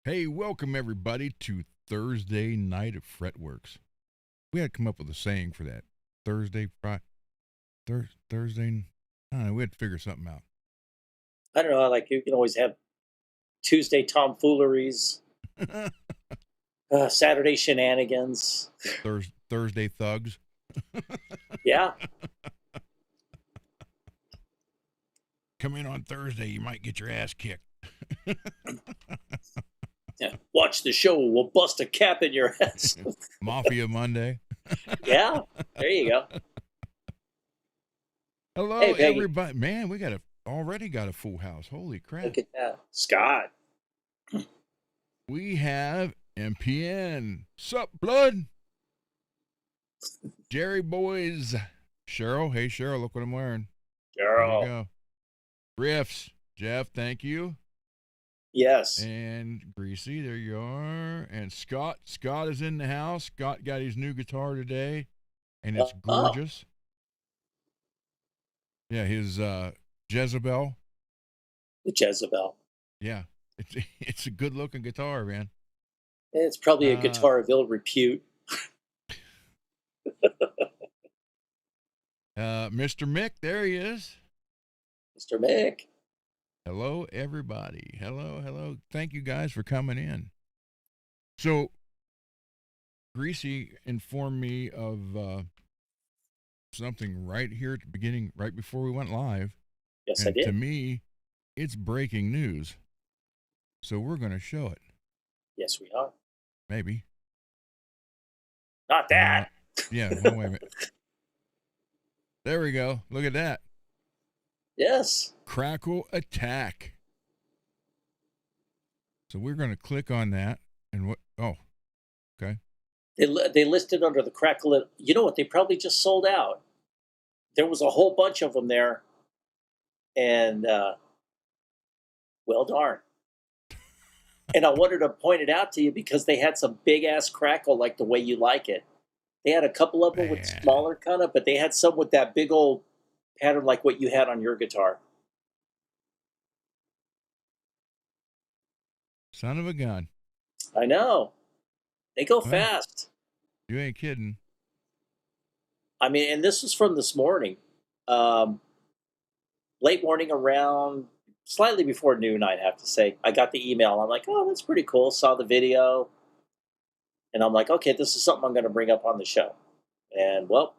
Hey, welcome everybody to Thursday night at FRETworks. We had to come up with a saying for that. Thursday, Thursday. I don't know. We had to figure something out. I don't know. Like you can always have Tuesday tomfooleries, Saturday shenanigans. Thursday thugs. Yeah, Come in on Thursday, you might get your ass kicked. yeah. Watch the show. We'll bust a cap in your ass. Mafia Monday. Yeah, there you go. Hello, Hey, Peggy, everybody. Man, we already got a full house. Holy crap. look at that. Scott. We have MPN. Sup, blood? Jerry Boys. Cheryl. Hey, Cheryl, look what I'm wearing. There you Girl. go. Riffs. Jeff, thank you. Yes. And Greasy, there you are. And Scott. Scott is in the house. Scott got his new guitar today, and it's Oh, gorgeous. Yeah, his Jezebel. the Jezebel. Yeah, it's a good looking guitar, man. It's probably a guitar of ill repute. Mr. Mick, there he is. Mr. Mick. Hello, everybody. Hello. Thank you guys for coming in. So, Greasy informed me of something right here at the beginning, right before we went live. Yes, I And to did. me, it's breaking news. So we're going to show it. Yes, we are. Maybe. Not that. Yeah, well, wait a minute. There we go. Look at that. Yes. Crackle Attack. So we're going to click on that. And what? Oh, okay. They listed under the Crackle. You know what? They probably just sold out. There was a whole bunch of them there. And, well, darn. And I wanted to point it out to you because they had some big ass crackle like the way you like it. They had a couple of them with Man. smaller kind of, but they had some with that big old pattern like what you had on your guitar. Son of a gun. I know. They go Well, fast. you ain't kidding. I mean, and this was from this morning. Late morning around slightly before noon, I'd have to say. I got the email. I'm like, oh, that's pretty cool. Saw the video. And I'm like, okay, this is something I'm going to bring up on the show. And well,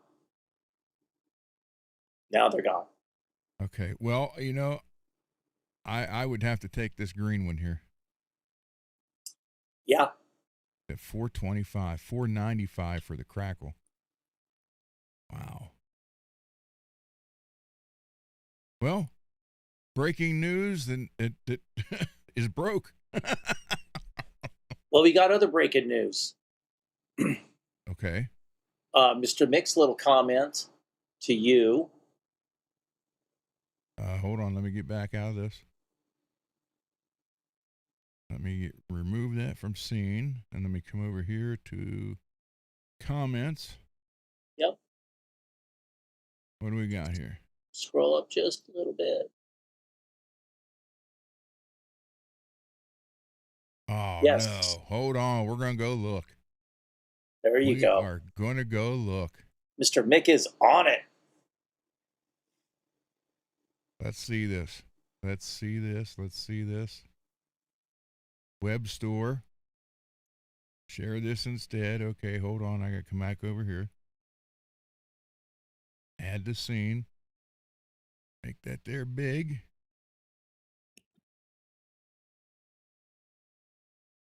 now they're gone. Okay. Well, I would have to take this green one here Yeah. at $425, $495 for the crackle. Wow. Well, breaking news, then it is broke. Well, we got other breaking news. Okay. Mr. Mick's little comment to you. Hold on. Let me get back out of this. Let me remove that from scene, and let me come over here to comments. Yep. What do we got here? Scroll up just a little bit. Oh, Yes. no. Hold on. We're going to go look. There you go. We are going to go look. Mr. Mick is on it. Let's see this. Web store. Share this instead. Okay, hold on. I got to come back over here. Add the scene. Make that there big.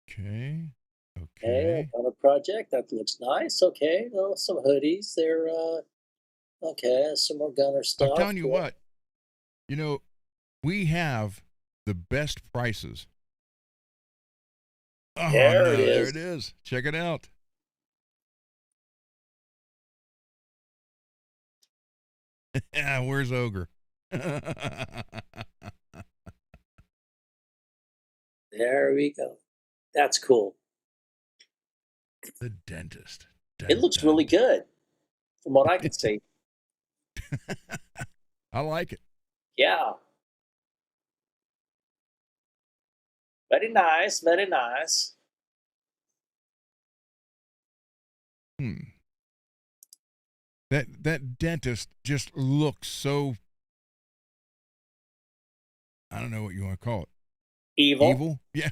Okay. Hey, another project. That looks nice. Okay. Oh, some hoodies. They're, okay. Some more gunner stuff. I'm telling you what. We have the best prices. Oh, There no, it is. there it is. Check it out. Where's Ogre? There we go. That's cool. The dentist. It looks really good from what I can see. I like it. Yeah. Very nice, very nice. That dentist just looks so, I don't know what you want to call it. Evil. Yeah.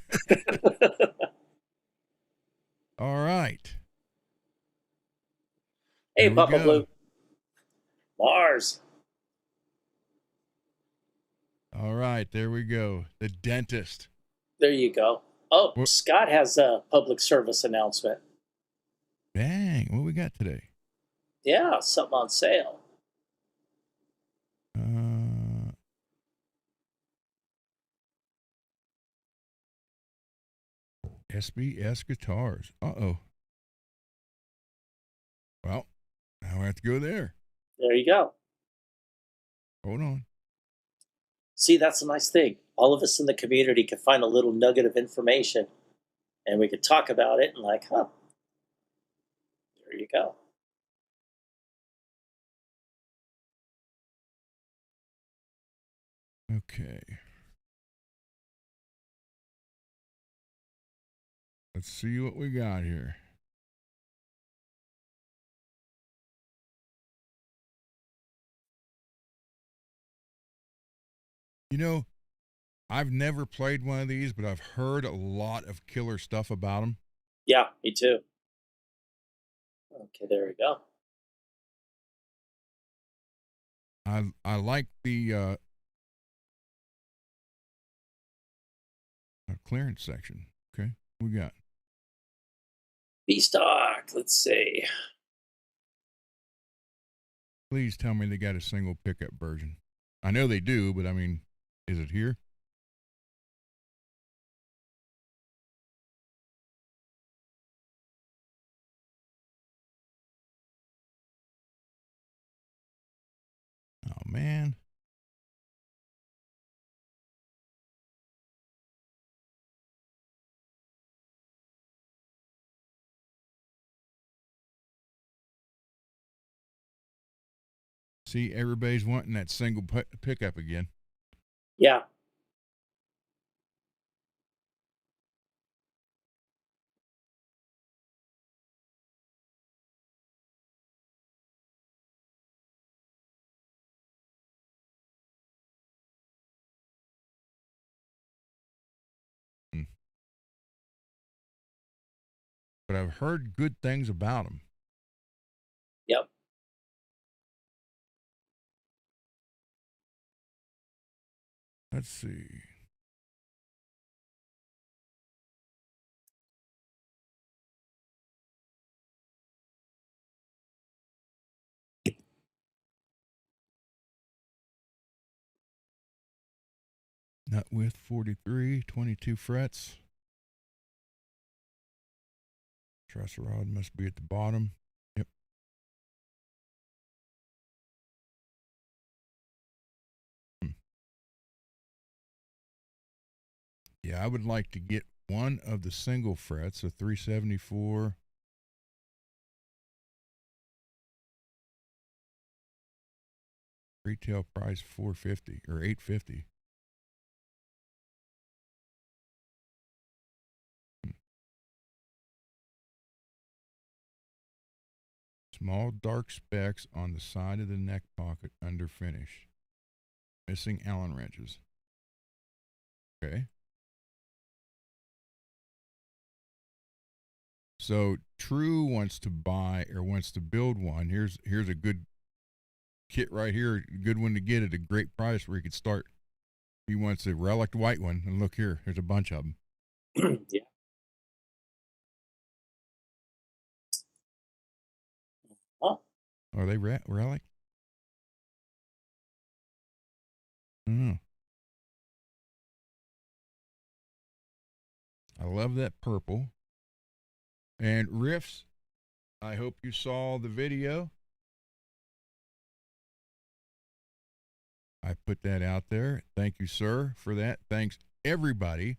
All right. Hey, Here we Papa go. Blue. Mars. All right, there we go. The dentist. There you go. Oh, What? Scott has a public service announcement. Dang, what we got today? Yeah, something on sale. SBS guitars. Uh-oh. Well, now I have to go there. There you go. Hold on. See, that's a nice thing. All of us in the community can find a little nugget of information and we could talk about it and like, huh, there you go. Okay. Let's see what we got here. You know, I've never played one of these, but I've heard a lot of killer stuff about them. Yeah, me too. Okay, there we go. I like the clearance section. Okay, what we got? B-Stock, let's see. Please tell me they got a single pickup version. I know they do, but I mean, is it here? Oh, man. See, everybody's wanting that single pickup again. Yeah. But I've heard good things about them. Yep. Let's see. Nut width 43, 22 frets. Truss rod must be at the bottom. Yep. Yeah, I would like to get one of the single frets, a 374. Retail price 450 or 850. Small dark specks on the side of the neck pocket under finish. Missing Allen wrenches. Okay. So True wants to buy or wants to build one. Here's a good kit right here. A good one to get at a great price where he could start. He wants a relic white one. And look here. There's a bunch of them. Yeah. Oh. Are they relic? I I love that purple. And Riffs, I hope you saw the video. I put that out there. Thank you, sir, for that. Thanks, everybody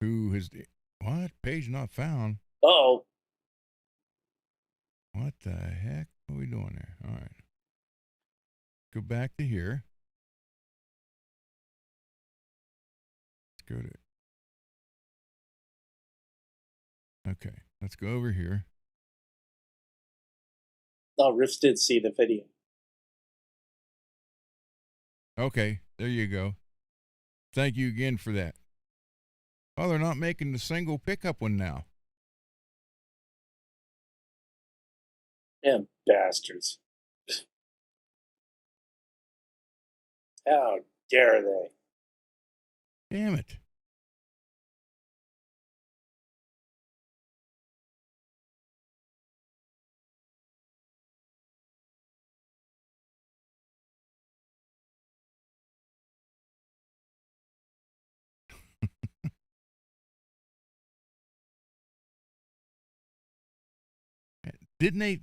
who has. What? Page not found. Oh. What the heck? What are we doing there? All right. Go back to here. go to. Okay, let's go over here. Oh, Riffs did see the video. Okay, there you go. Thank you again for that. Oh, they're not making the single pickup one now. Damn bastards. How dare they? Damn it. Didn't they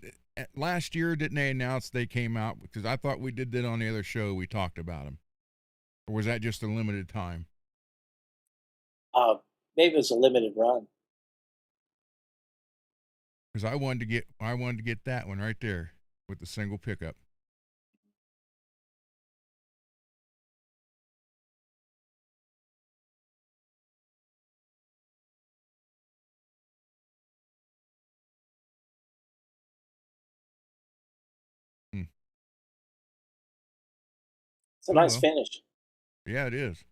last year? Didn't they announce they came out? Because I thought we did that on the other show. We talked about them, or was that just a limited time? Maybe it was a limited run. Because I wanted to get that one right there with the single pickup. It's a nice finish. Yeah, it is.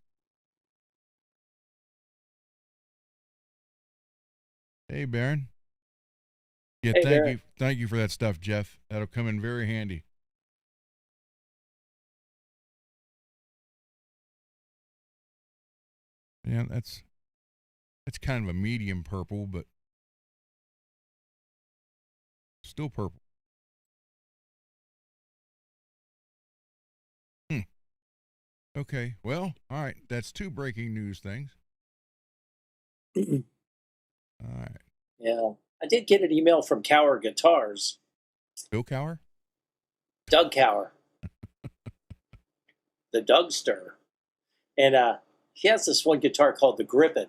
Hey, Baron. Yeah, Hey, thank you for that stuff, Jeff. That'll come in very handy. Yeah, that's kind of a medium purple, but still purple. Okay, well, all right. That's two breaking news things. All right. Yeah. I did get an email from Cower Guitars. Bill Cower? Doug Cower. The Dougster. And he has this one guitar called the Griffin.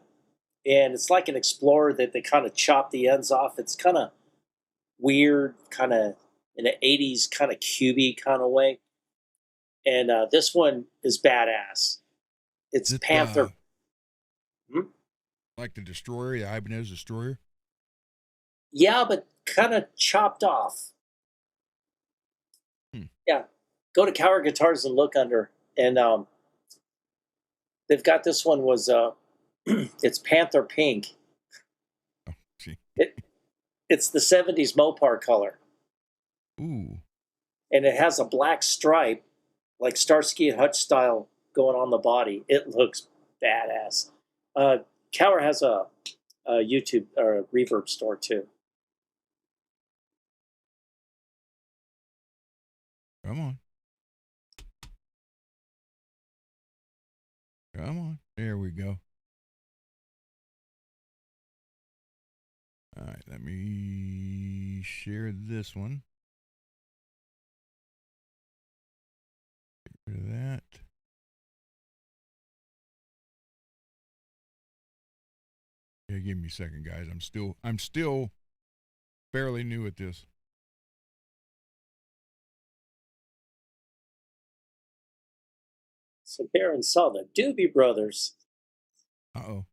And it's like an Explorer that they kind of chop the ends off. It's kind of weird, kind of in an 80s kind of cubey kind of way. And this one is badass. It's Panther. Like the Destroyer, the Ibanez Destroyer? Yeah, but kind of chopped off. Yeah. Go to Cower Guitars and look under. And they've got this one was it's Panther Pink. Oh, gee. It's the 70s Mopar color. Ooh. And it has a black stripe, like Starsky and Hutch style, going on the body. It looks badass. Cower has a YouTube or a reverb store too. Come on. Come on. There we go. All right, let me share this one. Get rid of that. Yeah, give me a second, guys. I'm still fairly new at this. So Baron saw the Doobie Brothers. Uh-oh.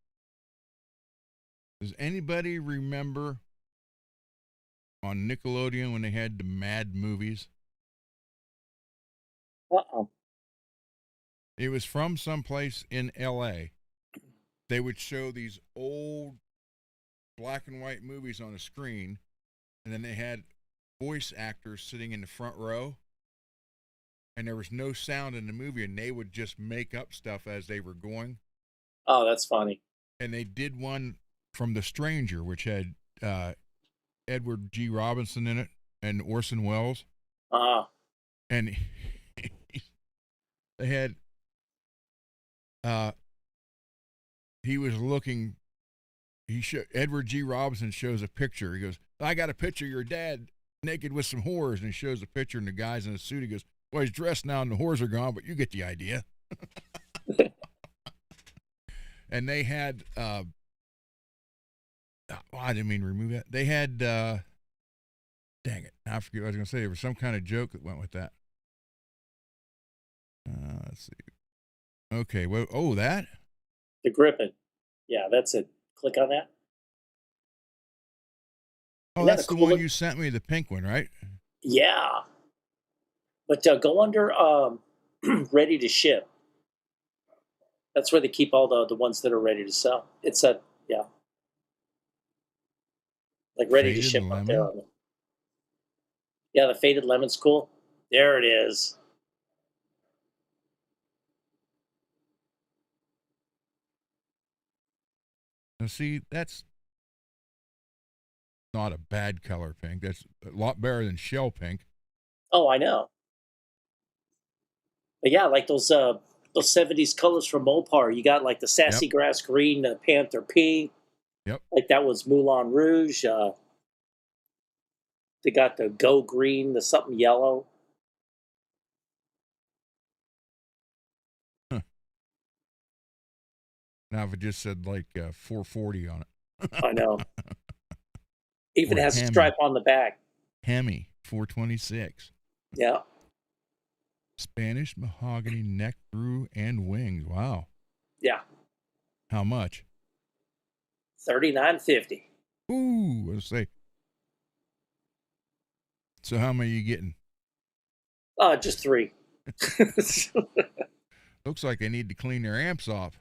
Does anybody remember on Nickelodeon when they had the Mad movies? Uh-oh. It was from someplace in L.A. They would show these old black and white movies on a screen, and then they had voice actors sitting in the front row, and there was no sound in the movie, and they would just make up stuff as they were going. Oh, that's funny. And they did one from The Stranger, which had Edward G. Robinson in it and Orson Welles. And they had he was looking. Edward G. Robinson shows a picture. He goes, "I got a picture of your dad naked with some whores," and he shows a picture, and the guy's in a suit. He goes, "Well, he's dressed now, and the whores are gone, but you get the idea." And they had I didn't mean to remove that. They had dang it, I forget what I was going to say. There was some kind of joke that went with that. Let's see. Okay, well, that The gripping. Yeah, that's it. Click on that. Oh, Isn't that a that's the cool one look? you sent me, the pink one, right? Yeah. But go under ready to ship. That's where they keep all the ones that are ready to sell. It's a yeah, like ready to Faded ship up there lemon. on it. Yeah, the faded lemon's cool. There it is. Now, see, that's not a bad color pink. That's a lot better than shell pink. Oh, I know. But yeah, like those 70s colors from Mopar. You got like the Yep. sassy grass green, the panther pink. Yep. Like that was Moulin Rouge. They got the go green, the something yellow. Huh. Now, if it just said like 440 on it, I know. Even or has a stripe on the back. Hemi 426. Yeah. Spanish mahogany neck through and wings. Wow. Yeah. How much? $39.50. Ooh, let's say. So how many are you getting? Just 3. Looks like they need to clean their amps off.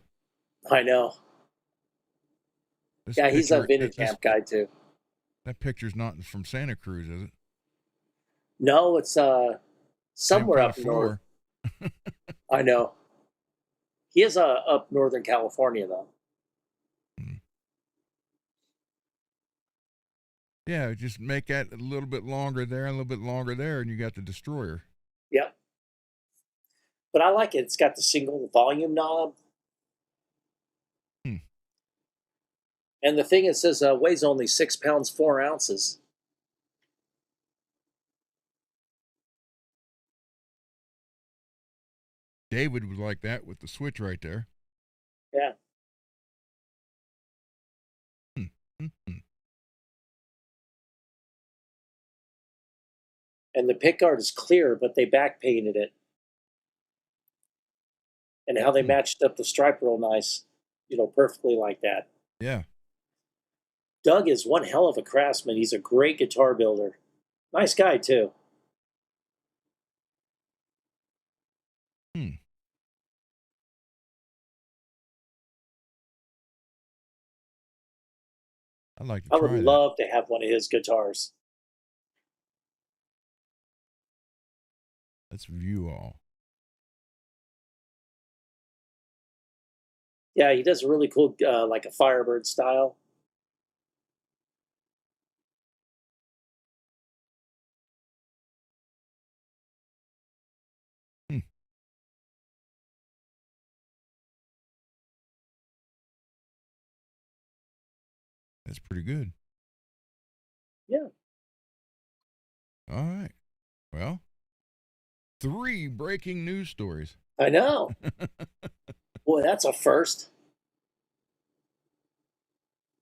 I know. This Yeah, he's a picture, vintage amp guy too. that picture's not from Santa Cruz, is it? No, it's Same somewhere kind up of north. floor. I know. He is up Northern California though. Hmm. Yeah, just make that a little bit longer there and a little bit longer there, and you got the destroyer. Yep. But I like it. It's got the single volume knob. Hmm. And the thing, it says weighs only 6 pounds 4 ounces. David would like that with the switch right there. Yeah. Hmm. Hmm. Hmm. And the pickguard is clear, but they back painted it. And how they Hmm. matched up the stripe real nice, perfectly like that. Yeah. Doug is one hell of a craftsman. He's a great guitar builder. Nice guy too. Hmm. I'd like to I would try that. love to have one of his guitars. Let's view all. Yeah, he does a really cool, like a Firebird style. Hmm. That's pretty good. Yeah, All right. Well, 3 breaking news stories. I know. Boy, that's a first.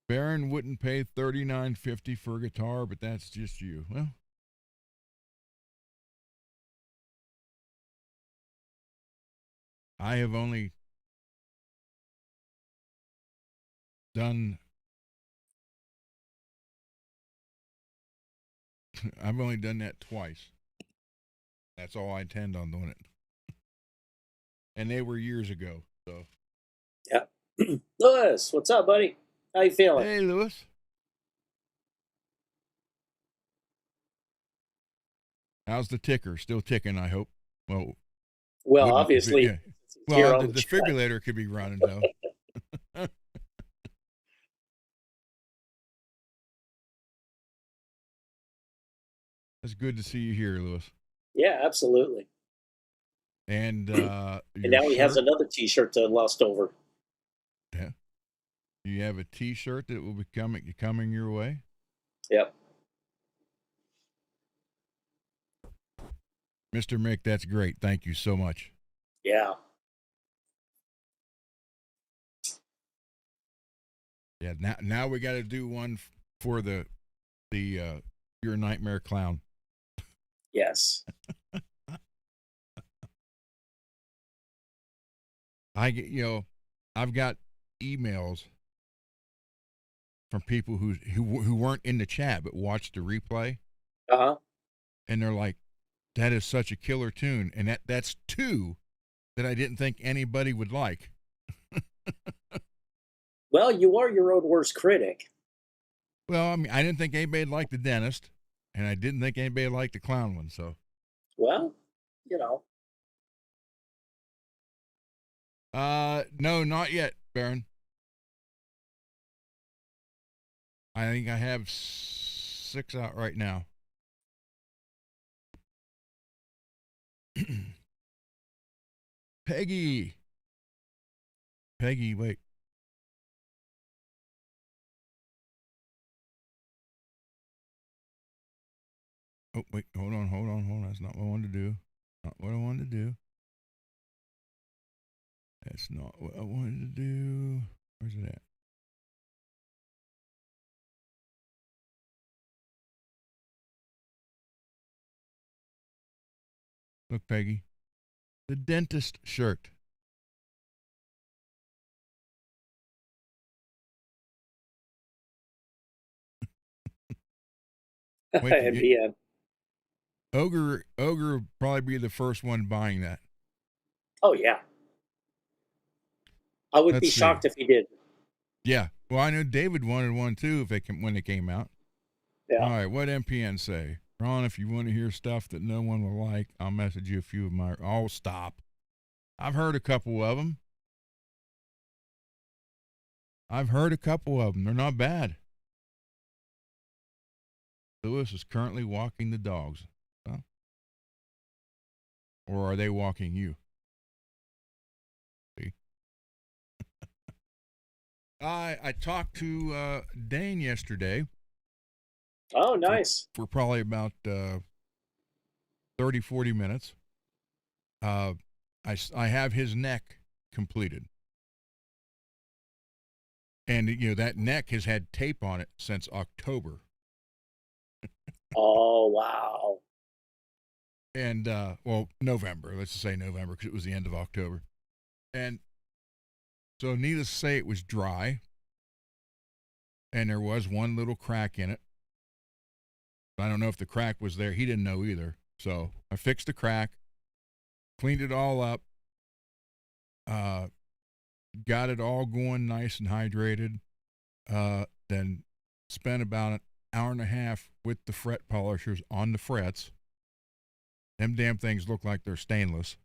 Baron wouldn't pay $39.50 for a guitar, but that's just you. Well, I have only done I've only done that twice. That's all I intend on doing it. And they were years ago. So, Yeah. Lewis, what's up, buddy? How you feeling? hey, Lewis, how's the ticker? Still ticking, I hope. Well, Well, wouldn't if it, obviously, yeah. it's here Well, on the the chat. defibrillator could be running though. It's good to see you here, Lewis. Yeah, absolutely. And And your now he has shirt. another T-shirt to lust over. Yeah. Do you have a T-shirt that will be coming your way? Yep. Mr. Mick, that's great. Thank you so much. Yeah. Yeah, now we got to do one for the your nightmare clown. Yes. I get I've got emails from people who weren't in the chat but watched the replay, and they're like, "That is such a killer tune," and that's two that I didn't think anybody would like. Well, you are your own worst critic. Well, I mean, I didn't think anybody liked the dentist, and I didn't think anybody liked the clown one. So, Well, you know. no, not yet, Baron. I think I have 6 out right now. Peggy, wait. Oh, wait, hold on. That's not what I wanted to do. Not what I wanted to do. That's not what I wanted to do. Where's it at? Look, Peggy. The dentist shirt. Wait, NPN. Ogre would probably be the first one buying that. Oh, yeah. I would Let's be shocked see. if he did. Yeah. Well, I know David wanted one too when they came out. Yeah. All right. What NPN say? Ron, if you want to hear stuff that no one will like, I'll message you a few of my. Oh, stop. I've heard a couple of them. They're not bad. Lewis is currently walking the dogs. Huh? Or are they walking you? See? I talked to Dane yesterday. Oh, nice. For probably about 30, 40 minutes. I have his neck completed. And, that neck has had tape on it since October. Oh, wow. And, November. Let's just say November because it was the end of October. And so needless to say, it was dry. And there was one little crack in it. I don't know if the crack was there. He didn't know either. So I fixed the crack, cleaned it all up, got it all going nice and hydrated, then spent about an hour and a half with the fret polishers on the frets. Them damn things look like they're stainless.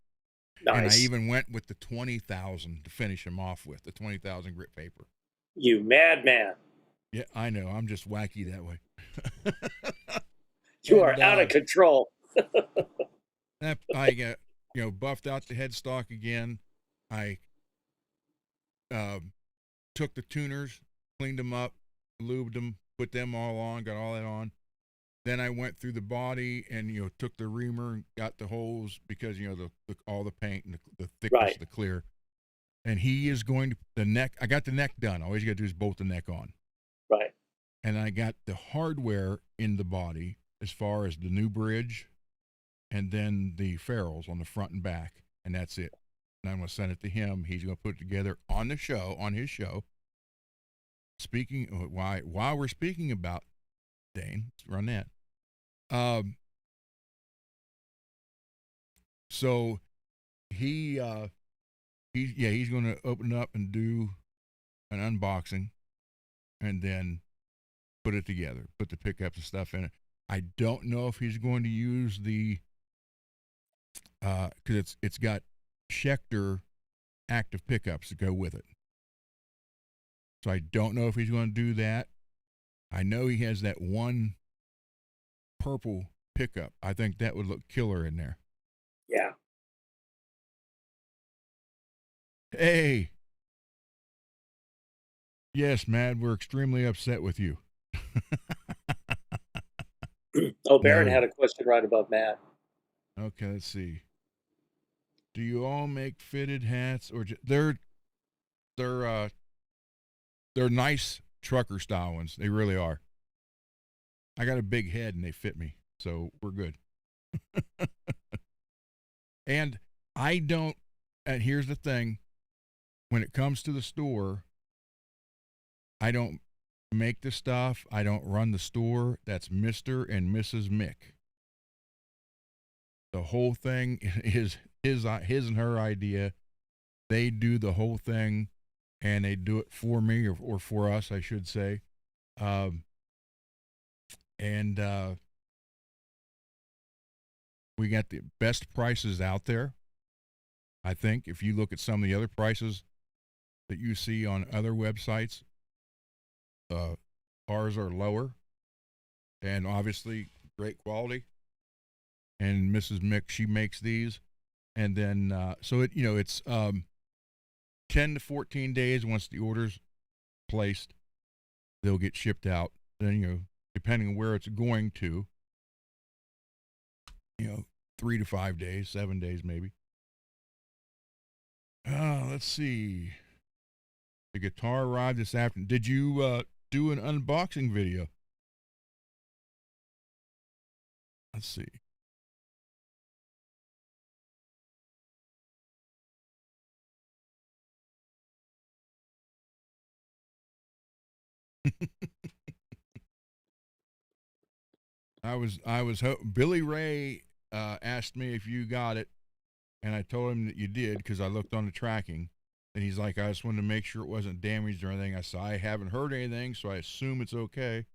Nice. And I even went with the 20,000 to finish them off with, the 20,000 grit paper. You madman. Yeah, I know. I'm just wacky that way. You are out of control. I got, buffed out the headstock again. I took the tuners, cleaned them up, lubed them, put them all on, got all that on. Then I went through the body and, took the reamer and got the holes because, all the paint and the thickness of the clear. And he is going to, the neck, I got the neck done. All you got to do is bolt the neck on. Right. And I got the hardware in the body as far as the new bridge and then the ferrules on the front and back. And that's it. And I'm going to send it to him. He's going to put it together on his show. Speaking, while we're speaking about Dane, let's run that. So he's going to open it up and do an unboxing and then put it together, put the pickups and stuff in it. I don't know if he's going to use the, because it's got Schecter active pickups to go with it. So I don't know if he's going to do that. I know he has that one purple pickup. I think that would look killer in there. Yeah. Hey. Yes, Mad, we're extremely upset with you. Oh, Baron had a question right above Matt. Okay, let's see. Do you all make fitted hats or they're nice trucker style ones. They really are. I got a big head and they fit me, so we're good. And here's the thing, when it comes to the store, I don't make the stuff. I don't run the store. That's Mr. and Mrs. Mick. The whole thing is his and her idea. They do the whole thing, and they do it for me or for us, I should say. Um, and we got the best prices out there. I think if you look at some of the other prices that you see on other websites, ours are lower and obviously great quality. And Mrs. Mick, she makes these, and then so it's 10 to 14 days once the order's placed, they'll get shipped out. Then depending on where it's going to, 3 to 5 days, 7 days maybe. Let's see. The guitar arrived this afternoon. Did you do an unboxing video? Let's see. Billy Ray asked me if you got it, and I told him that you did because I looked on the tracking, and he's like, I just wanted to make sure it wasn't damaged or anything. I said, I haven't heard anything, so I assume it's okay.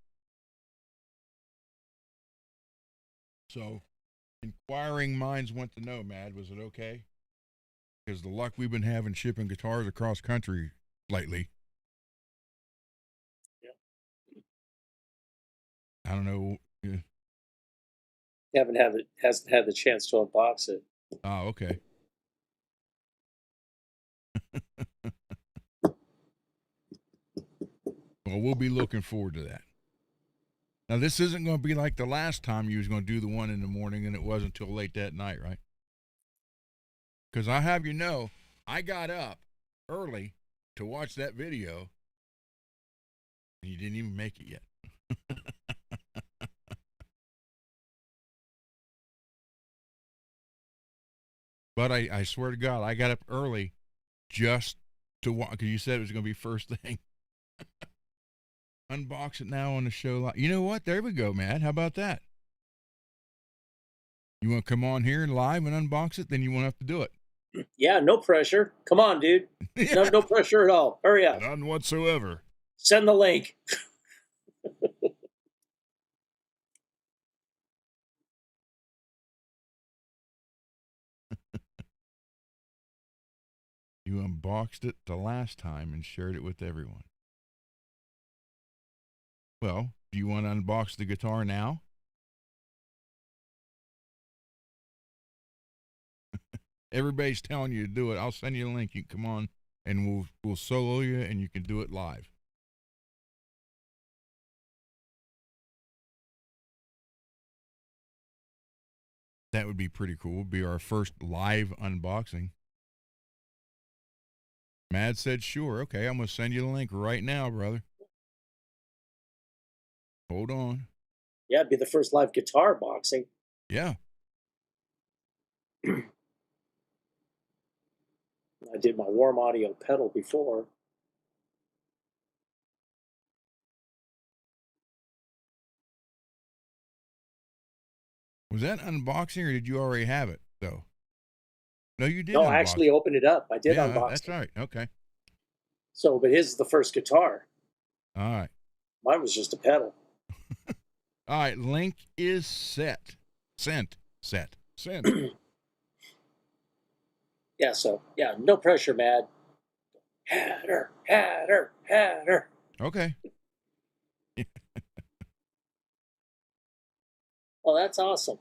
So, inquiring minds want to know, Mad, was it okay? Because the luck we've been having shipping guitars across country lately. Yeah. I don't know. Hasn't had the chance to unbox it. Oh, okay. Well, we'll be looking forward to that. Now, this isn't going to be like the last time you was going to do the one in the morning and it wasn't until late that night, right? Because I have I got up early to watch that video and you didn't even make it yet. But I swear to God, I got up early just to watch, because you said it was going to be first thing. Unbox it now on the show. You know what? There we go, Matt. How about that? You want to come on here and live and unbox it? Then you won't have to do it. Yeah, no pressure. Come on, dude. No pressure at all. Hurry up. None whatsoever. Send the link. You unboxed it the last time and shared it with everyone. Well, do you want to unbox the guitar now? Everybody's telling you to do it. I'll send you a link. You can come on and we'll solo you and you can do it live. That would be pretty cool. It'd be our first live unboxing. Mad said, sure. Okay, I'm going to send you the link right now, brother. Hold on. Yeah, it'd be the first live guitar boxing. Yeah. I did my warm audio pedal before. Was that unboxing or did you already have it, though? No, you did. No, I actually opened it up. I did unbox that's it. right. Okay. So, but his is the first guitar. All right. Mine was just a pedal. All right. Link is set. Sent. Yeah, so, yeah, no pressure, Mad. Had her. Okay. Oh, that's awesome.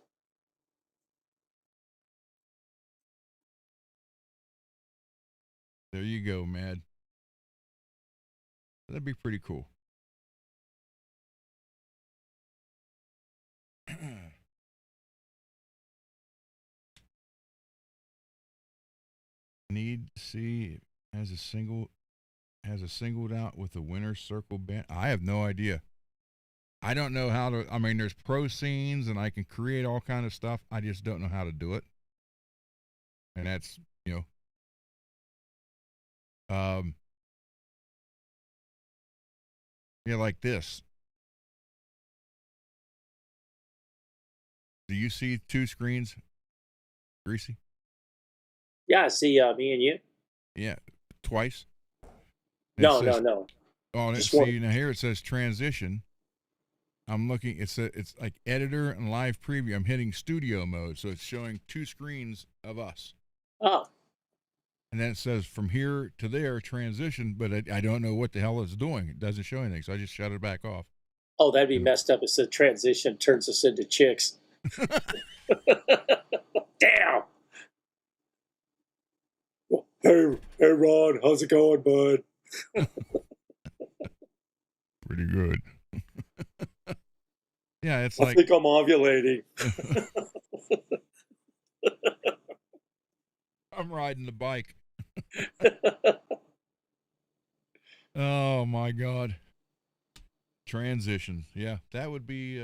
There you go, Mad. That'd be pretty cool. Need to see has a singled out with a winner circle band. I have no idea. I don't know how to. I mean, there's pro scenes and I can create all kind of stuff. I just don't know how to do it. And that's Yeah, like this. Do you see two screens, Greasy? Yeah, I see me and you. Yeah, twice. And it No, no, says, no. oh, let's Just one. see, now here it says transition. I'm looking, it's like editor and live preview. I'm hitting studio mode, so it's showing two screens of us. Oh, And then it says from here to there, transition, but I don't know what the hell it's doing. It doesn't show anything, so I just shut it back off. oh, that'd be And messed up. It's the transition turns us into chicks. Damn. Hey, Ron, how's it going, bud? pretty good. Yeah, it's I like, think I'm ovulating. I'm riding the bike. Oh my God. Transitions. Yeah, that would be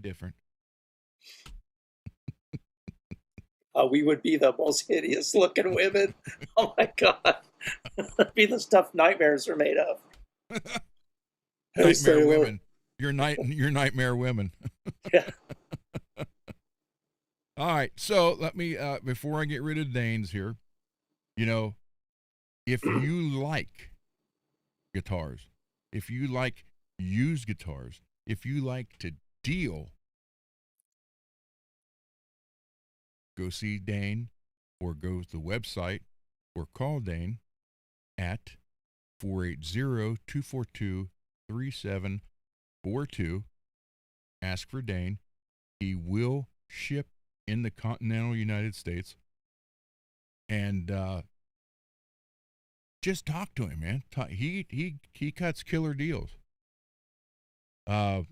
different. We would be the most hideous looking women. Oh my God. That'd be the stuff nightmares are made of. Hey, Nightmare Sailor. women. Your nightmare women. Yeah. All right, so let me before I get rid of Dane's here, you know, if you like guitars, if you like used guitars, if you like to deal, go see Dane or go to the website or call Dane at 480-242-3742. Ask for Dane. He will ship in the continental United States. And just talk to him, man. He cuts killer deals. Yeah,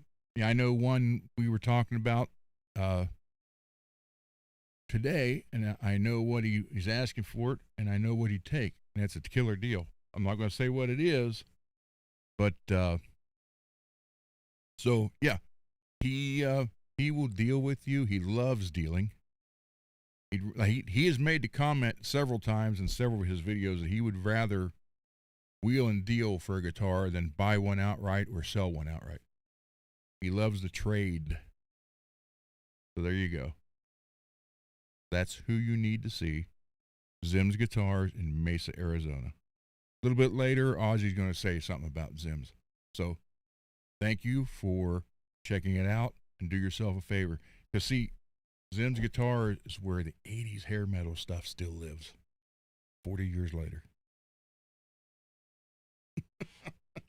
I know one we were talking about today, and I know what he's asking for it, and I know what he'd take, and it's a killer deal. I'm not going to say what it is, but so yeah, he will deal with you. He loves dealing. He has made the comment several times in several of his videos that he would rather wheel and deal for a guitar than buy one outright or sell one outright. He loves the trade. So there you go. That's who you need to see. Zim's Guitars in Mesa, Arizona. A little bit later, Ozzy's going to say something about Zim's. So thank you for checking it out, and do yourself a favor. Because see, Zim's Guitar is where the 80s hair metal stuff still lives 40 years later.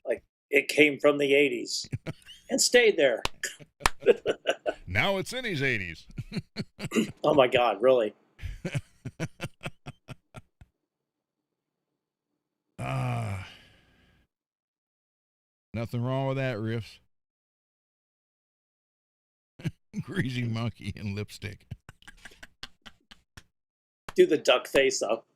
Like it came from the 80s and stayed there. Now it's in his 80s. Oh my God, really? Nothing wrong with that, Riffs. Greasy monkey and lipstick. Do the duck face up.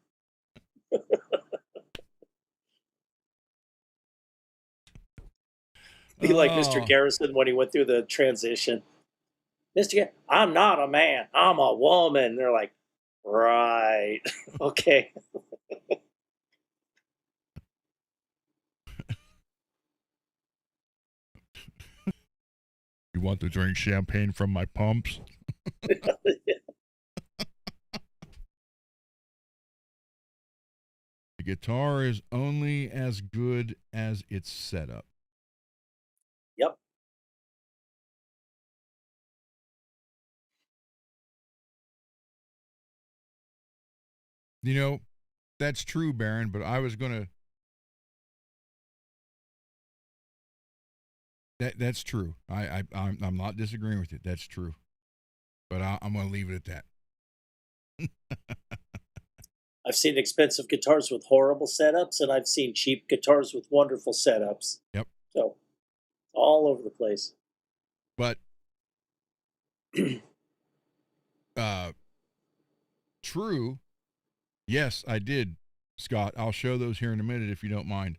Be like Mr. Garrison when he went through the transition. Mr. I'm not a man. I'm a woman. They're like, right. Okay. You want to drink champagne from my pumps? The guitar is only as good as its setup. Yep. You know, that's true, Baron, but I was going to. That's true. I'm not disagreeing with it. That's true. But I'm going to leave it at that. I've seen expensive guitars with horrible setups, and I've seen cheap guitars with wonderful setups. Yep. So, all over the place. But true. Yes, I did, Scott. I'll show those here in a minute if you don't mind.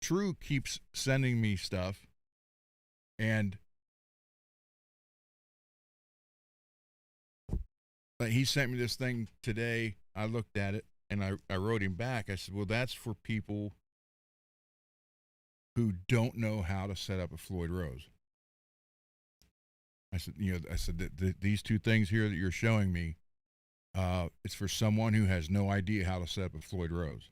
True keeps sending me stuff, and he sent me this thing today. I looked at it, and I wrote him back. I said, well, that's for people who don't know how to set up a Floyd Rose. I said, that these two things here that you're showing me, it's for someone who has no idea how to set up a Floyd Rose,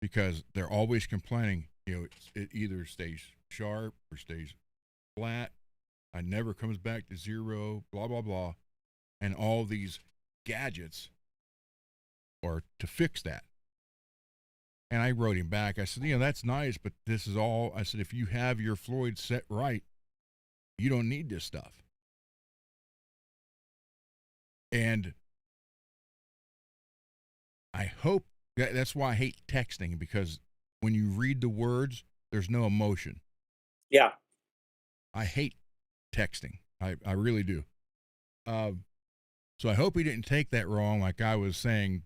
because they're always complaining. It either stays sharp or stays flat. It never comes back to zero. Blah blah blah, and all these gadgets are to fix that. And I wrote him back. I said, that's nice, but this is all. I said, if you have your Floyd set right, you don't need this stuff. And I hope that's why I hate texting, because when you read the words, there's no emotion. Yeah. I hate texting. I really do. So I hope he didn't take that wrong. Like I was saying,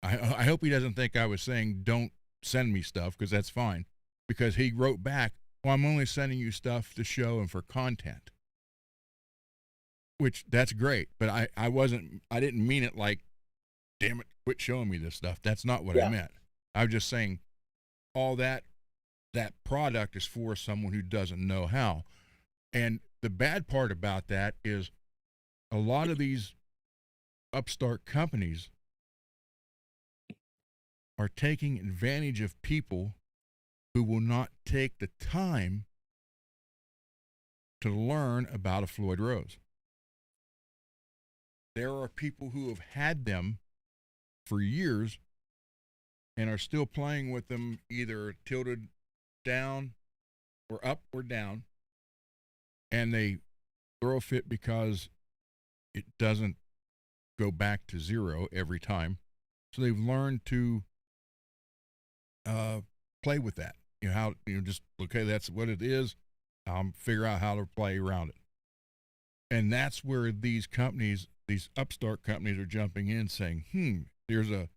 I hope he doesn't think I was saying don't send me stuff, because that's fine. Because he wrote back, well, I'm only sending you stuff to show and for content. Which, that's great. But I didn't mean it like, damn it, quit showing me this stuff. That's not what I meant. I was just saying all that product is for someone who doesn't know how. And the bad part about that is a lot of these upstart companies are taking advantage of people who will not take the time to learn about a Floyd Rose. There are people who have had them for years and are still playing with them, either tilted down or up or down, and they throw a fit because it doesn't go back to zero every time. So they've learned to play with that. Just, okay, that's what it is. Figure out how to play around it. And that's where these companies, these upstart companies, are jumping in saying, here's a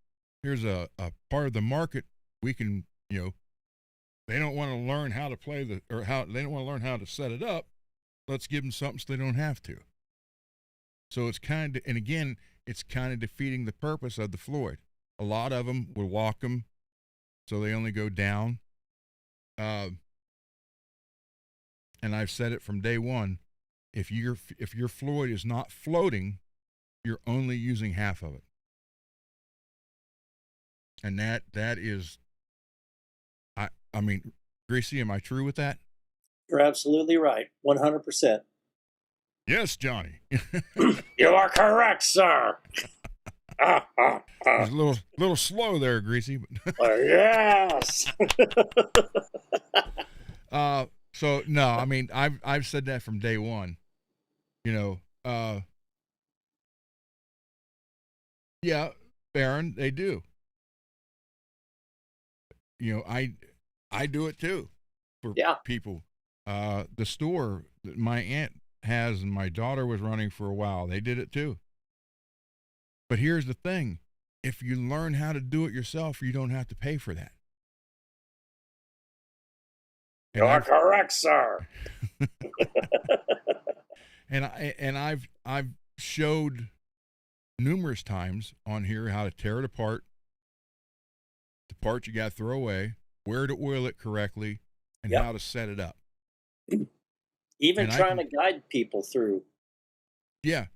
part of the market we can, they don't want to learn how to play they don't want to learn how to set it up. Let's give them something so they don't have to. So it's kind of defeating the purpose of the Floyd. A lot of them will lock them so they only go down. And I've said it from day one, if your Floyd is not floating, you're only using half of it. And that is, I mean, Gracie, am I true with that? You're absolutely right. 100%. Yes, Johnny. You are correct, sir. I was a little slow there, Greasy. Yes. So no, I mean, I've said that from day one. Yeah, Baron, they do. I do it too for people. The store that my aunt has and my daughter was running for a while, they did it too. But here's the thing. If you learn how to do it yourself, you don't have to pay for that. You are correct, sir. and I've showed numerous times on here how to tear it apart, the parts you got to throw away, where to oil it correctly, and how to set it up. Even trying to guide people through the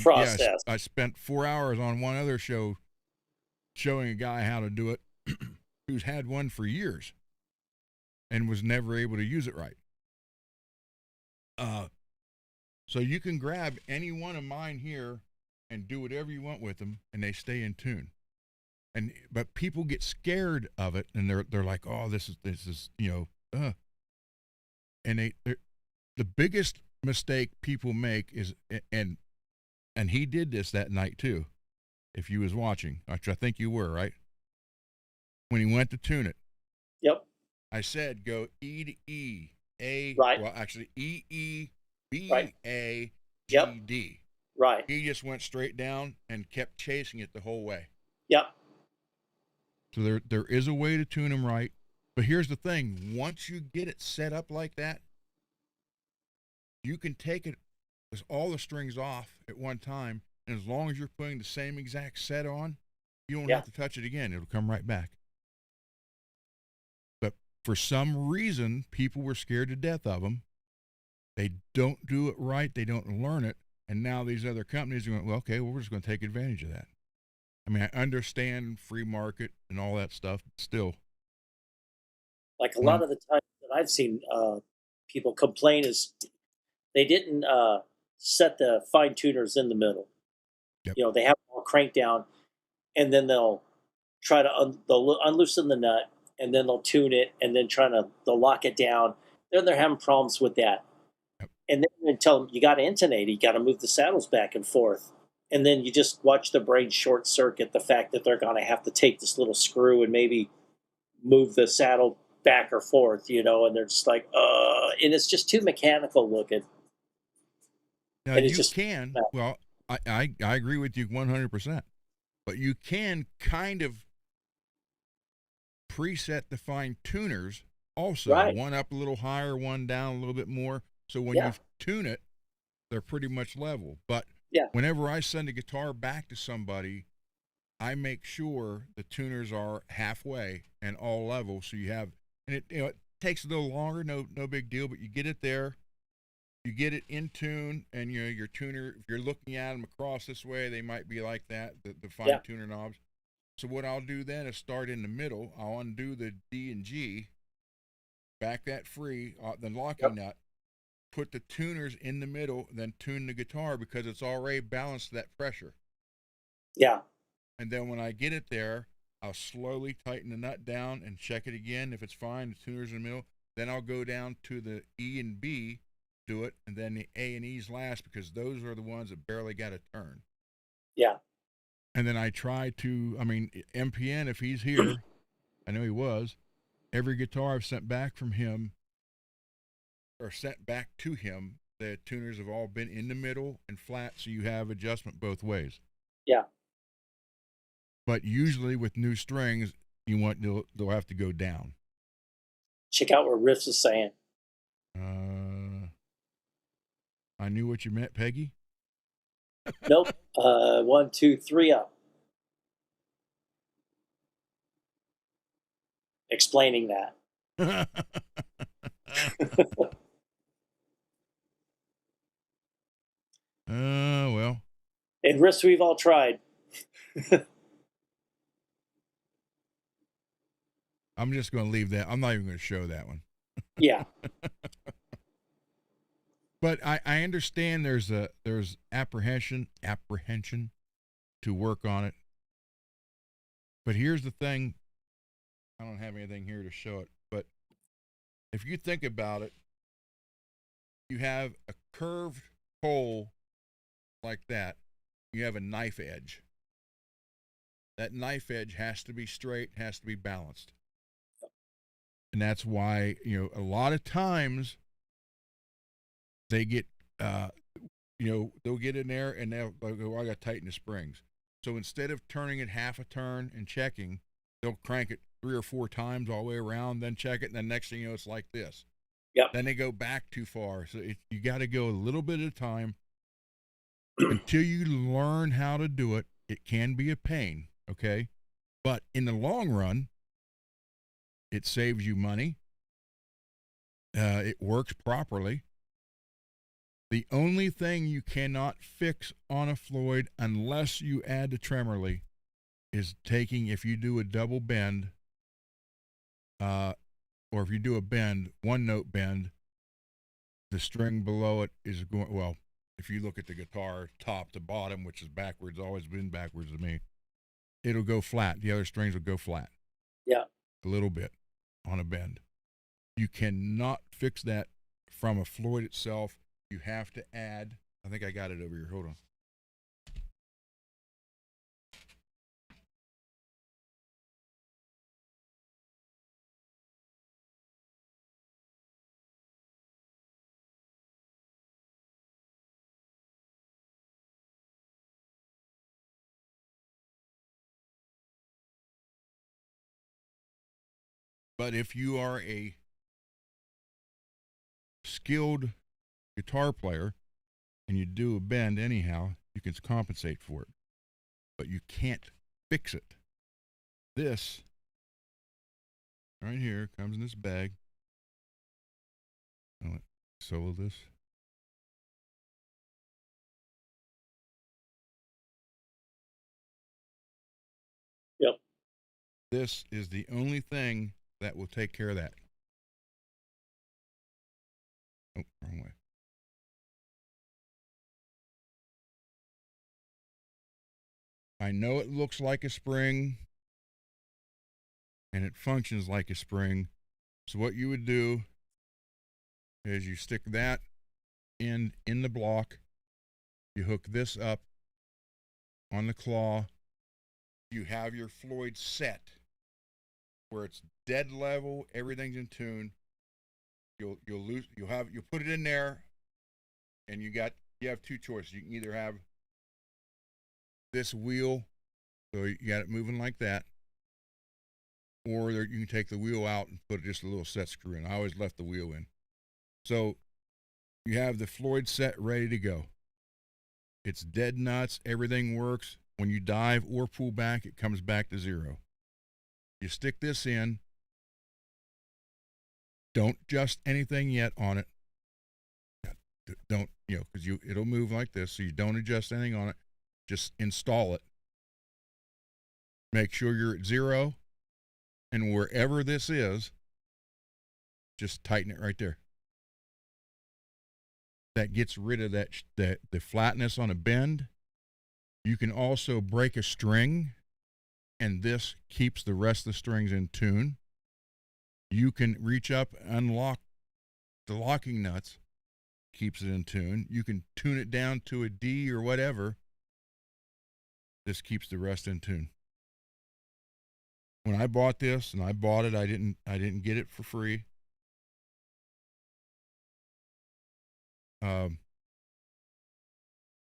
process. I spent 4 hours on one other show showing a guy how to do it who's had one for years and was never able to use it right. So you can grab any one of mine here and do whatever you want with them, and they stay in tune. But people get scared of it, and they're like, oh, this is and the biggest mistake people make is, and he did this that night too, if you was watching, which I think you were, right? When he went to tune it. Yep. I said go E to E, A, right. Well, actually E, E, B, right. A, G, D. Right. He just went straight down and kept chasing it the whole way. Yep. So there is a way to tune them right. But here's the thing. Once you get it set up like that, you can take it with all the strings off at one time, and as long as you're putting the same exact set on, you won't have to touch it again. It'll come right back. But for some reason, people were scared to death of them. They don't do it right. They don't learn it. And now these other companies are going, well, okay, well, we're just going to take advantage of that. I mean, I understand free market and all that stuff, but still. Like a lot of the time that I've seen people complain is they didn't set the fine tuners in the middle. Yep. You know, they have them all cranked down, and then they'll try to they'll unloosen the nut, and then they'll tune it, and then they'll lock it down. Then they're having problems with that. Yep. And then they tell them you got to intonate, you got to move the saddles back and forth, and then you just watch the brain short circuit the fact that they're going to have to take this little screw and maybe move the saddle back or forth, you know, and they're just like, and it's just too mechanical looking. Now And you it's just can, well, I agree with you 100%, but you can kind of preset the fine tuners also, right. one up a little higher, one down a little bit more. So when Yeah. you tune it, they're pretty much level. But Yeah. whenever I send a guitar back to somebody, I make sure the tuners are halfway and all level. So you have, and it takes a little longer, no big deal, but you get it there, you get it in tune, and your tuner, if you're looking at them across this way, they might be like that, the fine tuner knobs. So what I'll do then is start in the middle. I'll undo the D and G, back that free, the locking nut, put the tuners in the middle, then tune the guitar because it's already balanced that pressure. Yeah. And then when I get it there, I'll slowly tighten the nut down and check it again. If it's fine, the tuner's in the middle. Then I'll go down to the E and B, do it, and then the A and E's last because those are the ones that barely got a turn. Yeah. And then I try to, I mean, MPN, if he's here, I know he was, every guitar I've sent back from him or sent back to him, the tuners have all been in the middle and flat, so you have adjustment both ways. Yeah. But usually with new strings, they'll have to go down. Check out what Riffs is saying. I knew what you meant, Peggy. Nope. 1, 2, 3 up. Explaining that. Well. And Riffs we've all tried. I'm just going to leave that. I'm not even going to show that one. Yeah. But I understand there's apprehension to work on it. But here's the thing. I don't have anything here to show it. But if you think about it, you have a curved hole like that. You have a knife edge. That knife edge has to be straight, has to be balanced. And that's why, a lot of times they get, they'll get in there and they'll go, I got to tighten the springs. So instead of turning it half a turn and checking, they'll crank it 3 or 4 times all the way around, then check it, and then next thing you know, it's like this. Yep. Then they go back too far. So you got to go a little bit at a time until you learn how to do it. It can be a pain, okay? But in the long run, it saves you money. It works properly. The only thing you cannot fix on a Floyd unless you add the tremorly is if you do a double bend, or if you do a bend, one note bend, the string below it is going, well, if you look at the guitar top to bottom, which is backwards, always been backwards to me, it'll go flat. The other strings will go flat. Yeah. A little bit on a bend. You cannot fix that from a Floyd itself. You have to add, I think I got it over here. Hold on. But if you are a skilled guitar player and you do a bend anyhow, you can compensate for it. But you can't fix it. This Right here, comes in this bag. I'll solo this. Yep. This is the only thing that will take care of that. Oh, wrong way. I know it looks like a spring and it functions like a spring. So what you would do is you stick that end in the block, you hook this up on the claw, you have your Floyd set where it's dead level, everything's in tune. You'll put it in there, and you have two choices. You can either have this wheel, so you got it moving like that, or you can take the wheel out and put just a little set screw in. I always left the wheel in. So you have the Floyd set ready to go. It's dead nuts. Everything works. When you dive or pull back, it comes back to zero. You stick this in. Don't adjust anything yet on it. Don't, because it'll move like this, so you don't adjust anything on it. Just install it. Make sure you're at zero, and wherever this is, just tighten it right there. That gets rid of the flatness on a bend. You can also break a string, and this keeps the rest of the strings in tune. You can reach up, unlock the locking nuts, keeps it in tune. You can tune it down to a D or whatever. This keeps the rest in tune. When I bought this, and I bought it, I didn't get it for free.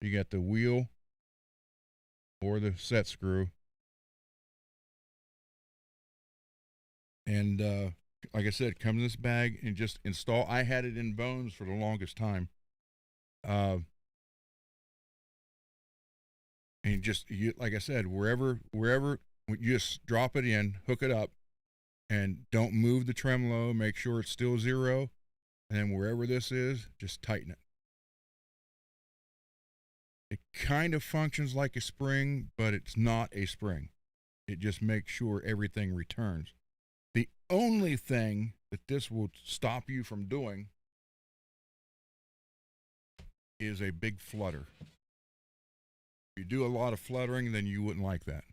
You got the wheel or the set screw, and like I said, it comes in this bag and just install. I had it in bones for the longest time, and like I said, wherever you just drop it in, hook it up, and don't move the tremolo. Make sure it's still zero, and then wherever this is, just tighten it. It kind of functions like a spring, but it's not a spring. It just makes sure everything returns. The only thing that this will stop you from doing is a big flutter. If you do a lot of fluttering, then you wouldn't like that.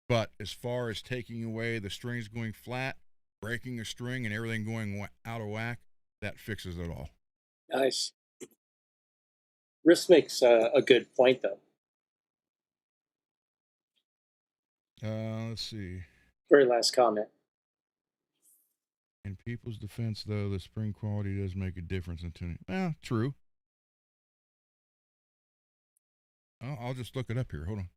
But as far as taking away the strings going flat, breaking a string, and everything going out of whack, that fixes it all. Nice. Riss makes a good point, though. Let's see. Very last comment. In people's defense, though, the spring quality does make a difference in tuning. Well, true. I'll just look it up here. Hold on.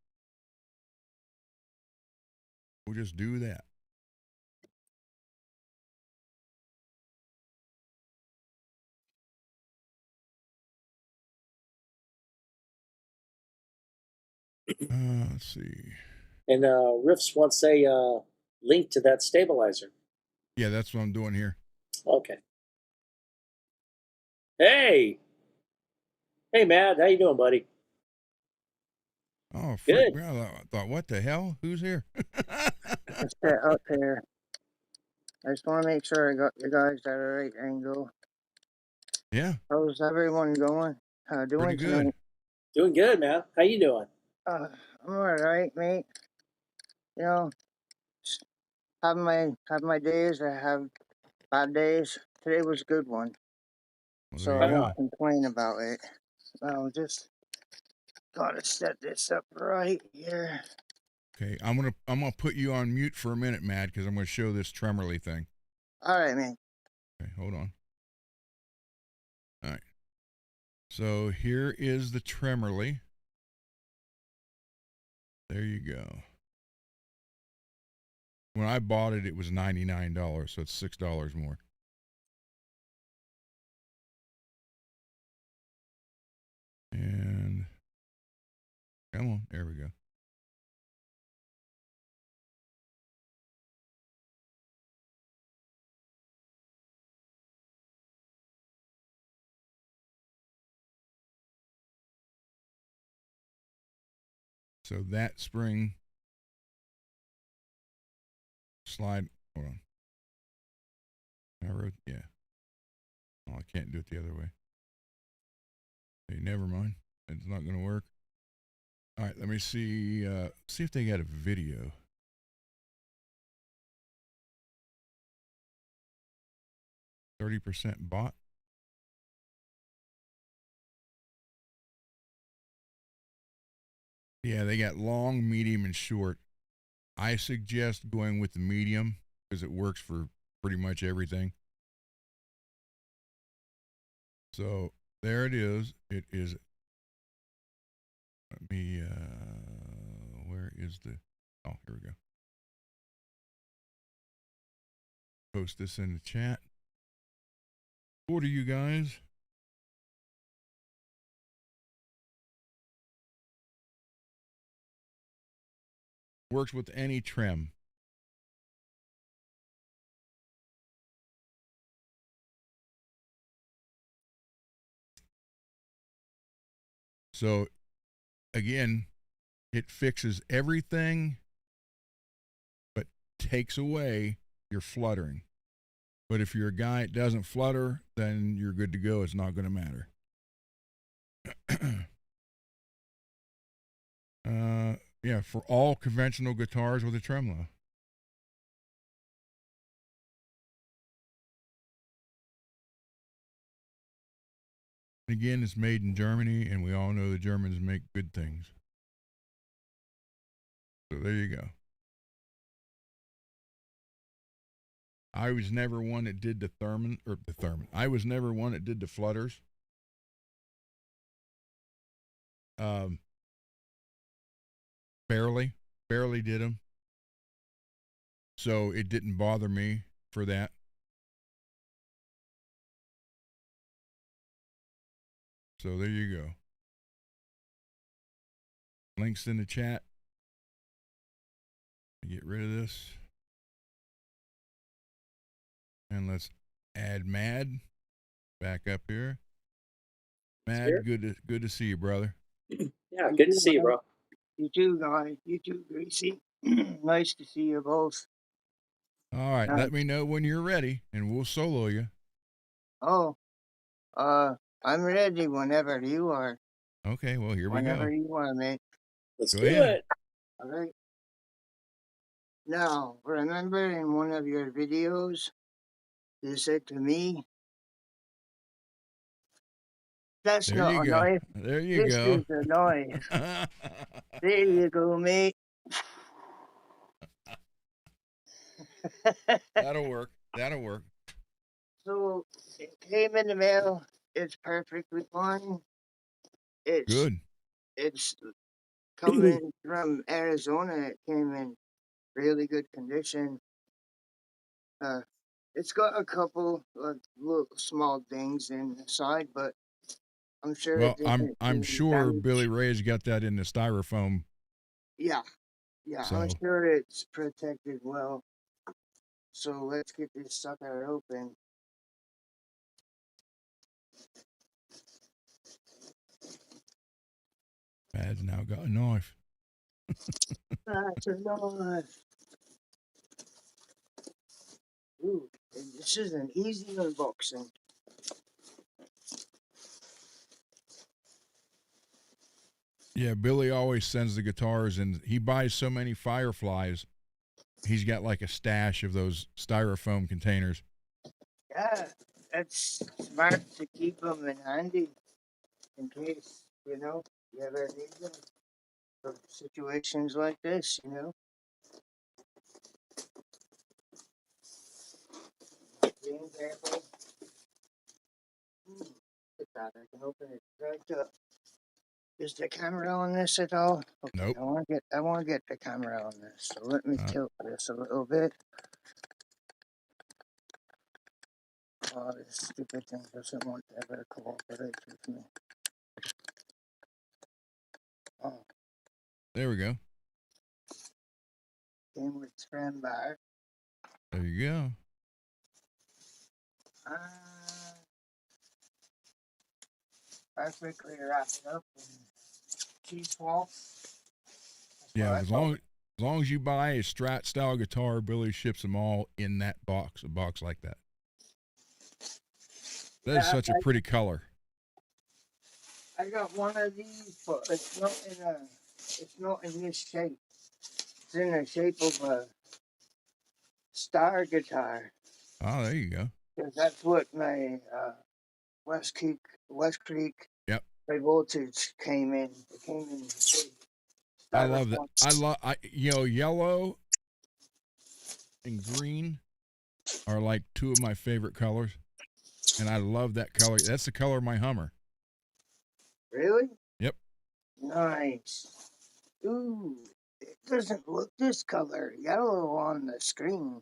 We'll just do that. Let's see. And Riffs wants a link to that stabilizer. Yeah, that's what I'm doing here. Okay. Hey, Matt, how you doing, buddy? Oh, Good. Well, I thought, what the hell? Who's here? Just get up here. I just want to make sure I got you guys at a right angle. Yeah. How's everyone going? Doing Pretty good. tonight? Doing good, man. How you doing? I'm all right, mate. You know, just have my days. I have bad days. Today was a good one, Well, so there I you go. won't complain about it. I'll just gotta set this up right here. Okay, I'm gonna put you on mute for a minute, Matt, because I'm gonna show this tremorly thing. All right, man. Okay, hold on. All right. So here is the tremorly. There you go. When I bought it, it was $99, so it's $6 more. And come on, there we go. So that spring slide. Hold on. I wrote, yeah. Oh, I can't do it the other way. Hey, never mind. It's not going to work. All right, let me see. See if they got a video. 30% bought. Yeah, they got long, medium, and short. I suggest going with the medium because it works for pretty much everything. So there it is. It is. Let me. Where is the? Oh, here we go. Post this in the chat. What are you guys? Works with any trim. So again, it fixes everything but takes away your fluttering. But if you're a guy that doesn't flutter, then you're good to go. It's not going to matter. Yeah, for all conventional guitars with a tremolo. Again, it's made in Germany, and we all know the Germans make good things. So there you go. I was never one that did the Thurman. I was never one that did the flutters. Barely did them. So it didn't bother me for that. So there you go. Links in the chat. Get rid of this. And let's add Mad back up here. Mad, good to see you, brother. Yeah, good to see you, bro. You too, guy. You too, Greasy. Nice to see you both. All right, let me know when you're ready, and we'll solo you. Oh, I'm ready whenever you are. Okay, well, here we go. Whenever you are, mate. Let's do it. All right. Now, remember in one of your videos, you said to me, "That's there not you a go. knife. There you this go. This is a knife." There you go, mate. That'll work. That'll work. So it came in the mail. It's perfectly fine. It's good. It's coming from Arizona. It came in really good condition. It's got a couple of little small dings in the side, but I'm sure Well, it didn't I'm do sure damage. Billy Ray's got that in the styrofoam. Yeah, So. I'm sure it's protected well. So let's get this sucker open. Mad's now got a knife. That's a knife. Ooh, this is an easy unboxing. Yeah, Billy always sends the guitars, and he buys so many Fireflies. He's got like a stash of those styrofoam containers. Yeah, that's smart to keep them in handy in case, you ever need them for situations like this, Being careful. Look at that, I can open it right up. Is the camera on this at all? Okay, Nope. I want to get the camera on this. So let me tilt this a little bit. Oh, this stupid thing doesn't want to ever cooperate with me. Oh. There we go. Came with trim bar. There you go. Perfectly wrapped up in cheese foil. Yeah, I thought. as long as you buy a Strat style guitar, Billy ships them all in that box, a box like that. That is Yeah, such a pretty color. I got one of these, but it's not in a. It's not in this shape. It's in the shape of a star guitar. Oh, there you go. 'Cause that's what my West Creek Yep. high voltage came in. It came in the shape I love that. styrofoam. Yellow and green are like two of my favorite colors. And I love that color. That's the color of my Hummer. Really? Yep. Nice. Ooh, it doesn't look this color yellow on the screen.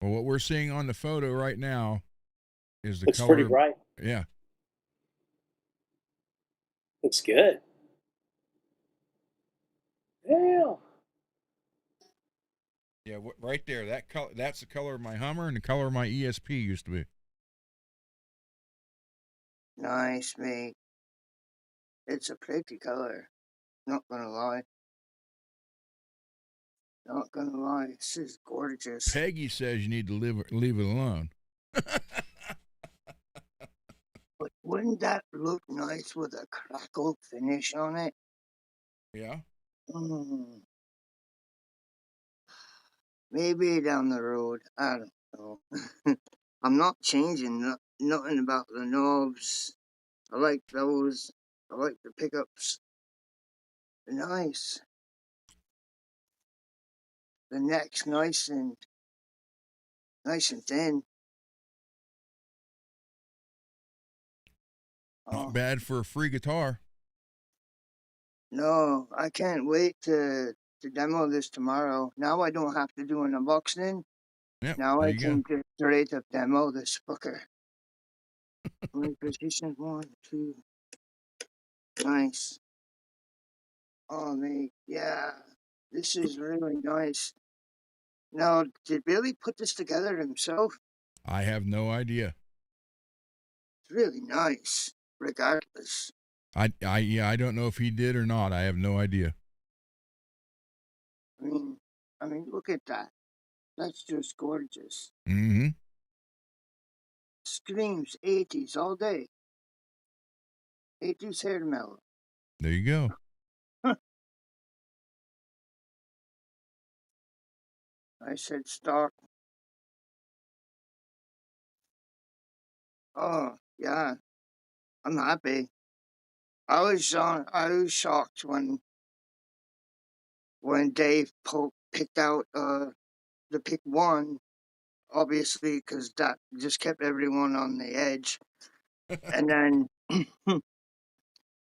Well, what we're seeing on the photo right now is the Looks pretty color. bright. Yeah. Looks good. Yeah. Yeah, right there. That color. That's the color of my Hummer, and the color of my ESP used to be. Nice, mate. It's a pretty color. Not gonna lie. Not gonna lie. This is gorgeous. Peggy says you need to leave it alone. But wouldn't that look nice with a crackle finish on it? Yeah. Mm, maybe down the road. I don't know. I'm not changing nothing about the knobs. I like those. I like the pickups. They're nice. The neck's nice and thin. Not Oh bad for a free guitar. no, I can't wait to demo this tomorrow. Now I don't have to do an unboxing. Yep. Now There I you go. can just straight up demo this fucker. Position 1, 2. Nice. Oh mate, yeah. This is really nice. Now, did Billy put this together himself? I have no idea. It's really nice, regardless. I don't know if he did or not. I have no idea. I mean, look at that. That's just gorgeous. Mm-hmm. Screams 80s all day. 80s hair mellow. There you go. I said start. Oh, yeah. I'm happy. I was shocked when Dave picked out the pick one, obviously, because that just kept everyone on the edge. And then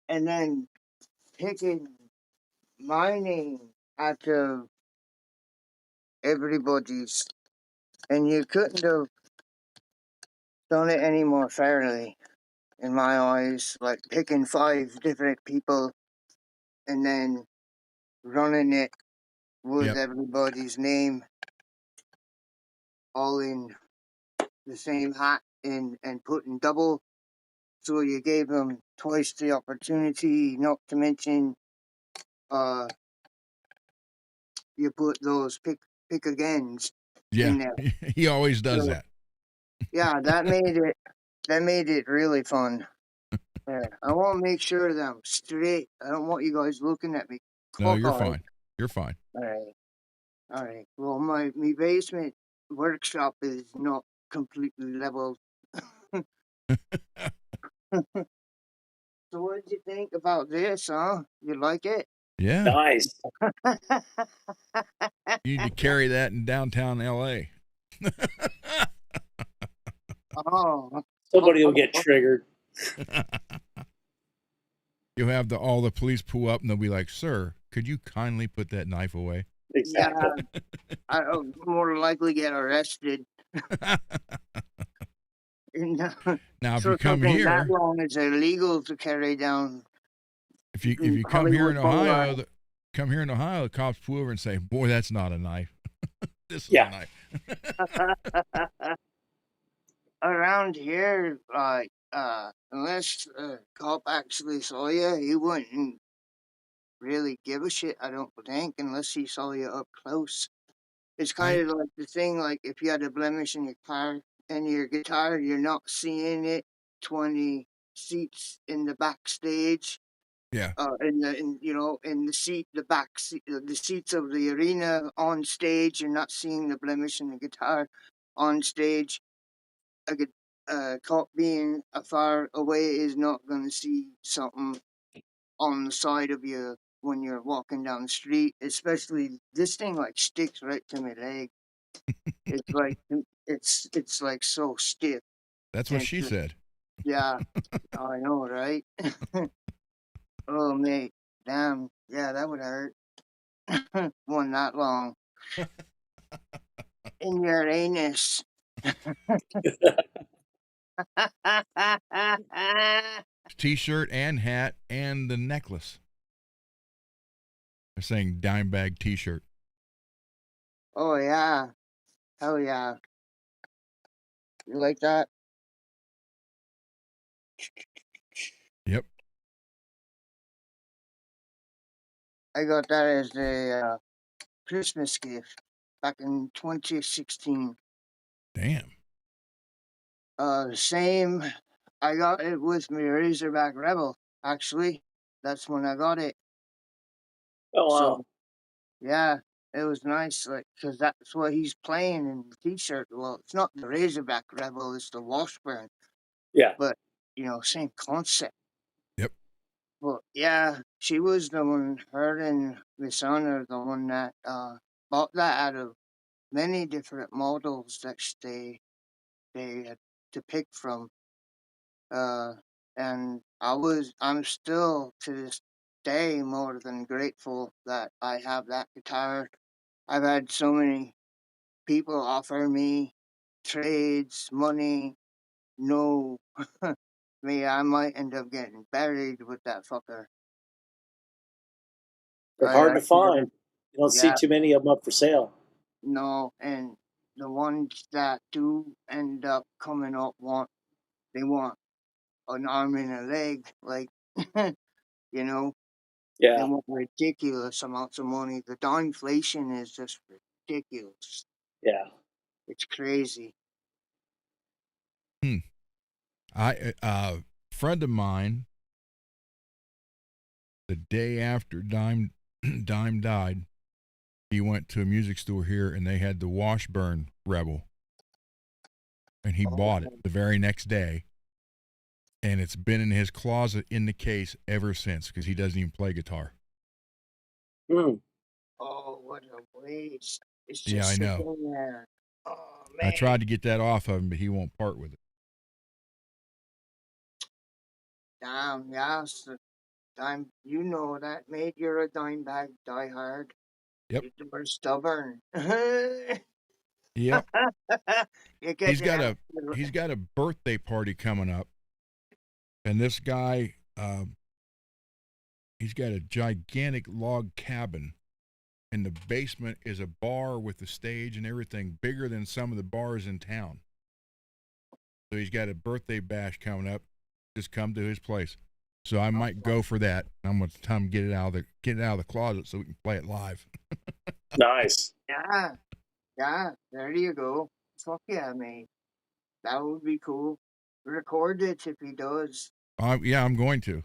and then picking my name out of everybody's, and you couldn't have done it any more fairly, in my eyes. Like picking 5 different people and then running it with Yep. everybody's name all in the same hat and putting double. So you gave them twice the opportunity, not to mention uh you put those pick agains Yeah. in there. He always does So that. yeah, that made it really fun. Yeah, I want to make sure that I'm straight. I don't want you guys looking at me No, you're cockeyed. fine. You're fine. All right. Well, my basement workshop is not completely leveled. So what did you think about this, huh? You like it? Yeah. Nice. You need to carry that in downtown LA. Oh, Somebody will get triggered. You'll have all the police pull up and they'll be like, "Sir, could you kindly put that knife away?" Exactly. yeah. I'll more likely get arrested. And, Now, if you so come something that here, long is illegal to carry down if you in come here in Hollywood Ohio, Boulevard. the cops pull over and say, "Boy, that's not a knife. This is a Yeah. knife." Around here, like, unless a cop actually saw you, he wouldn't really give a shit, I don't think, unless he saw you up close. It's I kind of like the thing, like if you had a blemish in your car and your guitar, you're not seeing it 20 seats in the backstage, yeah. in the seat, the back seat, the seats of the arena on stage. You're not seeing the blemish in the guitar on stage. A cop being far away is not going to see something on the side of you when you're walking down the street. Especially this thing like sticks right to my leg. It's like it's like so stiff. That's what And she said. yeah, I know, right? Oh mate, damn, yeah, that would hurt. One that long in your anus. T-shirt and hat and the necklace. They're saying dime bag T-shirt. Oh yeah, hell yeah. You like that? Yep. I got that as a Christmas gift back in 2016. Damn. Same. I got it with my Razorback Rebel. Actually, that's when I got it. Oh So wow. yeah, it was nice, like, because that's what he's playing in the T-shirt. Well, it's not the Razorback Rebel; it's the Washburn. Yeah. But same concept. Yep. But yeah, she was the one. Her and my son are the one that bought that out of many different models that they had to pick from. Uh, and I'm still to this day more than grateful that I have that guitar. I've had so many people offer me trades, money. No, me, I might end up getting buried with that fucker. They're hard I to could have, find. You don't see yeah, too many of them up for sale. no, and the ones that do end up coming up they want an arm and a leg, like, you know, they Yeah. want ridiculous amounts of money. The inflation is just ridiculous. Yeah. It's crazy. Hmm. Friend of mine, the day after Dime died, he went to a music store here and they had the Washburn Rebel, and he Oh, bought it the very next day, and it's been in his closet in the case ever since because he doesn't even play guitar. Hmm. oh, what a waste. It's Yeah, just I know. sitting there. Oh, I man. tried to get that off of him, but he won't part with it. Damn, yeah. So, you know that, mate. You're a dime bag diehard. Yep. You're stubborn. You're Yep. He's getting got out. a he's got a birthday party coming up, and this guy, he's got a gigantic log cabin. In the basement is a bar with a stage and everything, bigger than some of the bars in town. So he's got a birthday bash coming up. Just come to his place. So I might go for that. I'm gonna tell him get it out of the closet so we can play it live. Nice. Yeah, yeah. There you go. Fuck yeah, mate. That would be cool. Record it if he does. Yeah, I'm going to.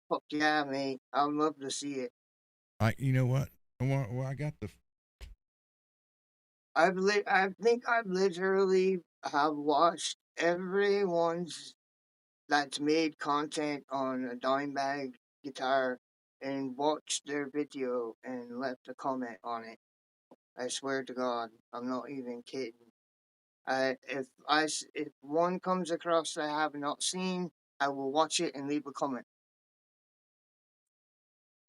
Fuck yeah, mate. I'd love to see it. You know what? I got the. I think I've literally have watched everyone's that's made content on a dime bag guitar and watched their video and left a comment on it. I swear to God, I'm not even kidding. If one comes across I have not seen, I will watch it and leave a comment.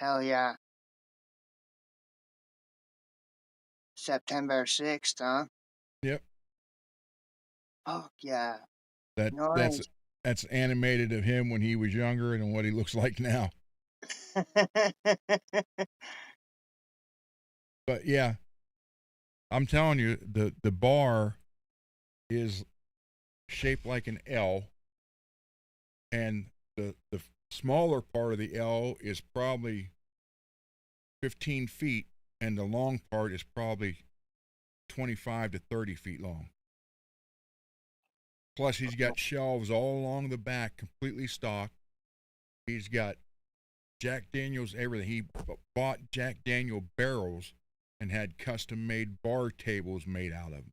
Hell yeah. September 6th, huh? Yep. Fuck yeah. That that's Nice. that's animated of him when he was younger and what he looks like now. But yeah, I'm telling you, the bar is shaped like an L, and the smaller part of the L is probably 15 feet, and the long part is probably 25 to 30 feet long. Plus, he's got shelves all along the back, completely stocked. He's got Jack Daniels, everything. He bought Jack Daniel barrels and had custom-made bar tables made out of them.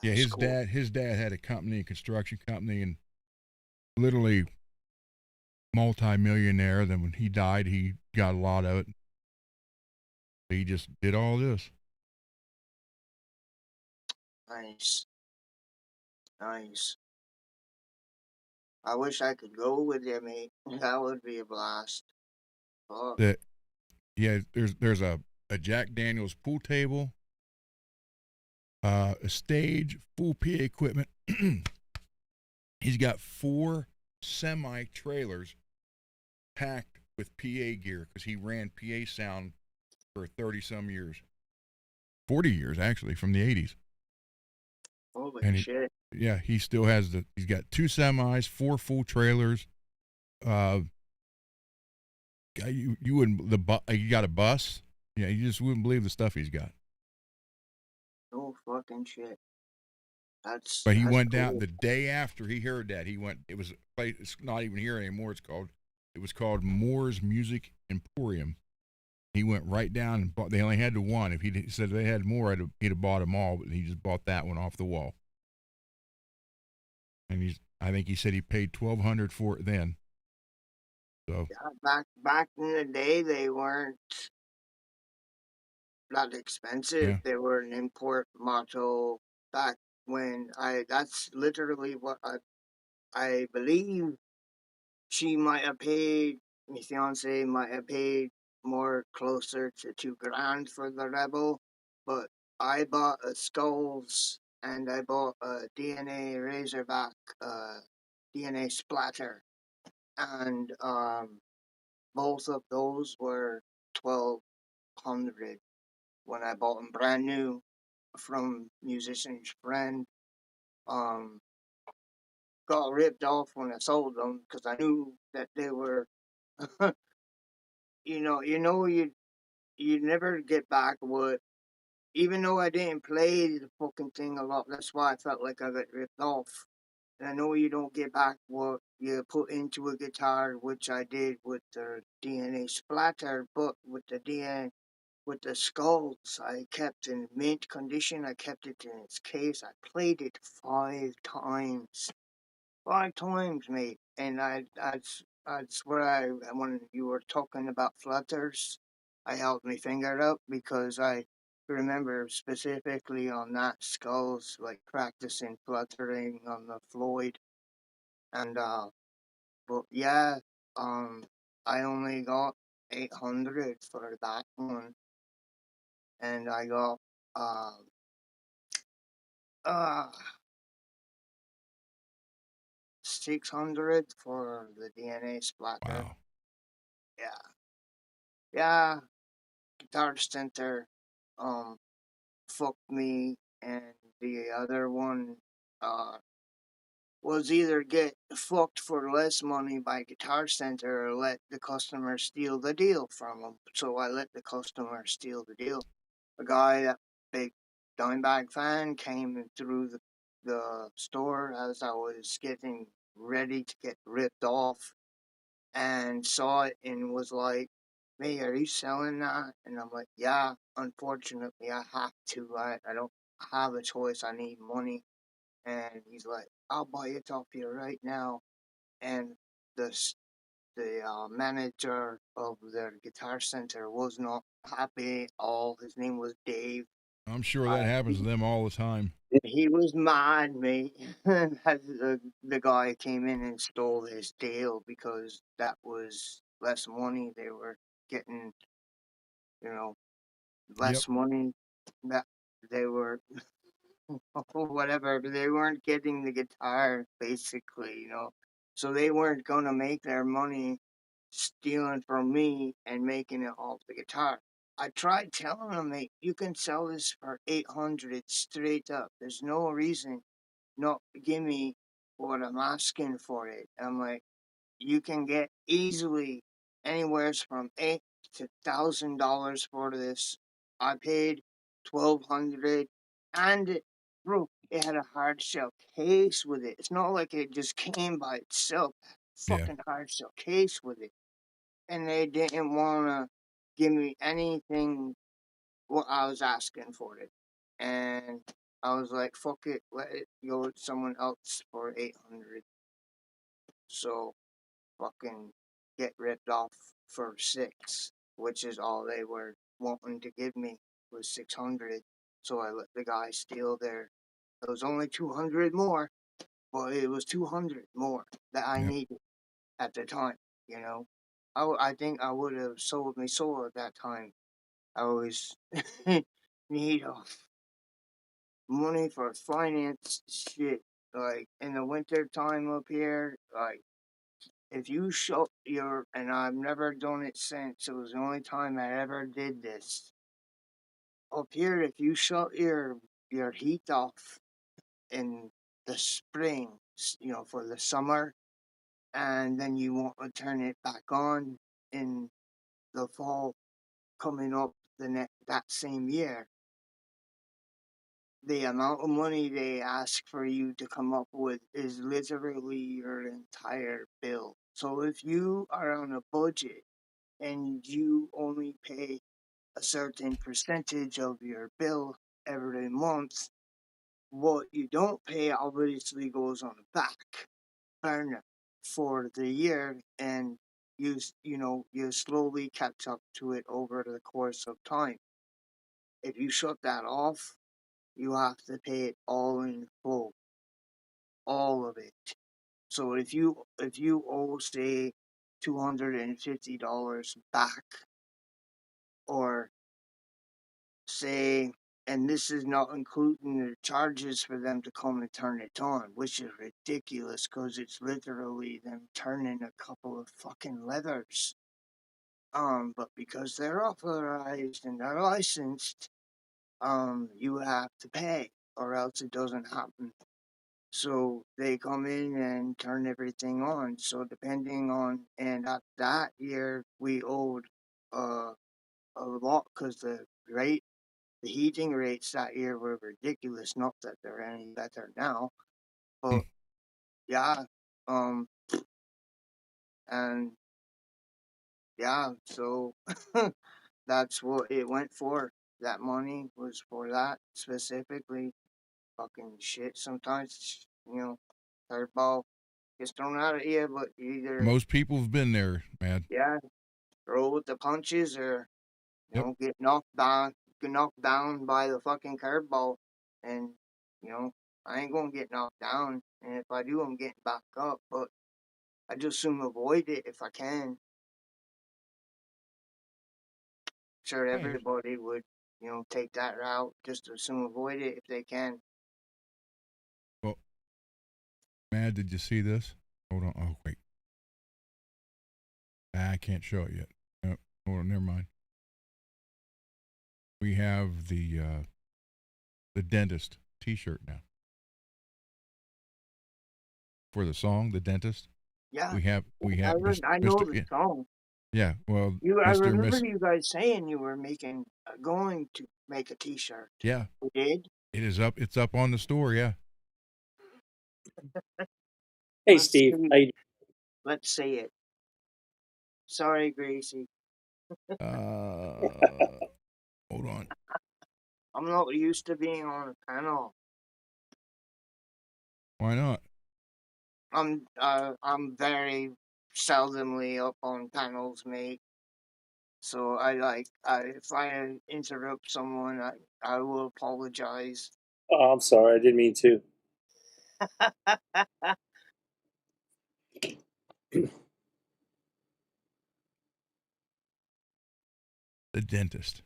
Yeah, That's cool. his dad had a company, a construction company, and literally multi-millionaire. Then when he died, he got a lot of it. He just did all this. Nice. Nice. I wish I could go with you, mate. That would be a blast. Oh, That yeah, there's a Jack Daniels pool table, a stage, full PA equipment. He's got 4 semi trailers packed with PA gear because he ran PA sound for 30 some years, 40 years actually, from the 80s. holy And shit. he still has he's got 2 semis, 4 full trailers. You wouldn't, he got a bus. Yeah, you just wouldn't believe the stuff he's got. No fucking shit. That's But he went cool. down the day after he heard that. He went. It was a place. It's not even here anymore. It was called Moore's Music Emporium. He went right down and bought. They only had the one. If he said they had more, he'd have bought them all. But he just bought that one off the wall. And I think he said he paid $1,200 for it then. So Yeah, back in the day, they weren't that expensive. yeah, They were an import model back when that's literally what I believe she might have paid, my fiance might have paid more closer to $2,000 for the Rebel, but I bought a Skulls and I bought a DNA Razorback, DNA Splatter, and both of those were 1,200 when I bought them brand new from musician's friend. Um, got ripped off when I sold them because I knew that they were, you never get back what. Even though I didn't play the fucking thing a lot, that's why I felt like I got ripped off. And I know you don't get back what you put into a guitar, which I did with the DNA Splatter, but with the DNA with the Skulls, I kept in mint condition. I kept it in its case. I played it 5 times. 5 times, mate. And that's where when you were talking about flutters, I held my finger up because I remember specifically on that Skulls, like practicing fluttering on the Floyd. And, but yeah, um, I only got 800 for that one. And I got, um, uh, 600 for the DNA Splatter. wow. Yeah. Yeah, Guitar Center um fucked me, and the other one uh was either get fucked for less money by Guitar Center or let the customer steal the deal from them. So I let the customer steal the deal. A guy, that big Dimebag fan, came through the store as I was getting ready to get ripped off and saw it and was like, "Hey, are you selling that?" And I'm like, "Yeah, unfortunately, I have to. I don't have a choice. I need money." And he's like, "I'll buy it off you right now." And the manager of their Guitar Center was not happy at all. His name was Dave. I'm sure that Uh, happens to them all the time. he was mad, mate. As the guy came in and stole his deal because that was less money. They were getting, you know, Yep. less money that they were, whatever. They weren't getting the guitar, basically. So they weren't going to make their money stealing from me and making it off the guitar. I tried telling them, mate, you can sell this for 800 straight up. There's no reason not give me what I'm asking for it. I'm like, you can get easily anywhere from 8 to $1,000 for this. I paid $1,200, and bro, it had a hard shell case with it. It's not like it just came by itself. Yeah. Fucking hard shell case with it, and they didn't wanna give me anything what I was asking for it, and I was like, "Fuck it, let it go with someone else for 800." So fucking get ripped off for 6, which is all they were wanting to give me was 600. So I let the guy steal there. It was only 200 more, but it was 200 more that I Yep. needed at the time. You know, I think I would have sold my soul at that time. I always need money for finance shit. Like in the winter time up here, like if you shut your, and I've never done it since, it was the only time I ever did this. Up here, if you shut your heat off in the spring, for the summer, and then you want to turn it back on in the fall coming up that same year, the amount of money they ask for you to come up with is literally your entire bill. So if you are on a budget and you only pay a certain percentage of your bill every month, what you don't pay obviously goes on the back burner for the year, and you slowly catch up to it over the course of time. If you shut that off, you have to pay it all in full, all of it. So if you owe say $250 back, or say, and this is not including the charges for them to come and turn it on, which is ridiculous because it's literally them turning a couple of fucking leathers. But because they're authorized and they're licensed, you have to pay or else it doesn't happen. So they come in and turn everything on. So depending on, and at that year we owed uh, a lot because the heating rates that year were ridiculous. Not that they're any better now, but yeah, um, and yeah, so that's what it went for. That money was for that specifically. Fucking shit. Sometimes curveball gets thrown out at you, but you either Most people have been there, man. roll with the punches or Yep. get knocked down by the fucking curveball, and you know I ain't gonna get knocked down, and if I do, I'm getting back up. But I just soon avoid it if I can. Sure, Hey, everybody would take that route just to soon avoid it if they can. well, Mad, did you see this? Hold on. Oh, wait. I can't show it yet. No, hold on. Never mind. We have the dentist T-shirt now for the song, the dentist. Yeah, We have I know Mister. the song. Yeah. Well, I Mister remember Miss. you guys saying you were going to make a T-shirt. Yeah. You did. It is up. It's up on the store. Yeah. Hey, Let's Steve. see. Let's say it. Sorry, Gracie. Hold on. I'm not used to being on a panel. Why not? I'm very seldomly up on panels, mate. So if I interrupt someone, I will apologize. Oh, I'm sorry. I didn't mean to. The dentist.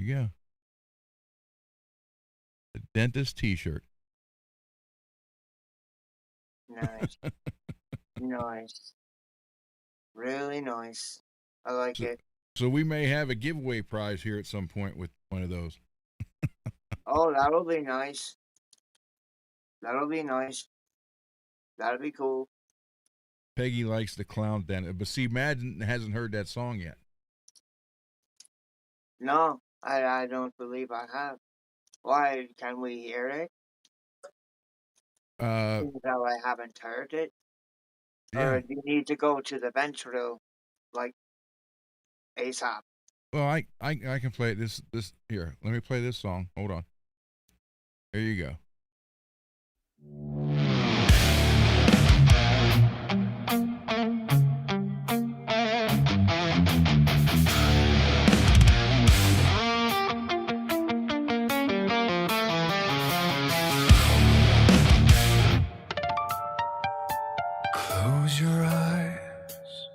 Yeah. The dentist T-shirt. Nice, nice, really nice. I like So, it. so we may have a giveaway prize here at some point with one of those. Oh, that'll be nice. That'll be nice. That'll be cool. Peggy likes the clown dentist. But see, Madden hasn't heard that song yet. No, I don't believe I have. Why can we hear it? No, I haven't heard it. Yeah. Or do you need to go to the bench room, like ASAP? Well, I can play it. This here. Let me play this song. Hold on. There you go. Close your eyes.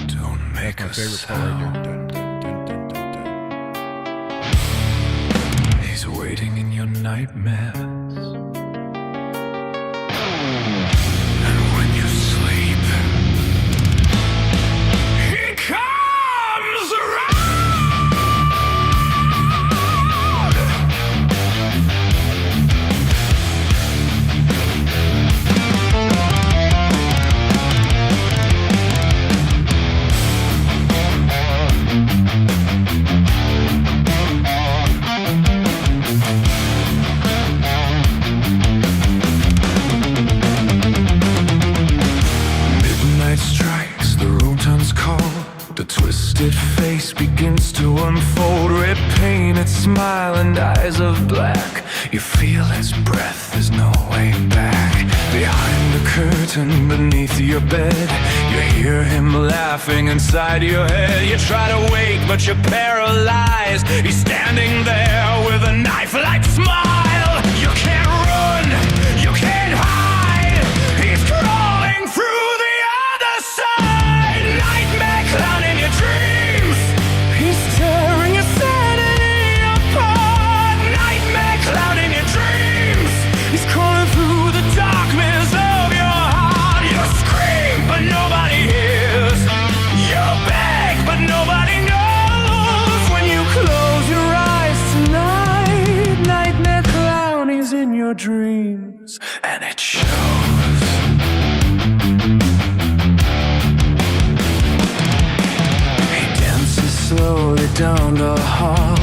Don't make That's my a favorite part right there. sound. Dun, dun, dun, dun, dun, dun. He's waiting in your nightmares. And when you sleep, he comes around. Midnight strikes, the room turns cold. The twisted face begins to unfold. Red painted smile and eyes of black. You feel his breath, there's no way back. Behind the curtain, beneath your bed, you hear him laughing inside your head. You try to wake, but you're paralyzed. He's standing there with a knife-like smile. You can't run, you can't hide. He's crawling through the other side. Nightmare clown in your dreams. He's tearing your sanity apart. Nightmare clown in your dreams. He's crawling through the darkness of your heart. You scream, but nobody hears. You beg, but nobody knows. When you close your eyes tonight, nightmare clown is in your dreams, and it shows. He dances slowly down the hall,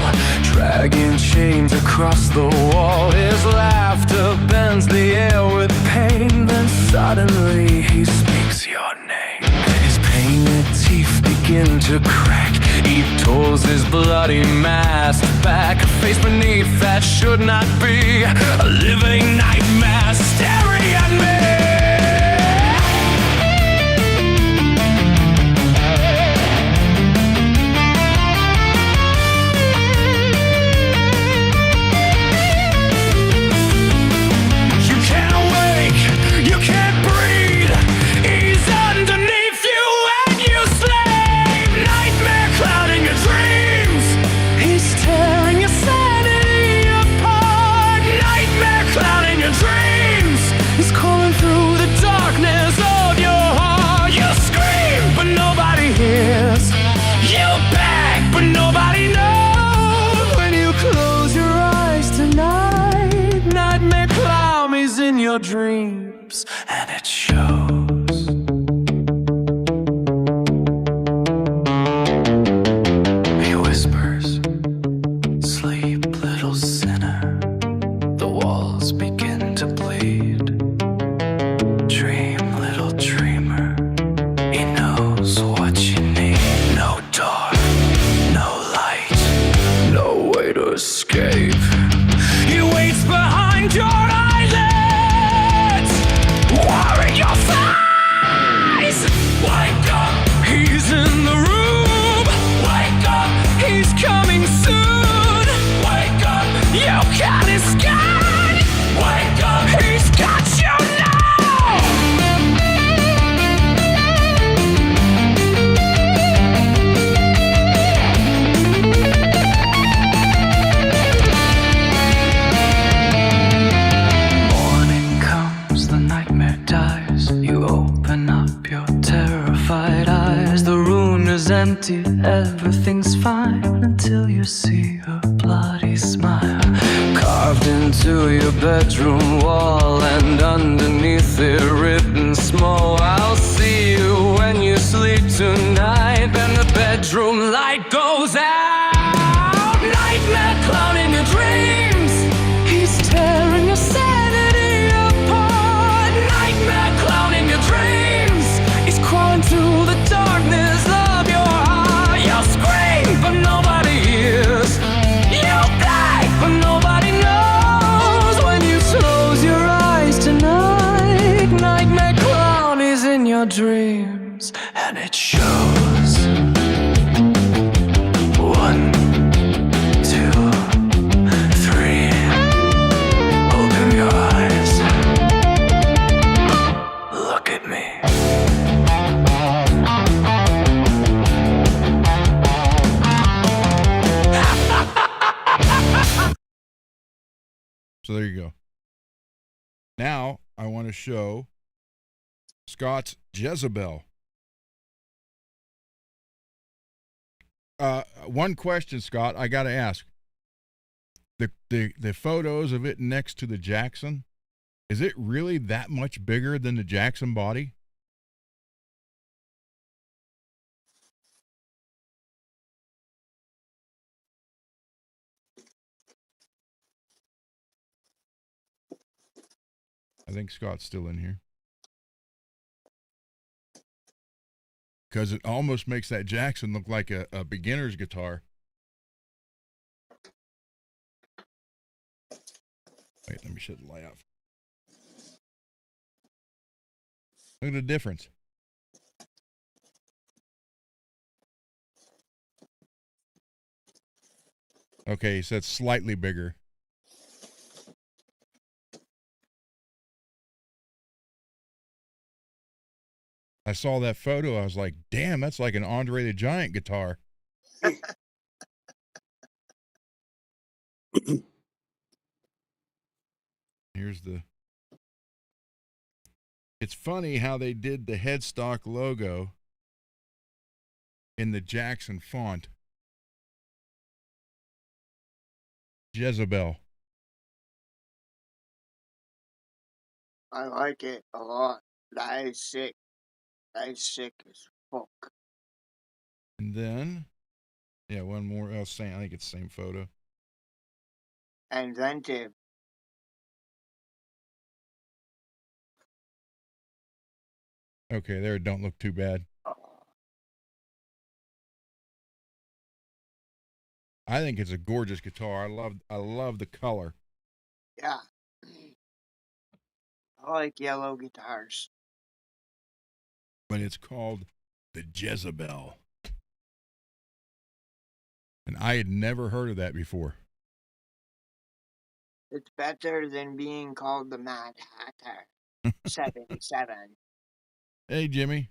dragging chains across the wall. His laughter bends the air with pain. Then suddenly he speaks your name. His painted teeth begin to crack. He pulls his bloody mask back. A face beneath that should not be. A living nightmare staring at me. You can't awake, you can't breathe. He's underneath you and you slave. Nightmare cloud in your dreams. He's tearing your sanity apart. Nightmare cloud in your dreams. He's calling through the darkness of your heart. You scream, but nobody hears. You beg, but nobody knows. When you close your eyes tonight, nightmare clown is in your dreams, and it shows. He whispers, "Sleep, little sinner." The walls begin to bleed. Dream, little dreamer. He knows what you need. No door, no light, no way to escape. He waits behind your eyelids, warring your thighs. Wake up, he's in the room. Wake up, he's coming soon. Wake up, you can't escape. Wake up, he's got you now. Morning comes, the nightmare dies. You open up your terrified eyes. The room is empty, everything's fine, until you see her bloody smile. Carved into your bedroom wall, and underneath it written So there you go. Now I want to show Scott's Jezebel. One question, Scott, I got to ask. The photos of it next to the Jackson, is it really that much bigger than the Jackson body? I think Scott's still in here. Because it almost makes that Jackson look like a beginner's guitar. Wait, let me shut the light off. Look at the difference. Okay, so it's slightly bigger. I saw that photo. I was like, damn, that's like an Andre the Giant guitar. Here's the... It's funny how they did the headstock logo in the Jackson font. Jezebel. I like it a lot. That is sick. That is sick as fuck. And then, yeah, one more. I think it's the same photo. Inventive. Okay, there, it don't look too bad. I think it's a gorgeous guitar. I love the color. Yeah. I like yellow guitars. But it's called the Jezebel. And I had never heard of that before. It's better than being called the Mad Hatter. 77. Hey, Jimmy.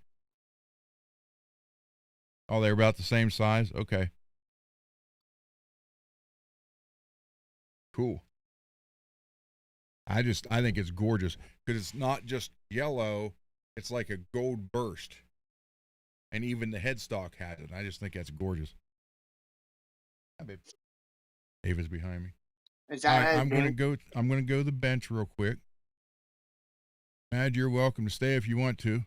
Oh, they're about the same size? Okay. Cool. I think it's gorgeous because it's not just yellow, it's like a gold burst. And even the headstock has it. I just think that's gorgeous. Hi, babe. Ava's behind me. Is that I'm gonna go to the bench real quick. Mad, you're welcome to stay if you want to.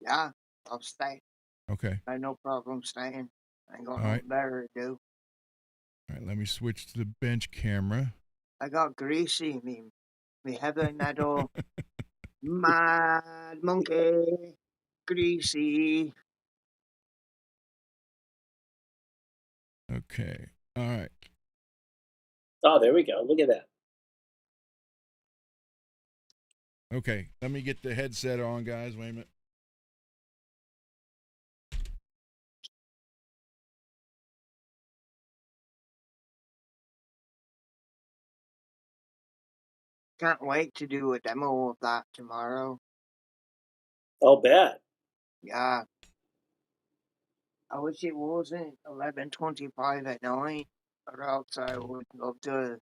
Yeah, I'll stay. Okay. I have no problem staying. I ain't got All nothing right. better to do. All right, let me switch to the bench camera. I got greasy. Me having that old mad monkey. Greasy. Okay. All right. Oh, there we go. Look at that. Okay. Let me get the headset on, guys. Wait a minute. Can't wait to do a demo of that tomorrow. I'll bet. Yeah. I wish it wasn't 11:25 at night, or else I would love to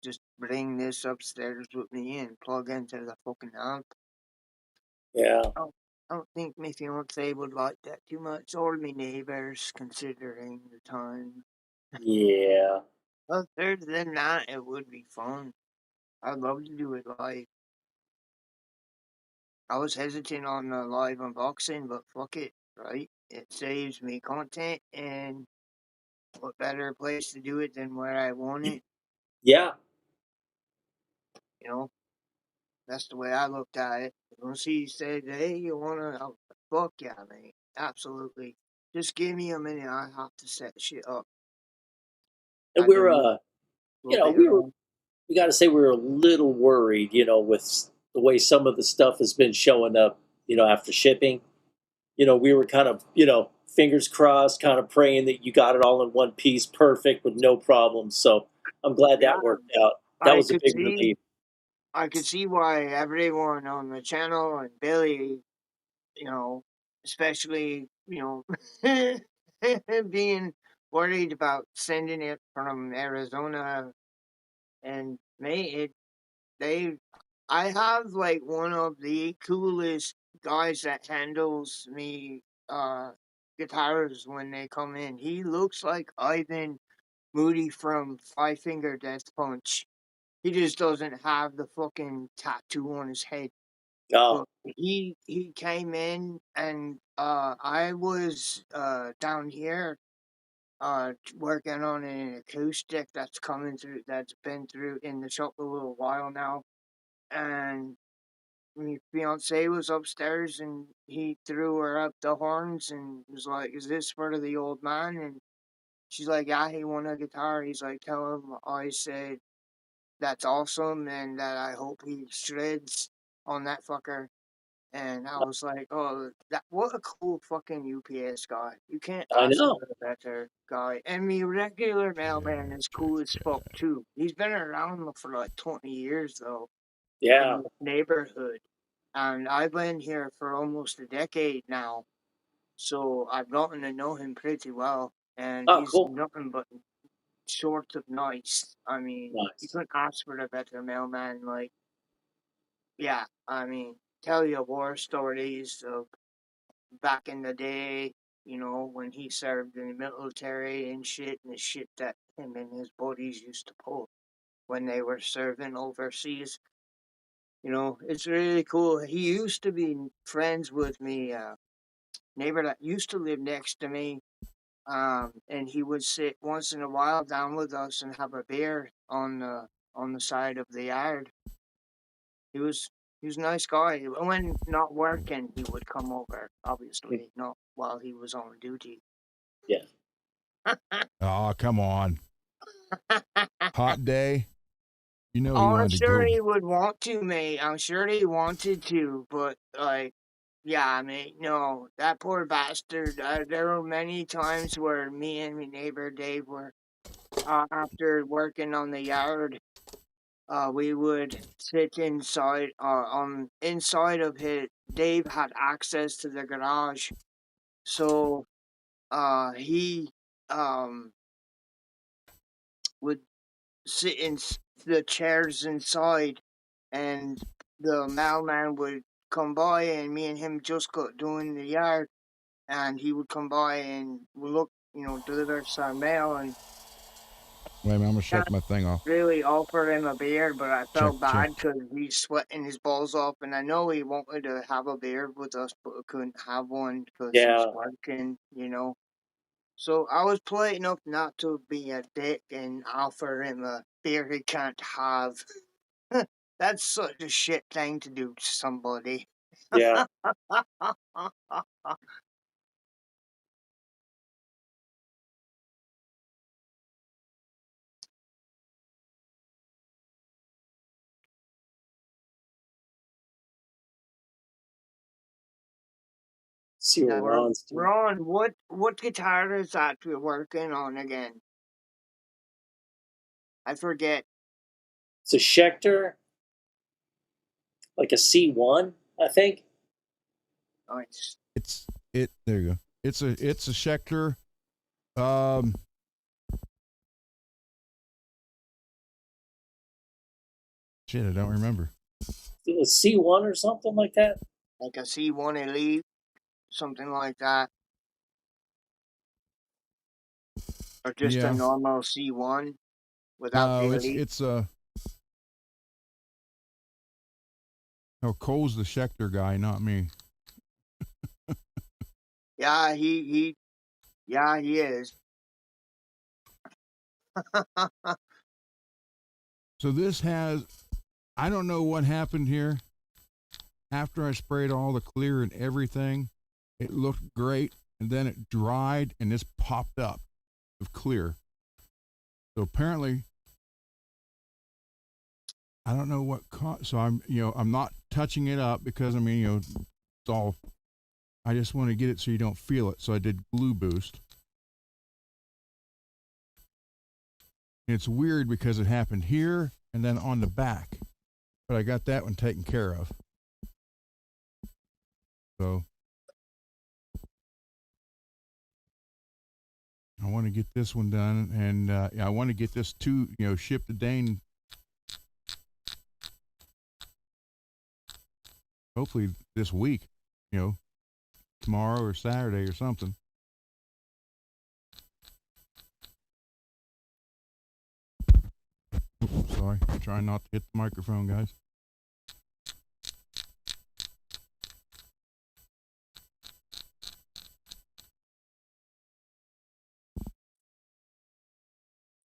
just bring this upstairs with me and plug into the fucking amp. Yeah. I don't think my fiance would like that too much, or my neighbors, considering the time. Yeah. Other than that, it would be fun. I'd love to do it live. I was hesitant on the live unboxing, but fuck it, right? It saves me content, and what better place to do it than where I want it, Yeah. you know? That's the way I looked at it. Once he said, hey, you wanna, fuck yeah, mate. Absolutely. Just give me a minute, I have to set shit up. And Had to we're move a you little know, bit we around. got to say we were a little worried, with the way some of the stuff has been showing up, after shipping. We were kind of, fingers crossed, kind of praying that you got it all in one piece, perfect with no problems. So I'm glad Yeah, that worked out. That I was a could big see relief. I could see why everyone on the channel and Billy, you know, especially, being worried about sending it from Arizona And I have like one of the coolest guys that handles me guitars when they come in. He looks like Ivan Moody from Five Finger Death Punch. He just doesn't have the fucking tattoo on his head. Oh, But he came in and I was down here working on an acoustic that's been through in the shop a little while now. And my fiance was upstairs and he threw her up the horns and was like, "Is this for the old man?" And she's like, "Yeah, he won a guitar." He's like, "Tell him I said that's awesome and that I hope he shreds on that fucker." And I was like, "Oh, what a cool fucking UPS guy! You can't I ask know. for a better guy." And me regular mailman is cool as fuck too. He's been around for like 20 years though in Yeah. the neighborhood, and I've been here for almost a decade now, so I've gotten to know him pretty well. And Oh, he's cool. nothing but short of nice. I mean, you Nice. couldn't ask for a better mailman. Like, yeah, I mean, tell you war stories of back in the day, when he served in the military and shit, and the shit that him and his buddies used to pull when they were serving overseas. It's really cool. He used to be friends with me, neighbor that used to live next to me. And he would sit once in a while down with us and have a beer on the side of the yard. He was he was a nice guy. When not working, he would come over. Obviously, not while he was on duty. Yeah. Oh, come on. Hot day. You know he Oh, I'm wanted to sure go. he would want to, mate. I'm sure he wanted to, but like, yeah, mate, no, that poor bastard. There were many times where me and my neighbor Dave were, after working on the yard, we would sit inside, on inside of his. Dave had access to the garage, so he would sit in the chairs inside, and the mailman would come by, and me and him just got doing the yard, and he would come by and look, deliver some mail, and Wait a minute, I'm gonna can't shut my thing off. really offer him a beer, but I Check, felt check. bad because he's sweating his balls off, and I know he wanted to have a beer with us, but couldn't have one because he's Yeah. working. So I was polite enough not to be a dick and offer him a beer he can't have. That's such a shit thing to do to somebody. Yeah. See Now, what Ron's doing. Ron, what guitar is that you're working on again? I forget. It's a Schecter, like a C1, I think. Nice. There you go. It's a Schecter. Um Shit, I don't remember. A C1 or something like that. Like a C1 Elite, something like that. Or just a Yeah. normal C1 without the No, Elite. it's no, Cole's the Schecter guy, not me. Yeah, he is. So this has, I don't know what happened here. After I sprayed all the clear and everything, it looked great, and then it dried and this popped up of clear. So apparently, I don't know what caught. So I'm not touching it up because it's all. I just want to get it so you don't feel it. So I did glue boost. And it's weird because it happened here and then on the back, but I got that one taken care of. So I want to get this one done, and I want to get this shipped to Dane hopefully this week, tomorrow or Saturday or something. Oops, sorry, I'm trying not to hit the microphone, guys.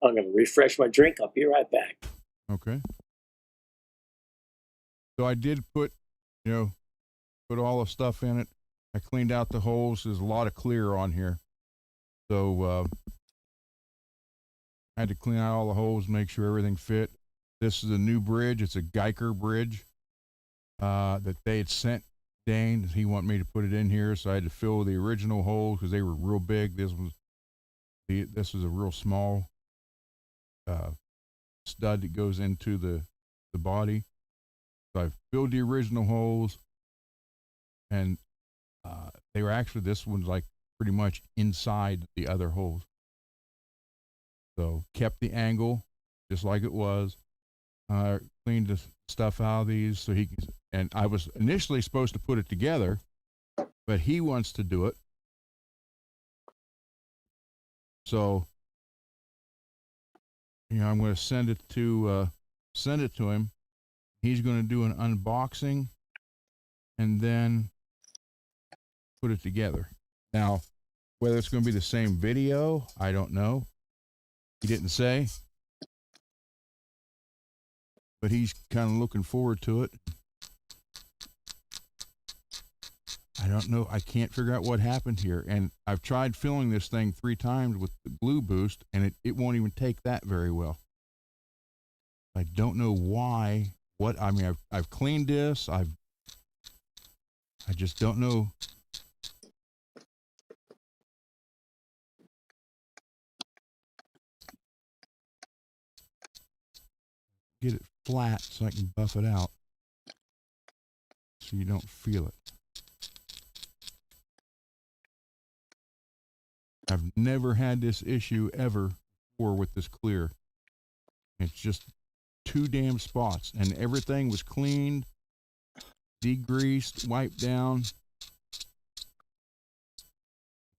I'm going to refresh my drink. I'll be right back. Okay. So I did put all the stuff in it. I cleaned out the holes. There's a lot of clear on here. So I had to clean out all the holes, make sure everything fit. This is a new bridge. It's a Geiker bridge that they had sent Dane. He wanted me to put it in here, so I had to fill the original holes because they were real big. This was a real small stud that goes into the body. So I filled the original holes, and they were actually, this one's like pretty much inside the other holes. So kept the angle just like it was. Cleaned the stuff out of these so he can, and I was initially supposed to put it together, but he wants to do it. So, I'm going to send it to him. He's going to do an unboxing and then put it together. Now, whether it's going to be the same video, I don't know. He didn't say, but he's kind of looking forward to it. I don't know. I can't figure out what happened here. And I've tried filling this thing 3 times with the glue boost, and it won't even take that very well. I don't know why. I've cleaned this. I just don't know. Get it flat so I can buff it out so you don't feel it. I've never had this issue ever before with this clear. It's just 2 damn spots, and everything was cleaned, degreased, wiped down.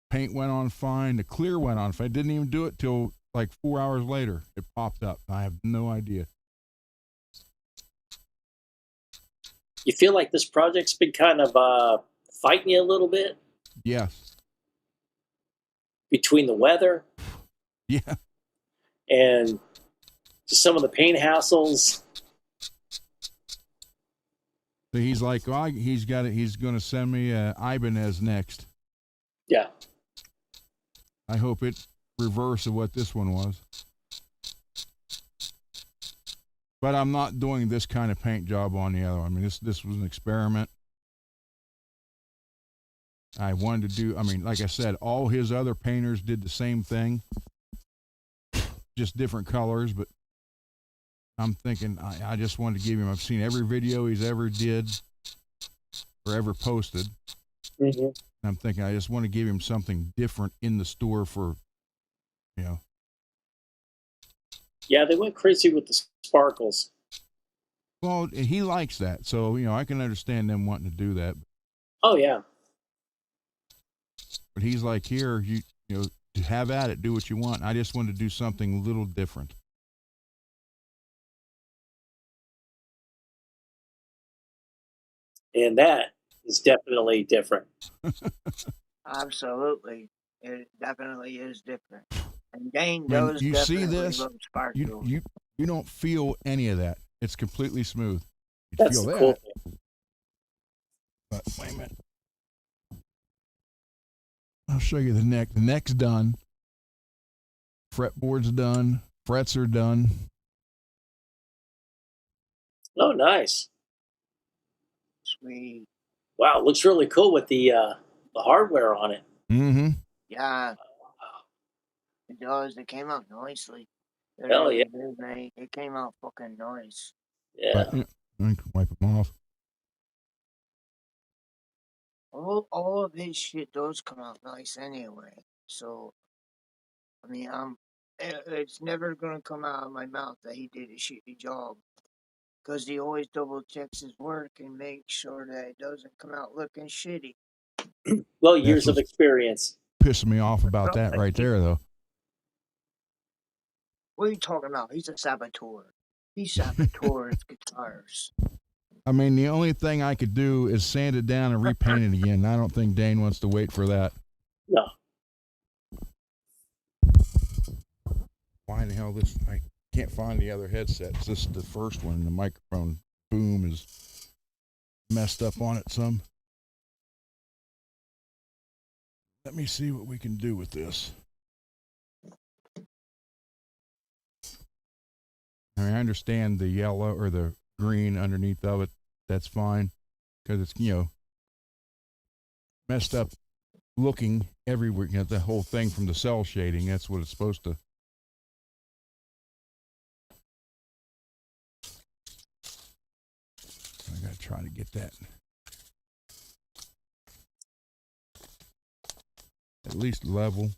Paint went on fine. The clear went on fine. I didn't even do it till like 4 hours later. It popped up. I have no idea. You feel like this project's been kind of fighting you a little bit? Yes. Between the weather? Yeah. And just some of the paint hassles? So he's like, well, he's going to send me Ibanez next. Yeah. I hope it's reverse of what this one was. But I'm not doing this kind of paint job on the other one. I mean, this was an experiment. I wanted to do, like I said, all his other painters did the same thing, just different colors, but I'm thinking I just wanted to give him, I've seen every video he's ever did or ever posted. Mm-hmm. I'm thinking I just want to give him something different in the store for, Yeah, they went crazy with the sparkles. Well, he likes that, so I can understand them wanting to do that. Oh yeah. But he's like, here, you have at it, do what you want. I just wanted to do something a little different. And that is definitely different. Absolutely. It definitely is different. And Dane I mean, does you see this, love sparkles. you don't feel any of that. It's completely smooth. You That's feel the that. cool thing. But wait a minute. I'll show you the neck. The neck's done. Fretboard's done. Frets are done. Oh, nice. Sweet. Wow, it looks really cool with the hardware on it. Mm-hmm. Yeah. It does. It came out nicely. It Hell really yeah. did, mate. It came out fucking nice. Yeah. But, I can wipe them off. All of his shit does come out nice anyway. So, I mean, it's never gonna come out of my mouth that he did a shitty job. because he always double checks his work and makes sure that it doesn't come out looking shitty. Well, That's years of what's experience. pissing me off about that right there, though. What are you talking about? He's a saboteur. He saboteurs guitars. I mean, the only thing I could do is sand it down and repaint it again. I don't think Dane wants to wait for that. No. Why the hell this? I can't find the other headsets. This is the first one. The microphone boom is messed up on it some. Let me see what we can do with this. I mean, I understand the yellow or the green underneath of it. That's fine because it's, messed up looking everywhere. The whole thing from the cell shading. That's what it's supposed to. I got to try to get that at least level.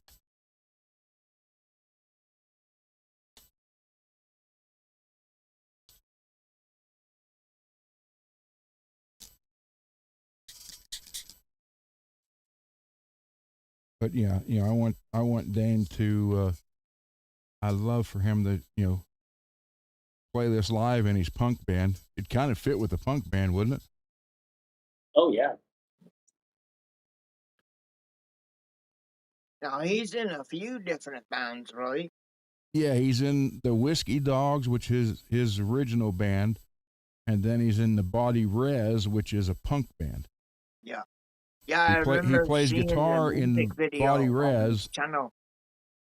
But yeah, I want Dane to. I'd love for him to, play this live in his punk band. It'd kind of fit with the punk band, wouldn't it? Oh, yeah. Now, he's in a few different bands, right? Yeah, he's in the Whiskey Dogs, which is his original band, and then he's in the Body Res, which is a punk band. Yeah. Yeah, He plays guitar in Body Res. Channel.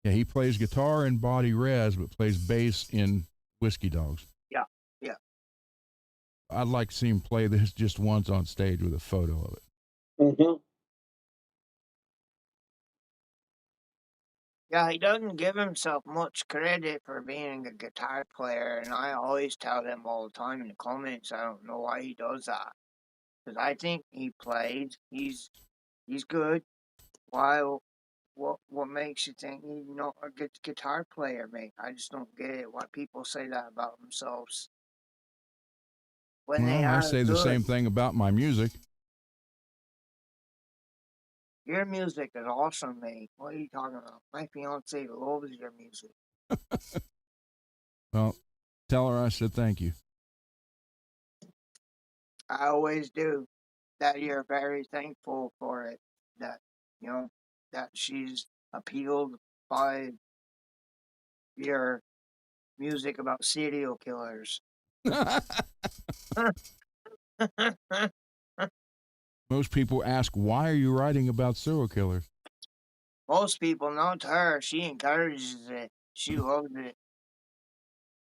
Yeah, he plays guitar in Body Res, but plays bass in Whiskey Dogs. Yeah, yeah. I'd like to see him play this just once on stage with a photo of it. Mm-hmm. Yeah, he doesn't give himself much credit for being a guitar player, and I always tell him all the time in the comments, I don't know why he does that. Because I think he plays, he's good. Why? What makes you think he's not a good guitar player, mate? I just don't get it. Why people say that about themselves. When they Well, I are say the good. same thing about my music. Your music is awesome, mate. What are you talking about? My fiance loves your music. Well, tell her I said thank you. I always do. That you're very thankful for it. That, that she's appealed by your music about serial killers. Most people ask, why are you writing about serial killers? Most people, not her. She encourages it. She loves it.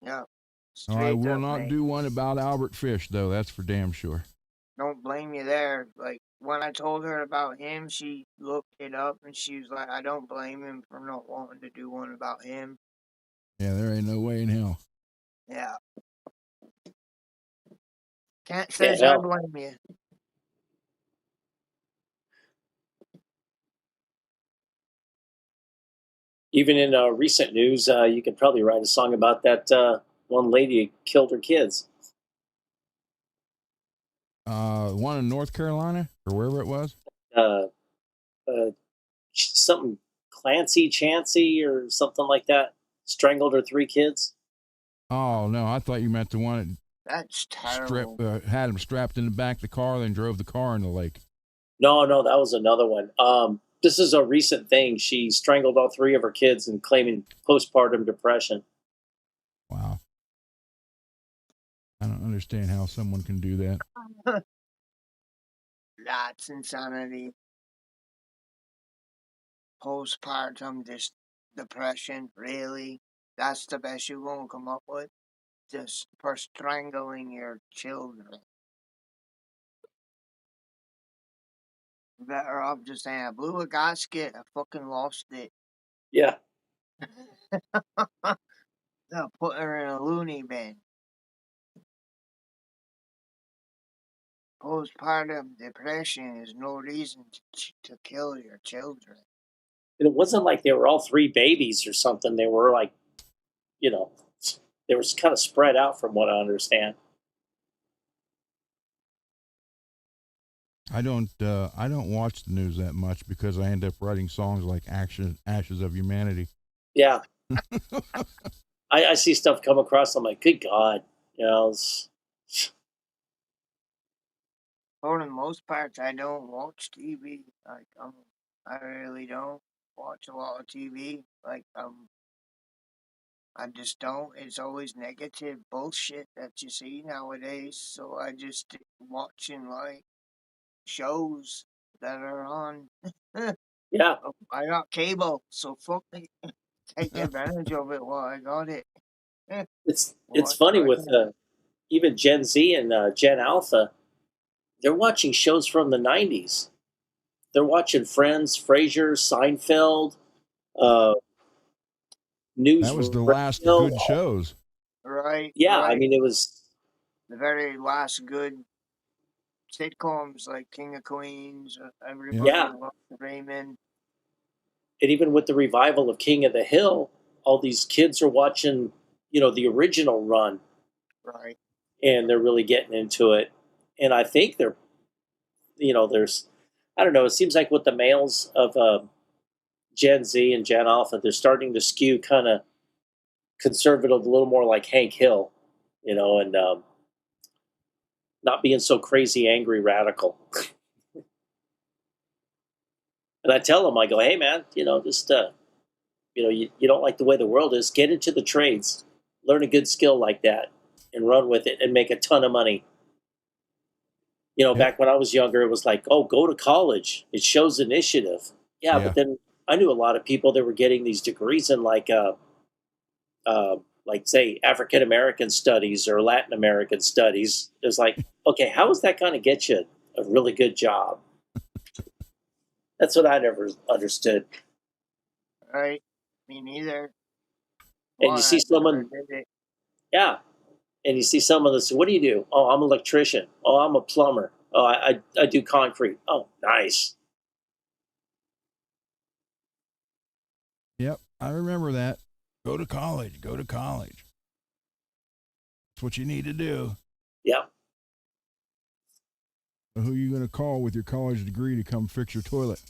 Yeah. I will up, not mate. do one about Albert Fish, though. That's for damn sure. Don't blame you there. Like, when I told her about him, she looked it up and she was like, I don't blame him for not wanting to do one about him. Yeah, there ain't no way in hell. Yeah. Can't say I blame you. Even in recent news, you could probably write a song about that one lady who killed her kids. One in North Carolina or wherever it was. Something Chancey or something like that. Strangled her 3 kids. Oh no, I thought you meant the one That's terrible. had him strapped in the back of the car, then drove the car in the lake. No, that was another one. This is a recent thing. She strangled all 3 of her kids and claiming postpartum depression. Wow. I don't understand how someone can do that. That's insanity. Postpartum depression, really? That's the best you're going to come up with? Just for strangling your children. Better off just saying, I blew a gasket, I fucking lost it. Yeah. They'll put her in a loony bin. Postpartum depression is no reason to kill your children. And it wasn't like they were all 3 babies or something. They were like, they were kind of spread out from what I understand. I don't watch the news that much because I end up writing songs like Ashes of Humanity. Yeah, I see stuff come across. I'm like, good God, For the most part, I don't watch TV. Like, I really don't watch a lot of TV. Like, I just don't. It's always negative bullshit that you see nowadays. So I just stick watching like shows that are on. yeah. I got cable, so fuck me. Take advantage of it while I got it. It's Watch funny what I with even Gen Z and Gen Alpha. They're watching shows from the '90s. They're watching Friends, Frasier, Seinfeld, uh, News That was the last Radio. good shows. Right, Yeah, I right. mean, it was. The very last good sitcoms like King of Queens, Yep. Everybody Yeah, Loves Raymond. and even with the revival of King of the Hill, all these kids are watching, the original run, Right. and they're really getting into it. And I think there's, I don't know. It seems like with the males of Gen Z and Gen Alpha, they're starting to skew kind of conservative, a little more like Hank Hill, and not being so crazy, angry, radical. And I tell them, I go, hey man, just you don't like the way the world is, get into the trades, learn a good skill like that, and run with it and make a ton of money. Yep. Back when I was younger, it was like, oh, go to college. It shows initiative. Yeah, Yeah. but then I knew a lot of people that were getting these degrees in like say African American studies or Latin American studies. It's like, okay, how is that going to get you a really good job? That's what I never understood. Right. Me neither. And you Well, see I never someone, did it. yeah, and you see someone that says, "What do you do?" "Oh, I'm an electrician." "Oh, I'm a plumber." "Oh, I do concrete." "Oh, nice." Yep. I remember that. Go to college. Go to college. That's what you need to do. Yeah, Who are you going to call with your college degree to come fix your toilet?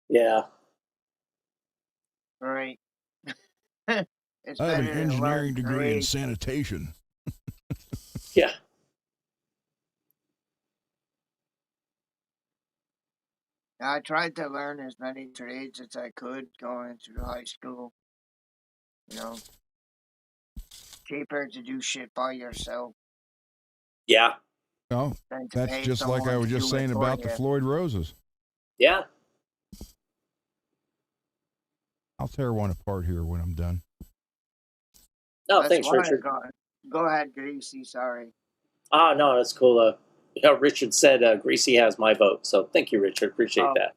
yeah, Right. It's I have an better to learn engineering degree in trade. sanitation. yeah. I tried to learn as many trades as I could going through high school. You know, cheaper to do shit by yourself Yeah, Oh, than to that's pay just like I someone was to just do it saying for about the you. Floyd Roses. yeah. I'll tear one apart here when I'm done. No, That's thanks, why I Richard. got it. Go ahead, Greasy. Sorry. Ah, no, that's cool. Richard said Greasy has my vote, so thank you, Richard. Appreciate Oh, that.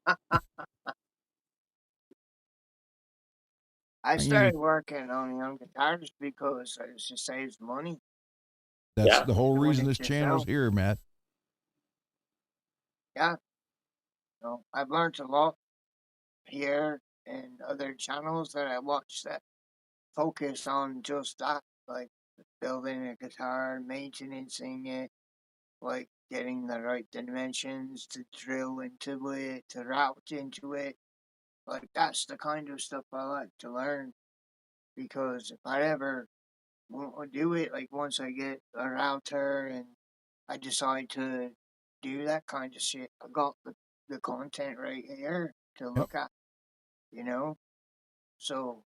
I I give you started working on guitars because it just saves money that's Yeah, the whole doing reason it this channel's yourself. here, Matt. Yeah, I've learned a lot here and other channels that I watch that focus on just that, like building a guitar, maintaining it, like getting the right dimensions to drill into it, to route into it. Like that's the kind of stuff I like to learn because if I ever want to do it, like once I get a router and I decide to do that kind of shit, I got the content right here to Yep. look at, you know? So,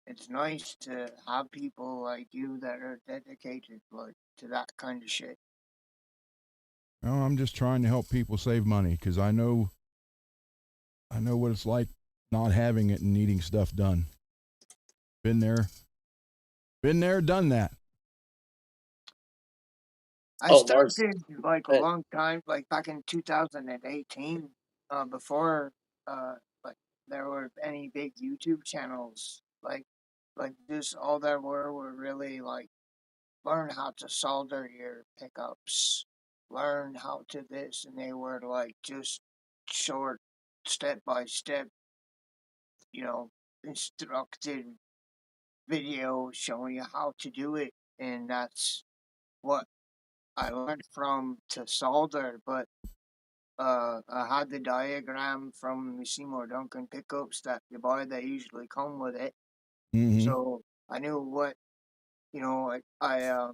it's nice to have people like you that are dedicated like to that kind of shit. Well, I'm just trying to help people save money because I know what it's like not having it and needing stuff done. Been there, done that. I Oh, Lars. started like a Uh, long time, like back in 2018, before like there were any big YouTube channels. Like just all there were really like learn how to solder your pickups, learn how to this, and they were like just short, step by step, instructed video showing you how to do it, and that's what I learned from to solder, but I had the diagram from the Seymour Duncan pickups that you buy that usually come with it. Mm-hmm. So I knew what, I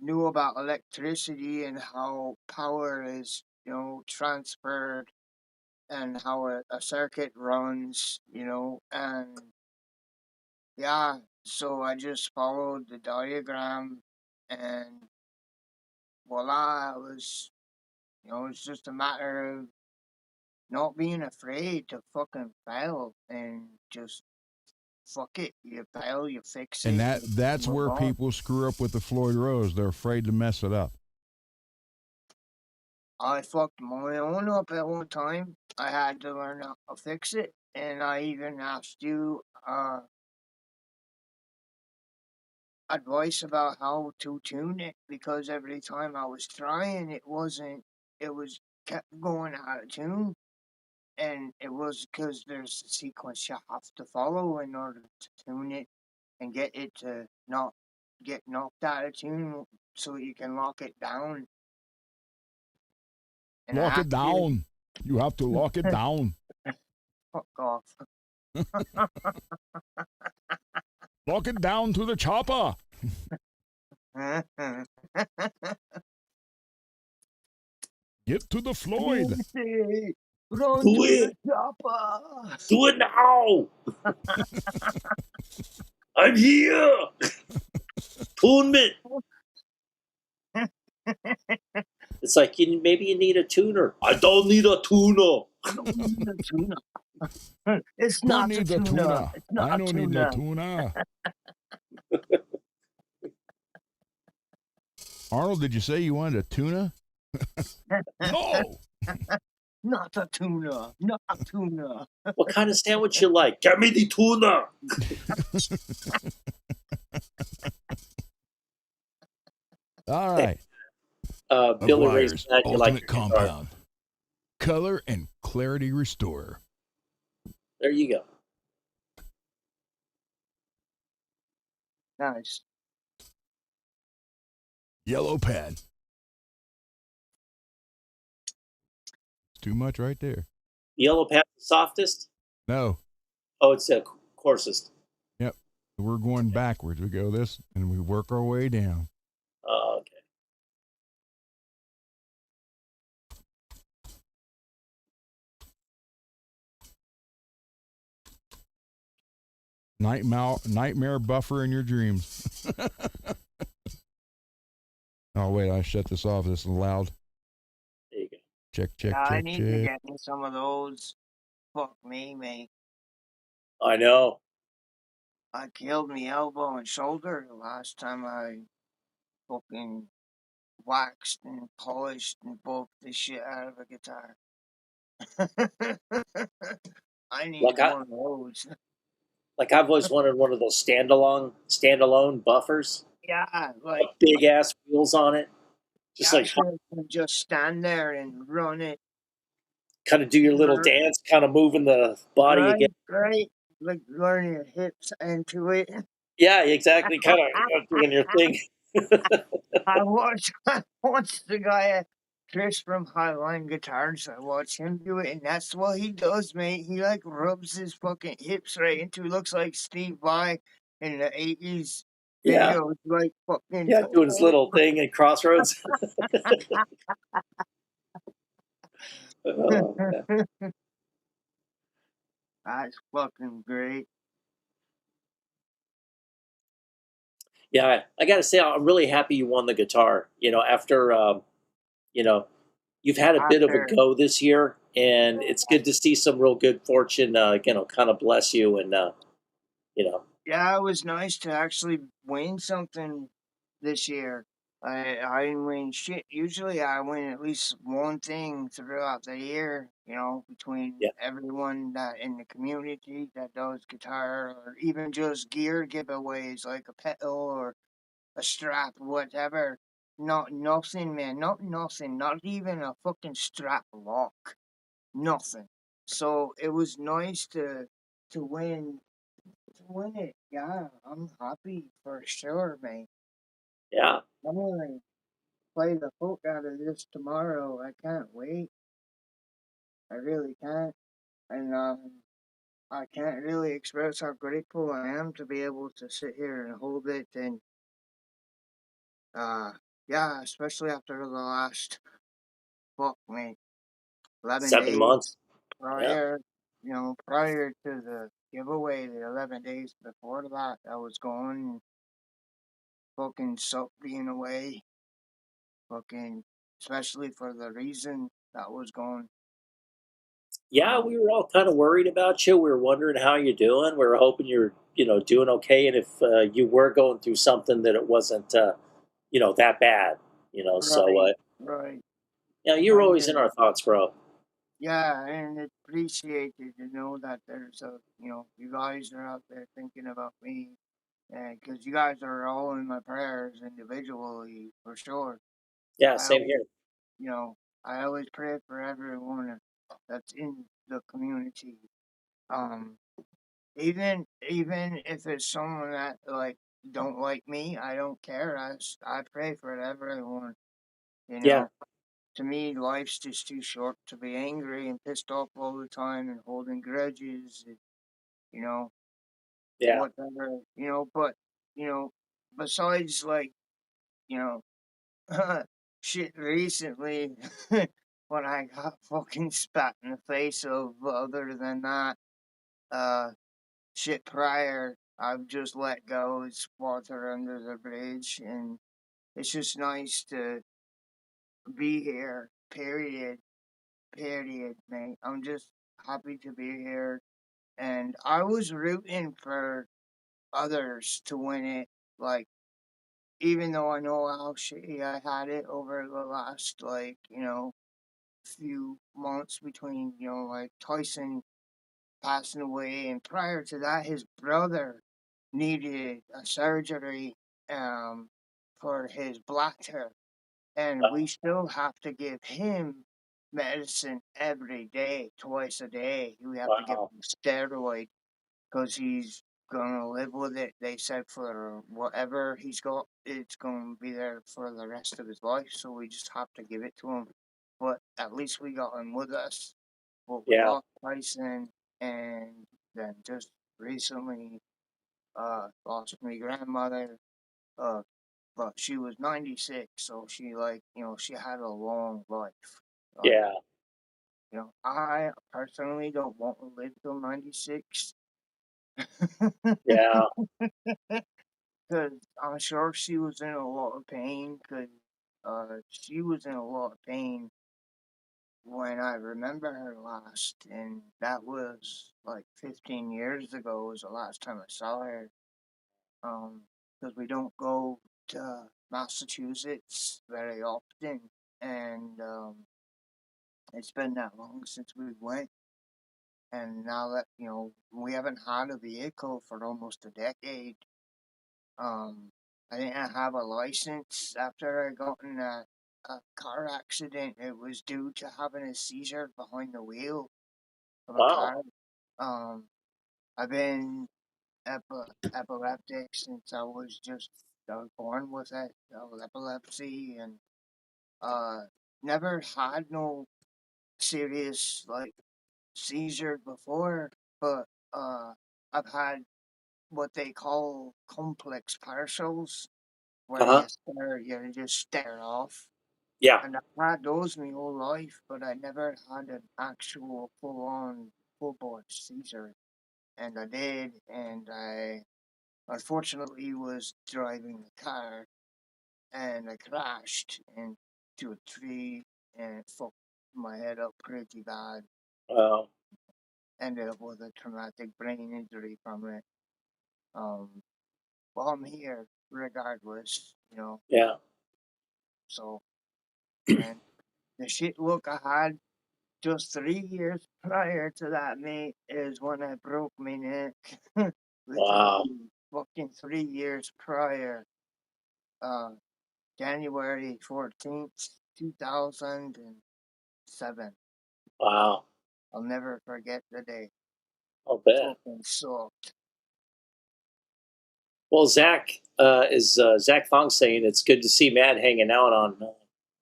knew about electricity and how power is, transferred and how a circuit runs, and yeah, so I just followed the diagram and voila, it's just a matter of not being afraid to fucking fail and just fuck it. You fail, you fix And it, that's move where on. people screw up with the Floyd Rose. They're afraid to mess it up. I fucked my own up at one time. I had to learn how to fix it, and I even asked you advice about how to tune it because every time I was trying, it was kept going out of tune, and it was because there's a sequence you have to follow in order to tune it and get it to not get knocked out of tune, so you can lock it down. And I Lock have it to do it. down. You have to lock it down. Fuck off. Lock it down to the chopper. Get to the Floyd. Run Do to it. the chopper. Do it now. I'm here. Tunement. It's like maybe you need a tuner. I don't need a tuner. I don't need a tuna. It's Who not a needs a tuna. tuna? It's not I a don't need no tuna. tuna. Arnold, did you say you wanted a tuna? No. Not a tuna. Not a tuna. What kind of sandwich you like? Get me the tuna. All right. Billy Ray's Aguirre's glad you like Ultimate your guitar. Compound. Color and Clarity Restorer. There you go. Nice. Yellow pad. It's too much right there. Yellow pad the softest? No. Oh, it's the coarsest. Yep. We're going backwards. We go this and we work our way down. Oh, okay. Nightmare buffer in your dreams. Oh, wait. I shut this off. This is loud. There you go. Check. I need to get me some of those. Fuck me, mate. I know. I killed me elbow and shoulder the last time I fucking waxed and polished and bulked the shit out of a guitar. I need Like one of those. Like I've always wanted one of those standalone buffers. Yeah, like Big ass wheels on it. Just like actually can just stand there and run it. kind of do your little dance, kind of moving the body again. Right. Like learn your hips into it. Yeah, exactly. Kind of doing your thing. I watched the guy Chris from Highline Guitars. I watch him do it, and that's what he does, mate. He like rubs his fucking hips right into. Looks like Steve Vai in the '80s Yeah. videos, like fucking Doing his little thing at Crossroads. Oh, yeah. That's fucking great. Yeah, I got to say, I'm really happy you won the guitar. After you've had a bit of a go this year, and it's good to see some real good fortune, kind of bless you, and Yeah, it was nice to actually win something this year. I didn't win shit. Usually I win at least one thing throughout the year, between everyone that in the community that does guitar or even just gear giveaways like a pedal or a strap, whatever. Not nothing, man. Not nothing. Not even a fucking strap lock. Nothing. So it was nice to win it. Yeah, I'm happy for sure, mate. Yeah. I'm gonna play the fuck out of this tomorrow. I can't wait. I really can't. And I can't really express how grateful I am to be able to sit here and hold it. And yeah, especially after the last fuck me, 11 7 days months. Yeah. prior. Prior to the giveaway, the 11 days before that, I was going fucking sucked being away. Fucking, especially for the reason that was going. Yeah, we were all kind of worried about you. We were wondering how you're doing. We were hoping you're, doing okay. And if you were going through something, that it wasn't, that bad. So, Right, right. you're And always in our thoughts, bro. yeah, and it's appreciated to know that there's you guys are out there thinking about me, and because you guys are all in my prayers individually for sure. Yeah, I same always, here. you know, I always pray for everyone that's in the community. Um, even if it's someone that like don't like me, I don't care. I pray for everyone. You Yeah, know, to me, life's just too short to be angry and pissed off all the time and holding grudges. And, you know, yeah. whatever. But you know, besides like you know, shit recently when I got fucking spat in the face of. Other than that, uh, shit prior, I've just let go. It's water under the bridge, and it's just nice to be here. Period. Period, mate. I'm just happy to be here. And I was rooting for others to win it. Like, even though I know how shitty I had it over the last, few months between, like Tyson passing away. And prior to that, his brother needed a surgery um, for his bladder, and Uh, we still have to give him medicine every day, twice a day. We have to give wow. him steroid because he's gonna live with it. They said for whatever he's got, it's gonna be there for the rest of his life. So we just have to give it to him. But at least we got him with us. But we Yeah, lost Tyson, and then just recently, lost my grandmother. Uh, but she was 96, so she had a long life. Like, yeah, I personally don't want to live till 96. yeah. Because I'm sure she was in a lot of pain, because she was in a lot of pain when I remember her last, and that was like 15 years ago was the last time I saw her. Because we don't go to Massachusetts very often, and it's been that long since we went, and now that we haven't had a vehicle for almost a decade. I didn't have a license after I got in a car accident. It was due to having a seizure behind the wheel of a Wow. car. Um, I've been epileptic since I was born with it, epilepsy, and never had no serious like seizure before, but I've had what they call complex partials, where Uh-huh. you just stare off. Yeah, And I've had those my whole life, but I never had an actual full on full bore seizure. And I did, and I unfortunately was driving the car, and I crashed into a tree, and it fucked my head up pretty bad. well, Ended up with a traumatic brain injury from it. Um, well, I'm here regardless. yeah, So, and the shit look I had just 3 years prior to that, mate, is when I broke my neck. wow, Literally, fucking 3 years prior. Uh, January 14th, 2007. wow. I'll never forget the day. I'll bet. Fucking sucked. Well, Zach, as Zach Fong's saying, it's good to see Matt hanging out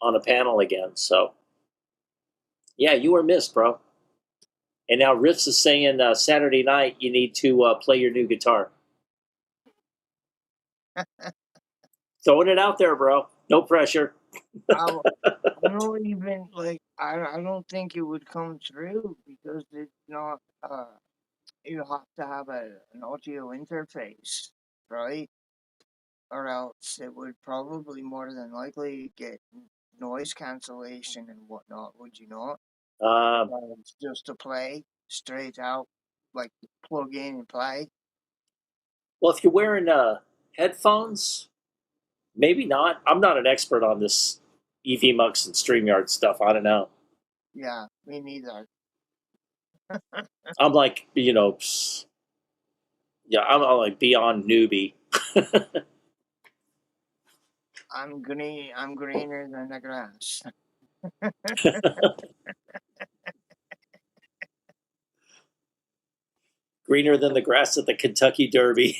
on a panel again. So, yeah, you were missed, bro. And now Riffs is saying Saturday night you need to play your new guitar. Throwing it out there, bro. No pressure. I don't even like. I don't think it would come through because it's not. You have to have an audio interface, right? Or else it would probably more than likely get noise cancellation and whatnot. Would you not? It's just to play straight out, like plug in and play. Well, if you're wearing headphones, maybe not. I'm not an expert on this EV Mux and StreamYard stuff. I don't know. Yeah, me neither. I'm like, yeah, I'm like beyond newbie. I'm green. I'm greener than the grass. Greener than the grass at the Kentucky Derby.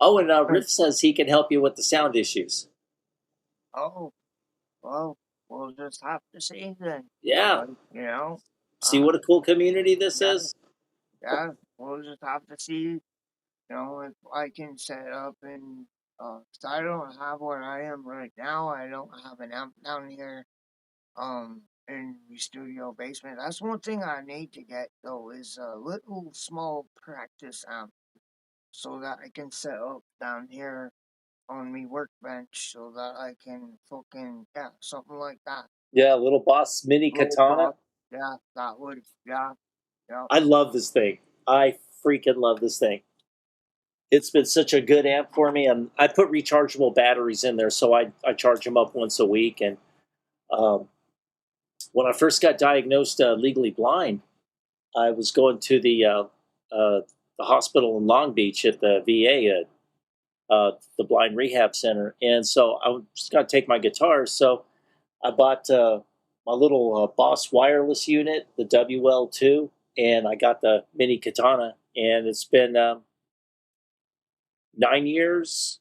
Oh, and Riff says he can help you with the sound issues. Oh, well, we'll just have to see then. Yeah. You know. See what a cool community this is? Yeah, we'll just have to see, if I can set up and, 'cause I don't have where I am right now. I don't have an amp down here, in the studio basement. That's one thing I need to get though is a little small practice amp so that I can set up down here on me workbench so that I can something like that. Yeah, Little Boss Mini Katana. Yeah, that would, yeah. I love this thing. I freaking love this thing. It's been such a good amp for me, and I put rechargeable batteries in there, so I charge them up once a week. And when I first got diagnosed legally blind, I was going to the hospital in Long Beach at the VA, the blind rehab center, and so I was just going to take my guitar. So I bought my little Boss wireless unit, the WL2, and I got the mini katana, and it's been 9 years,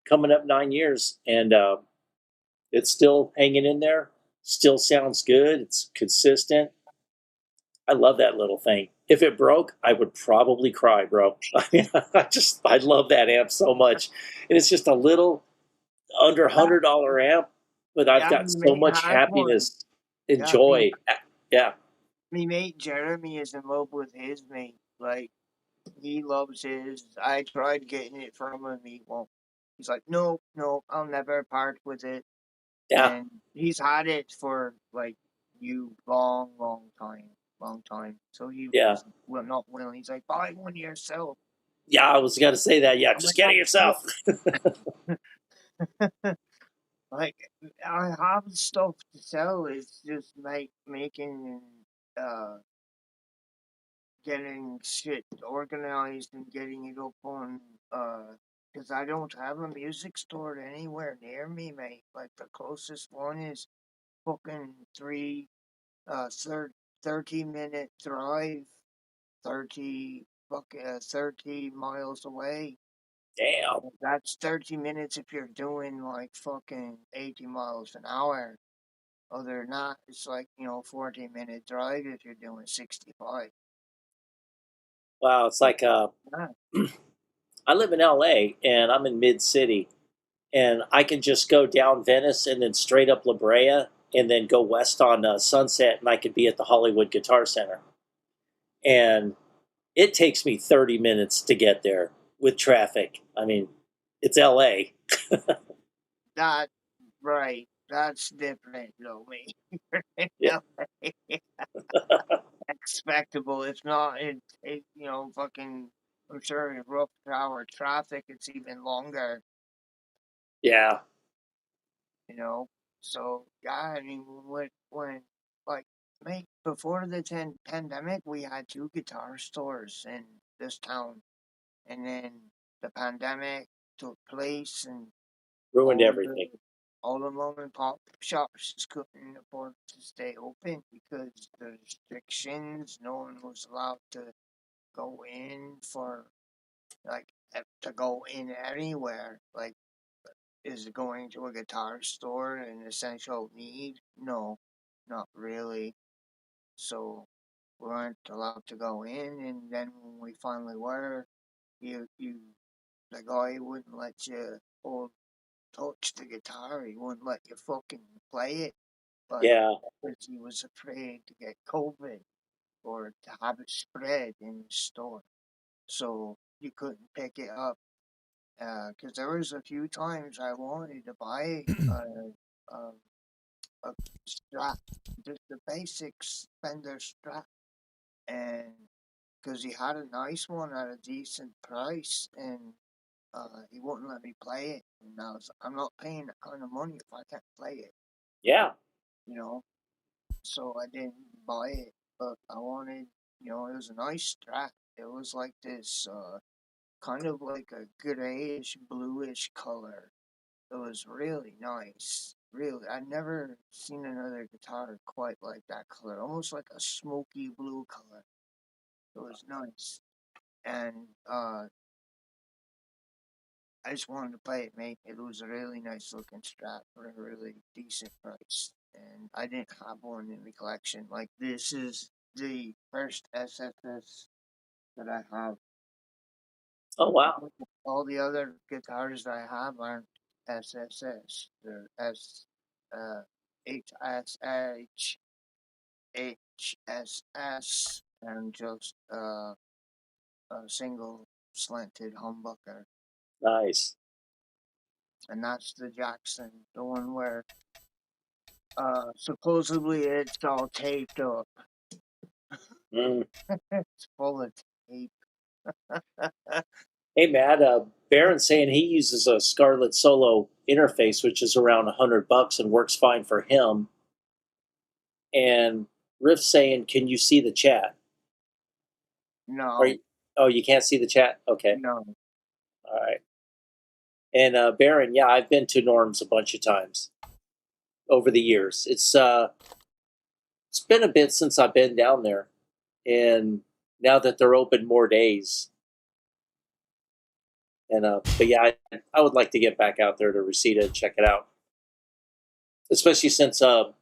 coming up 9 years, and it's still hanging in there. Still sounds good. It's consistent. I love that little thing. If it broke, I would probably cry, bro. I mean, I love that amp so much, and it's just a little under $100 amp, but I've got so much happiness and joy. Yeah. Me mate Jeremy is in love with his mate. Like he loves his. I tried getting it from him. He's like, no, I'll never part with it. Yeah. And he's had it for like long time. So he was not willing. He's like, buy one yourself. Yeah, I was gonna say that. Yeah, just get it yourself. Like I have stuff to sell. It's just making getting shit organized and getting it up on because I don't have a music store anywhere near me, mate. Like the closest one is fucking 30-minute drive, 30 miles away. Damn. That's 30 minutes if you're doing like fucking 80 miles an hour. Other than that, it's like, 40-minute drive if you're doing 65. Wow, it's like I live in LA and I'm in mid city, and I can just go down Venice and then straight up La Brea and then go west on Sunset, and I could be at the Hollywood Guitar Center. And it takes me 30 minutes to get there with traffic. I mean, it's LA. That right. That's different, though, mate. Yeah. Expectable. If not, fucking. I'm sure in rush hour traffic, it's even longer. Yeah. So yeah. I mean, when like, mate, before the pandemic, we had 2 guitar stores in this town, and then the pandemic took place and Ruined everything. all the mom and pop shops just couldn't afford to stay open because the restrictions. No one was allowed to go in for like to go in anywhere. Like, is going to a guitar store an essential need? No, not really. So we weren't allowed to go in, and then when we finally were, you the guy wouldn't let you hold touch the guitar. He wouldn't let you fucking play it, but Yeah. because he was afraid to get COVID or to have it spread in the store, so you couldn't pick it up. Because there was a few times I wanted to buy a, a strap, just the basics Fender strap, and because he had a nice one at a decent price, and he wouldn't let me play it. And I'm not paying that kind of money if I can't play it, Yeah. you know. So I didn't buy it, but I wanted, it was a nice strap. It was like this, kind of like a grayish, bluish color. It was really nice. Really, I'd never seen another guitar quite like that color. Almost like a smoky blue color. It was nice. And I just wanted to play it, mate. It was a really nice looking strap for a really decent price. And I didn't have one in the collection. Like, this is the first SSS that I have. Oh, wow. All the other guitars I have aren't SSS. They're HSH, HSS, and just a single slanted humbucker. Nice. And that's the Jackson, the one where supposedly it's all taped up. Mm. It's full of tape. Hey, Matt, Baron's saying he uses a Scarlett Solo interface, which is around $100 and works fine for him. And Riff's saying, can you see the chat? No, Oh, you can't see the chat? Okay. no. All right. And Baron, yeah, I've been to Norm's a bunch of times over the years. It's been a bit since I've been down there, and now that they're open more days, and but yeah, I would like to get back out there to Reseda and check it out, especially since was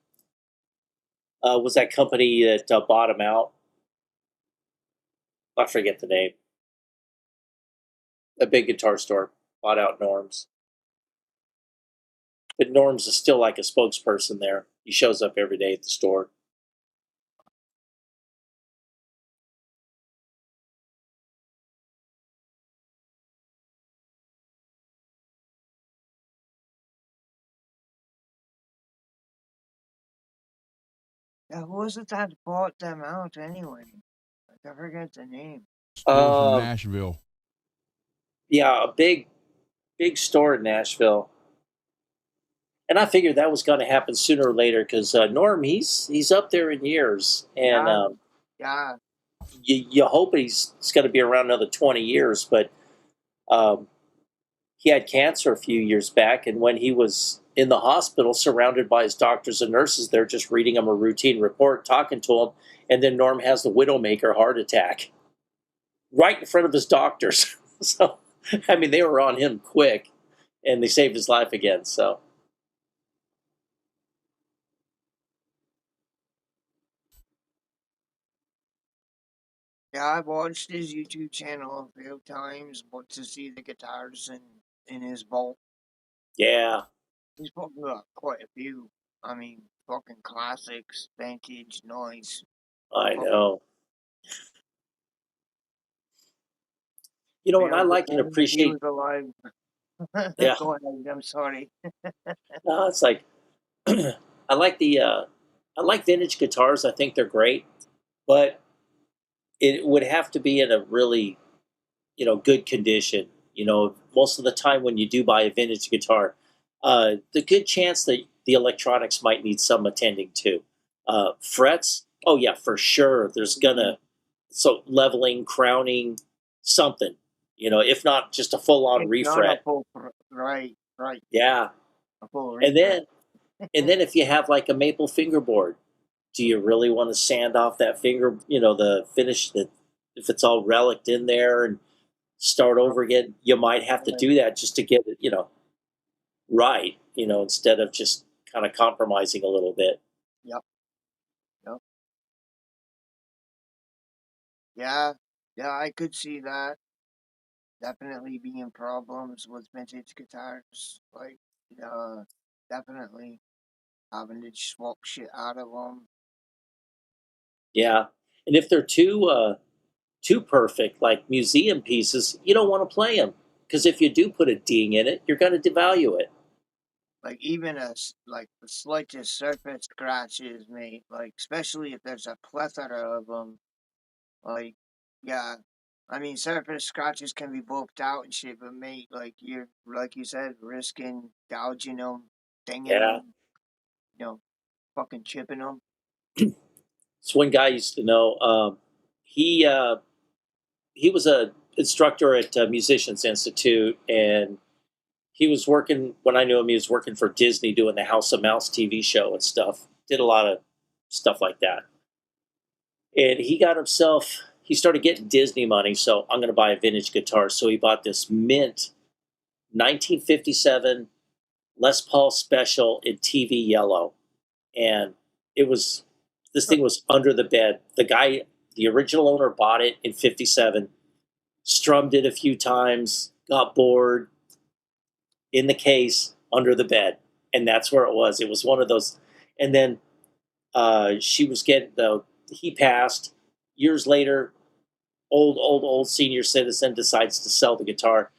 that company that bought them out? I forget the name. A big guitar store bought out Norm's. But Norm's is still like a spokesperson there. He shows up every day at the store. Yeah, who was it that bought them out anyway? I forget the name. Store from Nashville. Yeah, a big store in Nashville. And I figured that was going to happen sooner or later because Norm, he's up there in years, and Yeah. you hope he's going to be around another 20 years. But he had cancer a few years back, and when he was in the hospital, surrounded by his doctors and nurses, they're just reading him a routine report, talking to him, and then Norm has the Widowmaker heart attack right in front of his doctors. So, I mean, they were on him quick, and they saved his life again. So. Yeah, I've watched his YouTube channel a few times, but to see the guitars in his vault. Yeah. He's fucking got quite a few. I mean, fucking classics, vintage, noise. I know. You know what I like and appreciate? He was alive. Yeah. Go ahead, I'm sorry. No, it's like I like vintage guitars. I think they're great, but it would have to be in a really, good condition. Most of the time when you do buy a vintage guitar, the good chance that the electronics might need some attending to. Frets, oh yeah, for sure. There's leveling, crowning, something. If not just a full-on refret. Right. Yeah. A full And refurb. then if you have like a maple fingerboard, do you really want to sand off that finger, the finish that if it's all relic in there and start over again? You might have to do that just to get it, right, instead of just kind of compromising a little bit. Yep. Yep. Yeah. Yeah, I could see that. Definitely being problems with vintage guitars. Like, definitely having to swap shit out of them. Yeah. And if they're too perfect, like museum pieces, you don't want to play them because if you do put a ding in it, you're going to devalue it. Like even like the slightest surface scratches, mate. Like especially if there's a plethora of them. Like, yeah. I mean, surface scratches can be bulked out and shit, but mate, like like you said, risking gouging them, dinging Yeah. them, fucking chipping them. It's one guy I used to know. He he was a instructor at Musicians Institute, and he was working when I knew him. He was working for Disney, doing the House of Mouse TV show and stuff. Did a lot of stuff like that, and he got himself. He started getting Disney money, so I'm going to buy a vintage guitar. So he bought this mint 1957 Les Paul Special in TV yellow, and it was this thing was under the bed. The original owner, bought it in '57, strummed it a few times, got bored, in the case under the bed, and that's where it was. It was one of those, and then she was getting the. He passed years later. Old senior citizen decides to sell the guitar,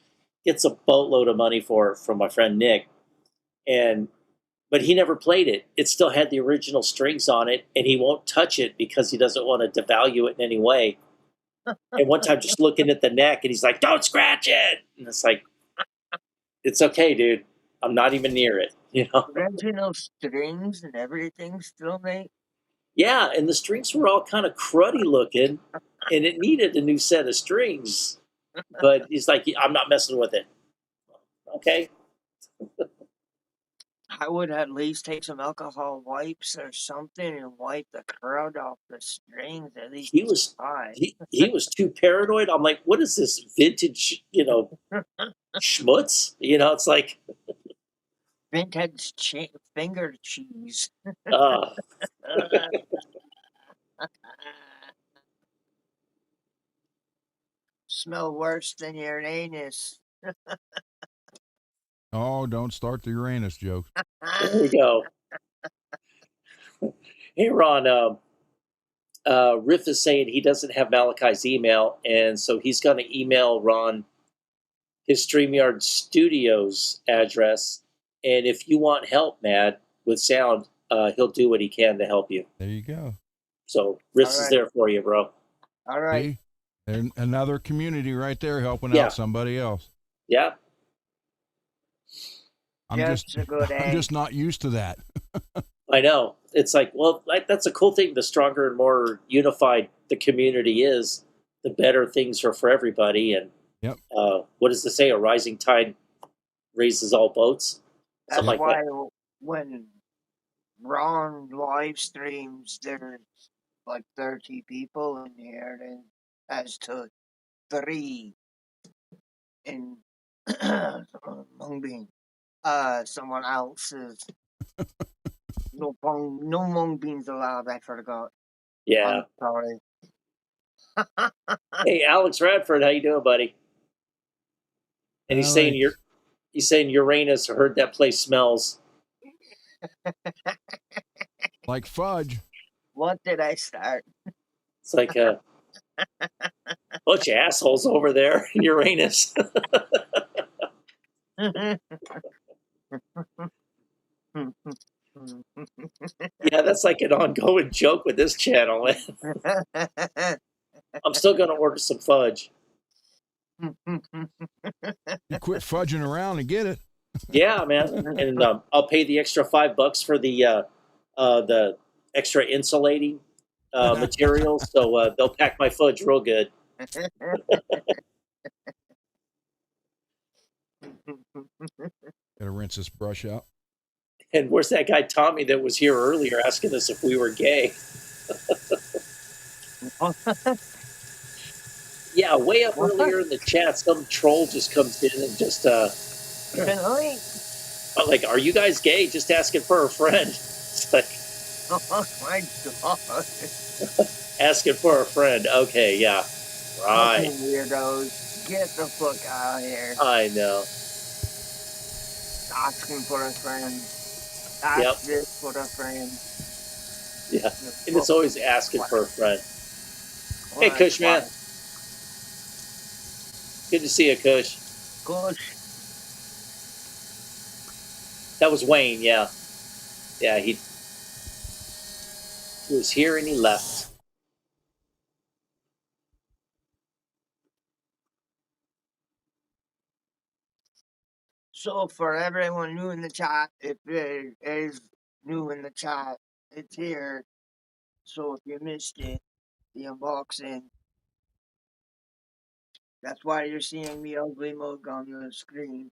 gets a boatload of money from my friend Nick, and but he never played it. It still had the original strings on it, and he won't touch it because he doesn't want to devalue it in any way. And one time, just looking at the neck, and he's like, "Don't scratch it!" And it's like, "It's okay, dude. I'm not even near it." Original strings and everything still, mate. Yeah, and the strings were all kind of cruddy looking, and it needed a new set of strings. But he's like, "I'm not messing with it." Okay. I would at least take some alcohol wipes or something and wipe the crud off the strings at least He was try. he was too paranoid. I'm like, "What is this vintage, schmutz?" It's like, Vintage finger cheese. uh, Smell worse than your anus. Oh, don't start the Uranus joke. there we go. Hey, Ron, Riff is saying he doesn't have Malachi's email, and so he's going to email Ron his StreamYard Studios address. And if you want help, Mad, with sound, he'll do what he can to help you. There you go. So Riff's All is right. there for you, bro. All right. See? And another community right there helping Yeah. out somebody else. Yeah. I'm just not used to that. I know. It's like, well, that's a cool thing. The stronger and more unified the community is, the better things are for everybody. And Yep. What does it say? A rising tide raises all boats. That's Something like why that. when Ron live streams, there's like 30 people in here, and as to 3 in Mung Bean. Someone else's. No mung beans allowed. I forgot. Yeah. I'm sorry. Hey, Alex Radford, how you doing, buddy? And he's saying Uranus heard that place smells Like fudge. What did I start? It's like a bunch of assholes over there in Uranus. Yeah, that's like an ongoing joke with this channel. I'm still going to order some fudge. You quit fudging around and get it. Yeah, man. And I'll pay the extra $5 for the extra insulating materials. So they'll pack my fudge real good. Gotta rinse this brush out. And where's that guy Tommy that was here earlier asking us if we were gay? Yeah, way up What? earlier in the chat, some troll just comes in and just Tonight? like, are you guys gay? Just asking for a friend. It's like Oh my god. asking for a friend. Okay, yeah. Right. Fucking weirdos. Get the fuck out of here. I know. Asking for a friend. Yep. Ask this for a friend. Yeah. You And it's always fucking asking twat. for a friend. What Hey, a Kush, man. twat. Good to see you, Kush. Kush. That was Wayne, yeah. Yeah, he was here and he left. So for everyone new in the chat, if it is new in the chat, it's here. So if you missed it, the unboxing, that's why you're seeing me ugly mug on the screen.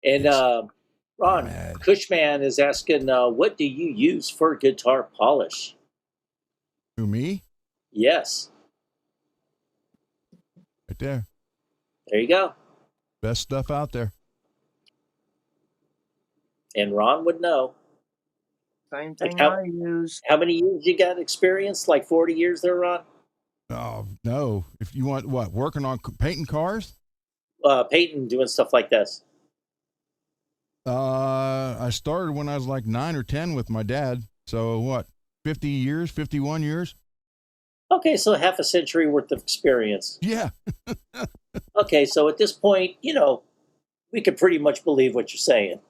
And Ron, Mad. Cushman is asking, what do you use for guitar polish? Who, me? Yes. Right there. There you go. Best stuff out there. And Ron would know. Same Like thing I use. how many years you got experience? Like 40 years there, Ron? Oh, no. If you want what? Working on painting cars? Peyton doing stuff like this. I started when I was like 9 or 10 with my dad. So what? 50 years, 51 years? Okay, so half a century worth of experience. Yeah. Okay, so at this point, we could pretty much believe what you're saying.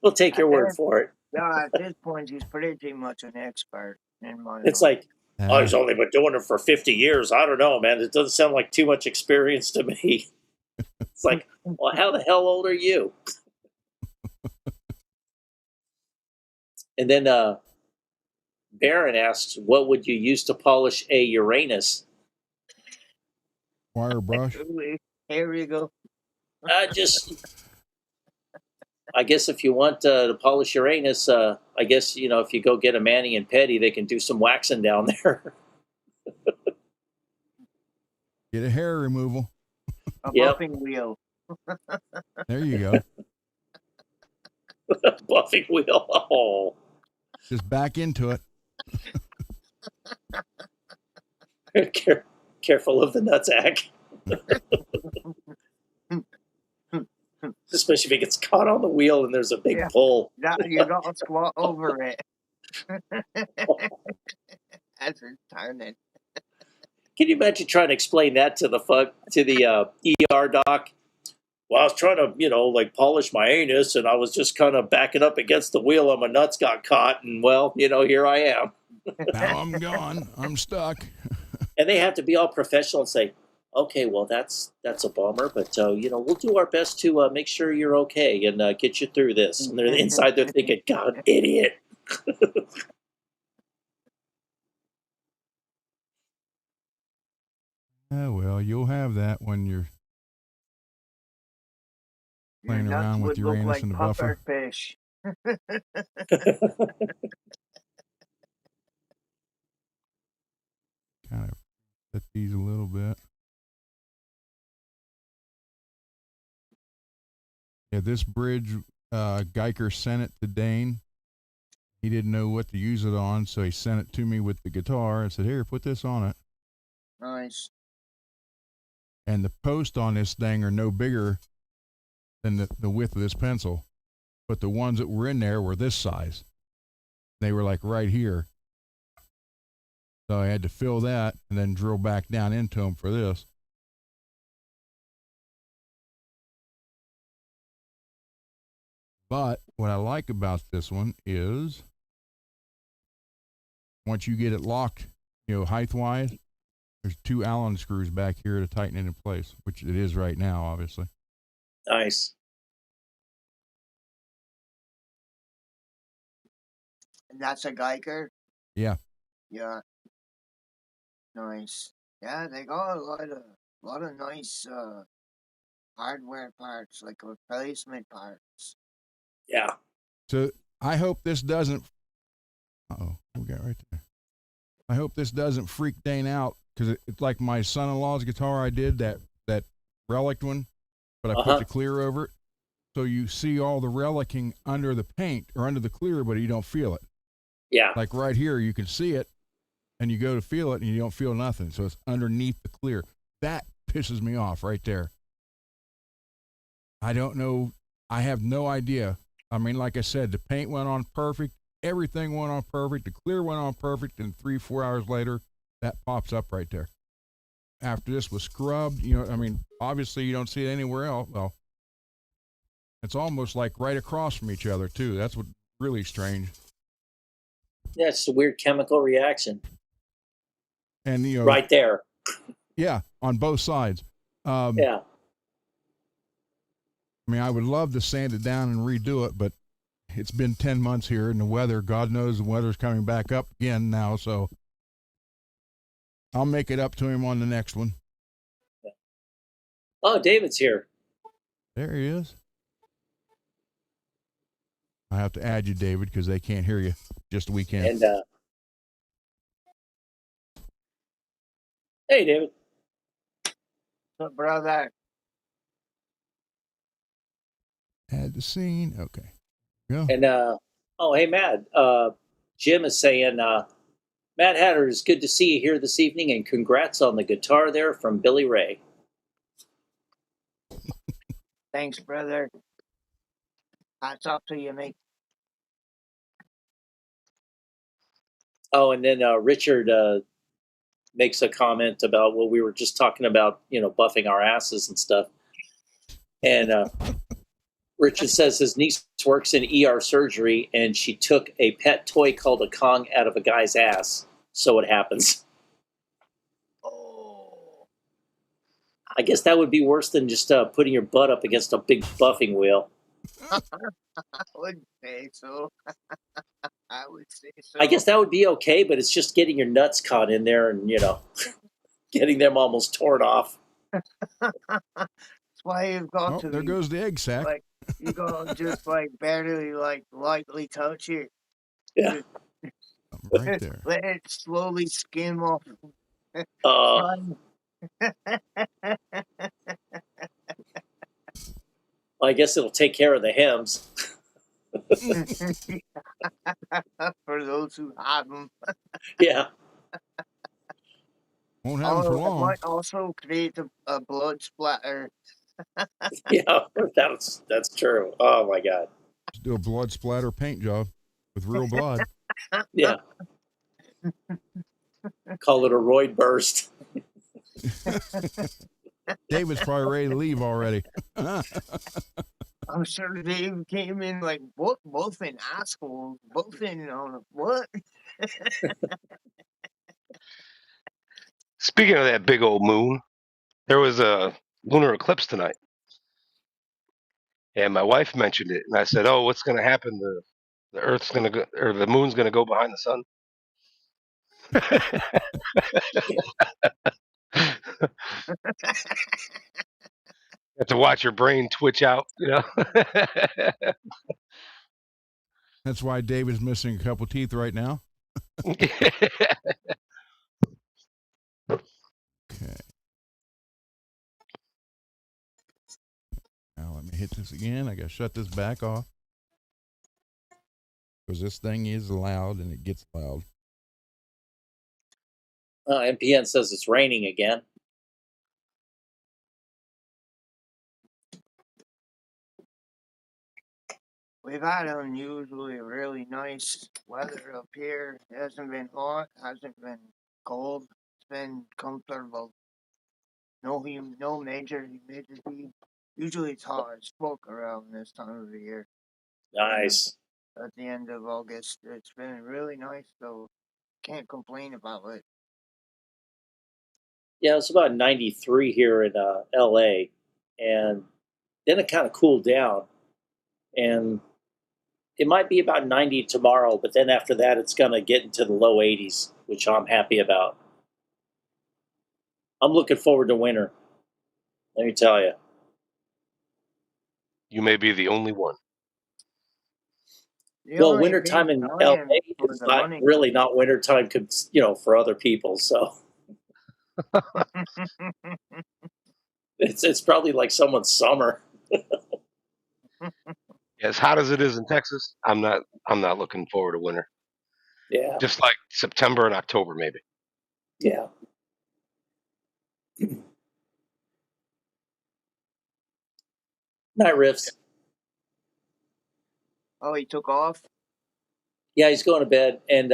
We'll take your word for it. Yeah, at this point, he's pretty much an expert in my It's mind. like, oh, he's only been doing it for 50 years. I don't know, man. It doesn't sound like too much experience to me. It's like, well, how the hell old are you? And then Baron asks, what would you use to polish a Uranus? Wire brush. Here you go. I guess if you want to polish Uranus, I guess, if you go get a Manny and Petty, they can do some waxing down there. Get a hair removal. A Yep. buffing wheel. There you go. Buffing wheel. Oh. Just back into it. Careful of the nutsack. Especially if it gets caught on the wheel and there's a big pull. You gotta squat over it. As it's turning. Can you imagine trying to explain that to the ER doc? Well, I was trying to, polish my anus, and I was just kind of backing up against the wheel, and my nuts got caught, and well, here I am. Now I'm gone. I'm stuck. And they have to be all professional and say, okay, well, that's a bummer, but we'll do our best to make sure you're okay and get you through this. And they're inside, they're thinking, God, idiot. Well, you'll have that when you're playing around with Uranus like and the buffer. fish. Kind of set these a little bit. Yeah, this bridge, Geiger sent it to Dane. He didn't know what to use it on, so he sent it to me with the guitar and said, here, put this on it. Nice. And the posts on this thing are no bigger than the width of this pencil. But the ones that were in there were this size. They were like right here. So I had to fill that and then drill back down into them for this. But what I like about this one is once you get it locked, height-wise, there's 2 Allen screws back here to tighten it in place, which it is right now, obviously. Nice. And that's a Geiger? Yeah. Yeah. Nice. Yeah, they got lot of nice hardware parts, like replacement parts. Yeah. So I hope this doesn't. Oh, we got right there. I hope this doesn't freak Dane out because it's like my son-in-law's guitar. I did that relic one, but I put the clear over it, so you see all the relicing under the paint or under the clear, but you don't feel it. Yeah. Like right here, you can see it, and you go to feel it, and you don't feel nothing. So it's underneath the clear. That pisses me off right there. I don't know. I have no idea. I mean, like I said, the paint went on perfect. Everything went on perfect. The clear went on perfect. And 3-4 hours later, that pops up right there. After this was scrubbed, I mean, obviously you don't see it anywhere else. Well, it's almost like right across from each other, too. That's what really strange. Yeah, it's a weird chemical reaction. And, right there. Yeah, on both sides. Yeah. I mean, I would love to sand it down and redo it, but it's been 10 months here, and the weather, God knows the weather's coming back up again now, so I'll make it up to him on the next one. Yeah. Oh, David's here. There he is. I have to add you, David, because they can't hear you. Just the weekend. And hey, David. So, brother. Add the scene. Okay. Go. And oh, hey, Matt. Jim is saying, Matt Hatter, it's good to see you here this evening, and congrats on the guitar there from Billy Ray. Thanks, brother. Hats off to you, mate. Oh, and then Richard makes a comment about what we were just talking about, buffing our asses and stuff. And Richard says his niece works in ER surgery, and she took a pet toy called a Kong out of a guy's ass. So it happens. Oh. I guess that would be worse than just putting your butt up against a big buffing wheel. I would say so. I would say so. I guess that would be okay, but it's just getting your nuts caught in there and, getting them almost torn off. That's why you've got to. There goes the egg sack. Like, you gotta just barely lightly touch it. Yeah. Right there. Let it slowly skim off. I guess it'll take care of the hems. For those who have them. Yeah. Won't have them for long. It might also create a blood splatter. Yeah, that's true. Oh my God. Just do a blood splatter paint job with real blood. Yeah. Call it a roid burst. David's probably ready to leave already. I'm sure Dave came in like, what? Both in assholes. Both in on what? Speaking of that big old moon, there was a lunar eclipse tonight. And my wife mentioned it. And I said, oh, what's going to happen? The Earth's going to go, or the moon's going to go behind the sun. You have to watch your brain twitch out, That's why David's missing a couple teeth right now. Okay. Now let me hit this again. I got to shut this back off. Because this thing is loud and it gets loud. MPN says it's raining again. We've had unusually really nice weather up here. It hasn't been hot, hasn't been cold. It's been comfortable. No major humidity. Usually it's hot as fuck around this time of the year. Nice. At the end of August, it's been really nice, so can't complain about it. Yeah, it's about 93 here in LA, and then it kind of cooled down, and it might be about 90 tomorrow, but then after that, it's going to get into the low 80s, which I'm happy about. I'm looking forward to winter. Let me tell you. You may be the only one. The Well, only wintertime reason in I LA am for is the not money. really not wintertime, for other people. So it's probably like someone's summer. As hot as it is in Texas, I'm not looking forward to winter. Yeah, Just like September and October, maybe. yeah. Night riffs. Oh, he took off? Yeah, he's going to bed, and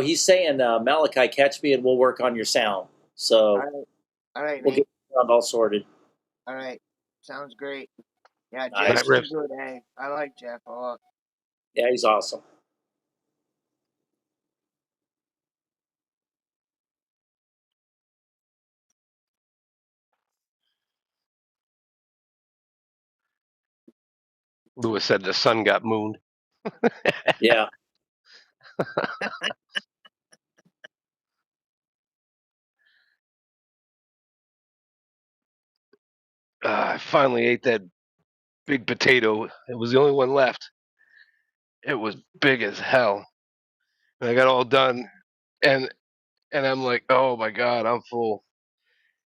he's saying Malachi, catch me, and we'll work on your sound. So All right, we'll mate. get the sound all sorted. All right. Sounds great. Yeah, Nice. Jeff's Night a riffs. good egg. I like Jeff a lot. Yeah, he's awesome. Lewis said the sun got mooned. Yeah. I finally ate that big potato. It was the only one left. It was big as hell. And I got all done, and I'm like, oh my god, I'm full.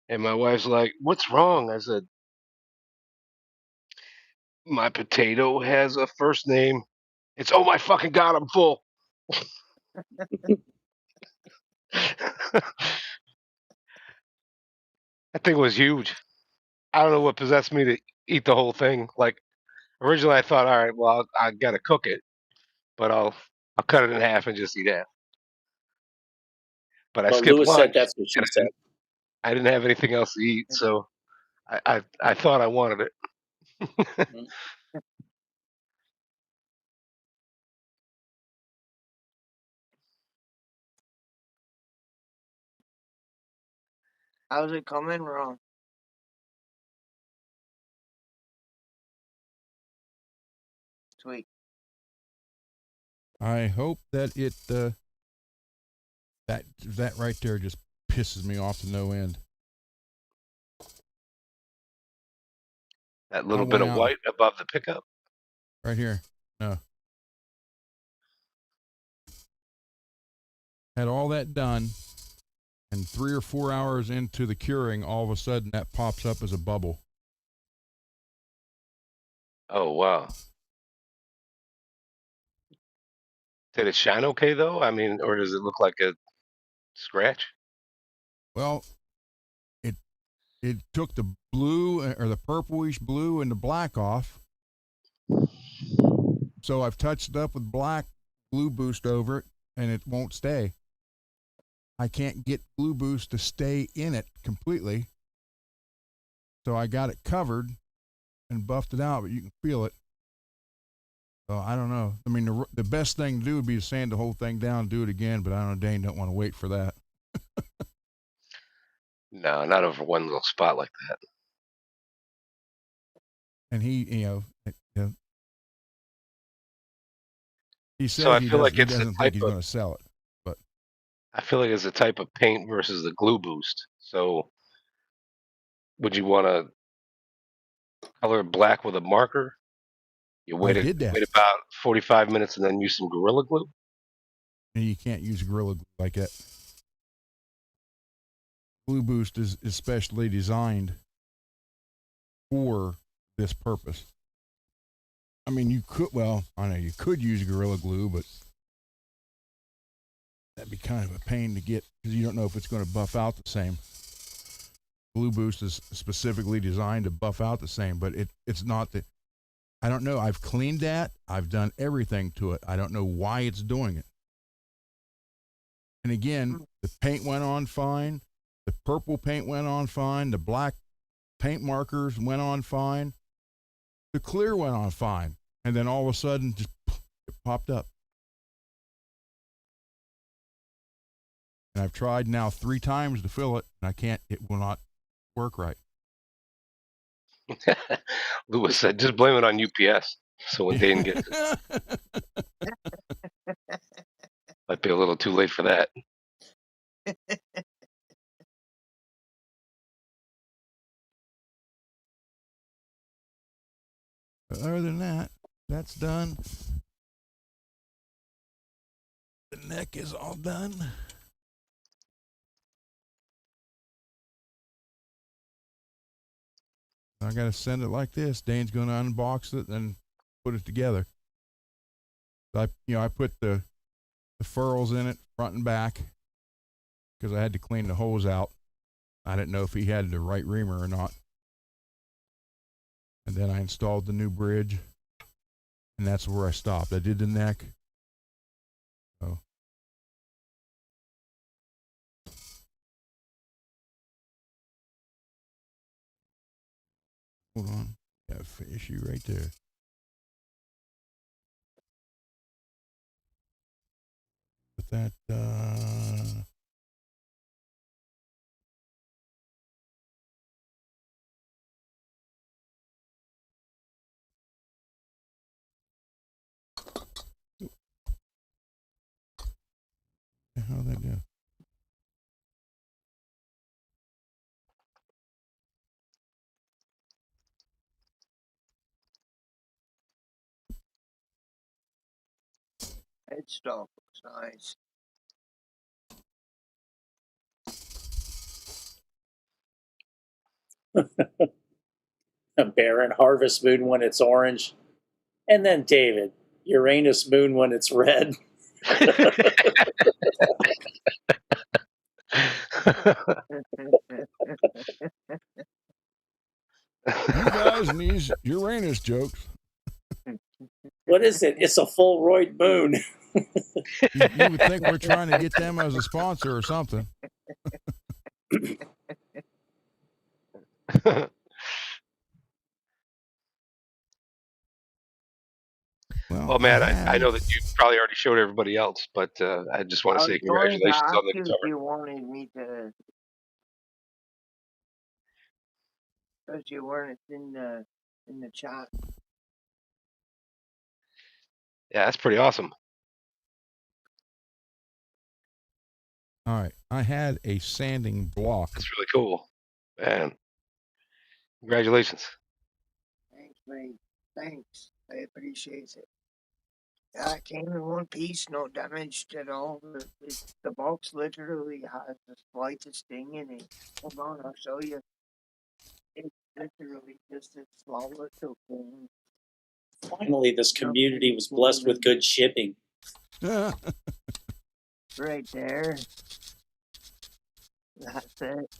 And my wife's like, what's wrong? I said, my potato has a first name. It's oh my fucking god, I'm full. That thing was huge. I don't know what possessed me to eat the whole thing. Like originally, I thought, all right, well, I gotta cook it, but I'll cut it in half and just eat half. But I Well, skipped Lewis said lunch, that's what she and said. I didn't have anything else to eat, so I thought I wanted it. Mhm. How's it coming, Ron? Sweet. I hope that it that right there just pisses me off to no end. That I little bit went of out white above the pickup. right here. No. Had all that done, and 3 or 4 hours into the curing, all of a sudden that pops up as a bubble. Oh wow. Did it shine okay though? I mean, or does it look like a scratch? Well, it it took the blue or the purplish blue and the black off. So I've touched it up with black glue boost over it, and it won't stay. I can't get glue boost to stay in it completely. So I got it covered and buffed it out, but you can feel it. So I don't know. I mean, the best thing to do would be to sand the whole thing down and do it again, but I don't know. Dane don't want to wait for that. No, not over one little spot like that. And he, he So says I feel like he it's the doesn't think type he's of going to sell it, but I feel like it's the type of paint versus the glue boost. So would you want to color it black with a marker? You I did that. wait about 45 minutes and then use some Gorilla Glue. And you can't use Gorilla Glue like that. Glue Boost is especially designed for this purpose. I mean, I know you could use Gorilla Glue, but that'd be kind of a pain to get because you don't know if it's going to buff out the same. Glue Boost is specifically designed to buff out the same, but it's not that. I don't know. I've cleaned that. I've done everything to it. I don't know why it's doing it. And again, the paint went on fine. The purple paint went on fine. The black paint markers went on fine. The clear went on fine. And then all of a sudden, just it popped up. And I've tried now 3 times to fill it, and I can't. It will not work right. Lewis said, just blame it on UPS. So when Dane gets it, might be a little too late for that. But other than that, that's done. The neck is all done. I got to send it like this. Dane's going to unbox it and put it together. So I put the furls in it, front and back, because I had to clean the hose out. I didn't know if he had the right reamer or not. And then I installed the new bridge, and that's where I stopped. I did the neck. So. Hold on. Got an issue right there. Put that, how'd that go? Headstock looks nice. A barren harvest moon when it's orange. And then David, Uranus moon when it's red. You guys and these Uranus jokes. What is it? It's a full roid moon. You would think we're trying to get them as a sponsor or something. Well, man, I know that you probably already showed everybody else, but I just want to say congratulations on the guitar. You wanted me to, because you weren't in the chat. Yeah, that's pretty awesome. All right, I had a sanding block. That's really cool, man. Congratulations. Thanks, mate. Thanks. I appreciate it. It came in one piece, no damage at all. The box literally has the slightest thing in it. Hold on, I'll show you. It's literally just a small little thing. Finally, this community was blessed with good shipping. Right there. That's it.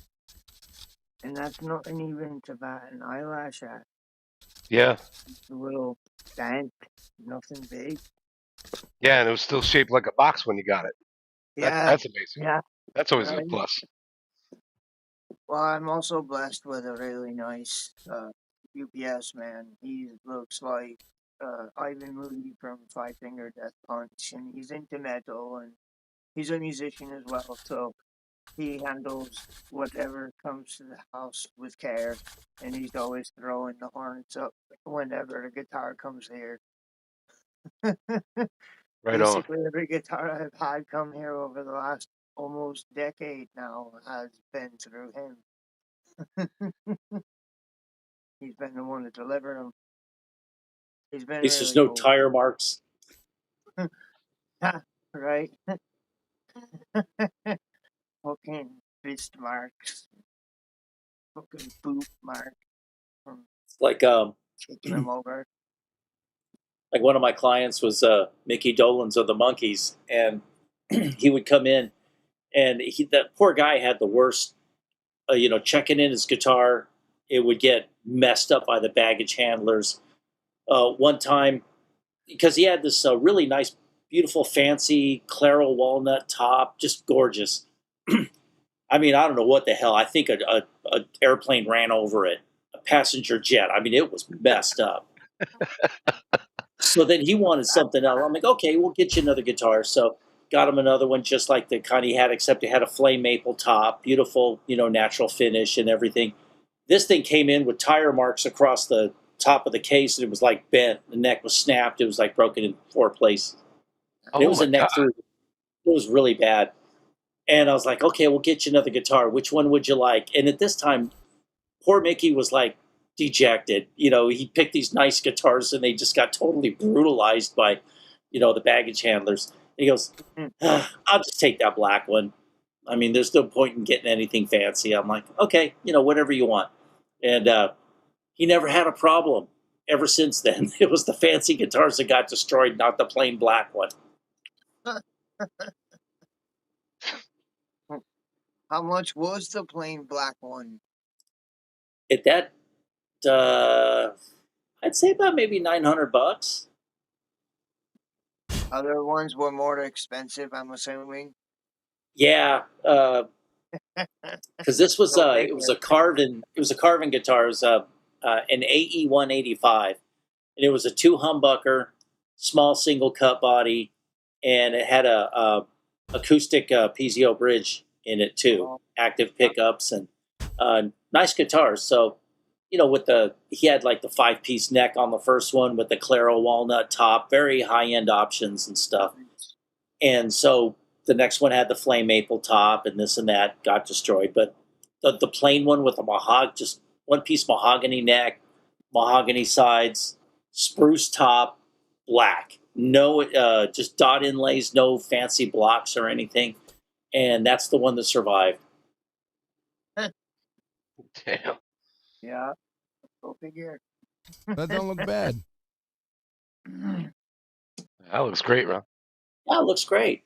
And that's nothing even to bat an eyelash at. Yeah. It's a little dent, nothing big. Yeah, and it was still shaped like a box when you got it. Yeah. That's amazing. Yeah. That's always a plus. Well, I'm also blessed with a really nice UPS man. He looks like Ivan Moody from Five Finger Death Punch, and he's into metal, and he's a musician as well, so he handles whatever comes to the house with care, and he's always throwing the horns up whenever a guitar comes here. Right Basically, on. every guitar I've had come here over the last almost decade now has been through him. He's been the one to deliver them. He's been At least really there's no cool. tire marks. Right? Fucking fist marks. Fucking boot mark from Like kicking him over. Like one of my clients was Mickey Dolenz of the Monkees, and he would come in, and that poor guy had the worst. Checking in his guitar, it would get messed up by the baggage handlers. One time, because he had this really nice, beautiful, fancy Claro walnut top, just gorgeous. I mean, I don't know what the hell. I think a airplane ran over it, a passenger jet. I mean, it was messed up. So then he wanted something else. I'm like, okay, we'll get you another guitar. So got him another one just like the kind he had, except it had a flame maple top, beautiful, natural finish and everything. This thing came in with tire marks across the top of the case, and it was like bent. The neck was snapped. It was like broken in 4 places. Oh, it was my a neck God. through. It was really bad. And I was like, okay, we'll get you another guitar. Which one would you like? And at this time, poor Mickey was like dejected. He picked these nice guitars and they just got totally brutalized by, the baggage handlers. And he goes, I'll just take that black one. I mean, there's no point in getting anything fancy. I'm like, okay, whatever you want. And he never had a problem ever since then. It was the fancy guitars that got destroyed, not the plain black one. How much was the plain black one? At that, I'd say about maybe $900. Other ones were more expensive, I'm assuming. Yeah, because this was it was a carving guitar. It was an AE 185, and it was a 2 humbucker, small single cut body, and it had a acoustic PZO bridge in it too, active pickups and nice guitars. So, he had like the 5-piece neck on the first one with the Claro walnut top, very high end options and stuff. And so the next one had the flame maple top, and this and that got destroyed. But the plain one with a just 1-piece mahogany neck, mahogany sides, spruce top, black. No, just dot inlays, no fancy blocks or anything. And that's the one that survived. Damn. Yeah, go figure. That don't look bad. That looks great, Ron. Yeah, it looks great.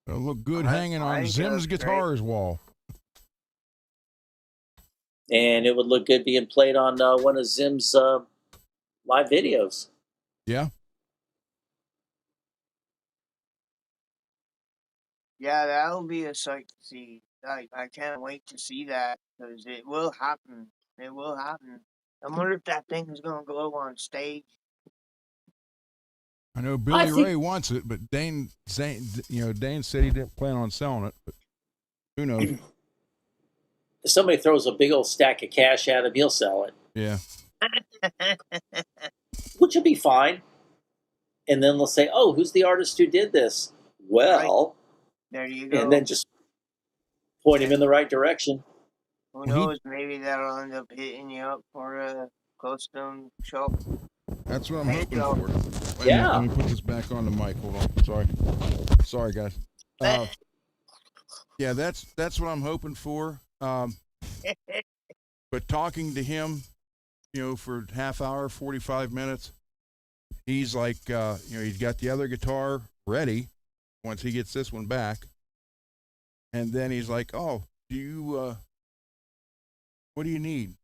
It'll look good hanging on Zim's guitars wall. And it would look good being played on one of Zim's live videos. Yeah. Yeah, that'll be a sight to see. I can't wait to see that because it will happen. It will happen. I wonder if that thing is going to go on stage. I know Billy Ray wants it, but Dane said he didn't plan on selling it. But who knows? If somebody throws a big old stack of cash at him, he'll sell it. Yeah. Which would be fine. And then they'll say, "Oh, who's the artist who did this?" Well, there you go. And then just point him in the right direction. Who knows? Maybe that'll end up hitting you up for a custom shop. That's what I'm hoping for. Yeah. Let me put this back on the mic. Hold on. Sorry, guys. Yeah, that's what I'm hoping for. But talking to him, for half hour, 45 minutes, he's like, he's got the other guitar ready once he gets this one back. And then he's like, oh, what do you need?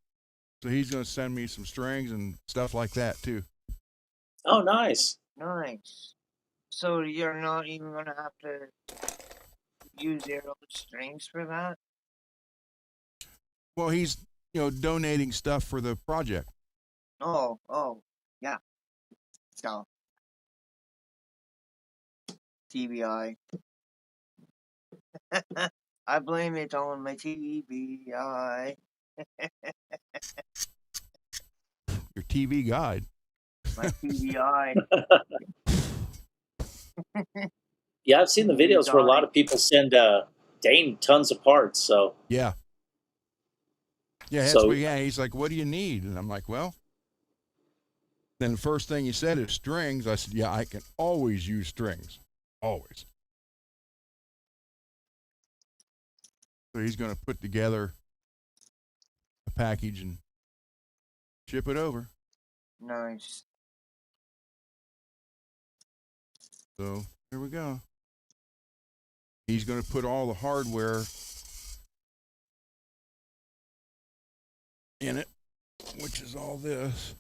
So he's going to send me some strings and stuff like that too. Oh, nice. Nice. So you're not even going to have to use your own strings for that? Well, he's, donating stuff for the project. Oh, yeah. So, TBI. I blame it on my TBI. Your TV guide. My TBI. Yeah, I've seen the videos where a lot of people send Dane tons of parts. So yeah, he's like, "What do you need?" And I'm like, "Well." Then the first thing he said is strings. I said, "Yeah, I can always use strings, always." So he's going to put together a package and ship it over. Nice. So here we go. He's going to put all the hardware in it, which is all this.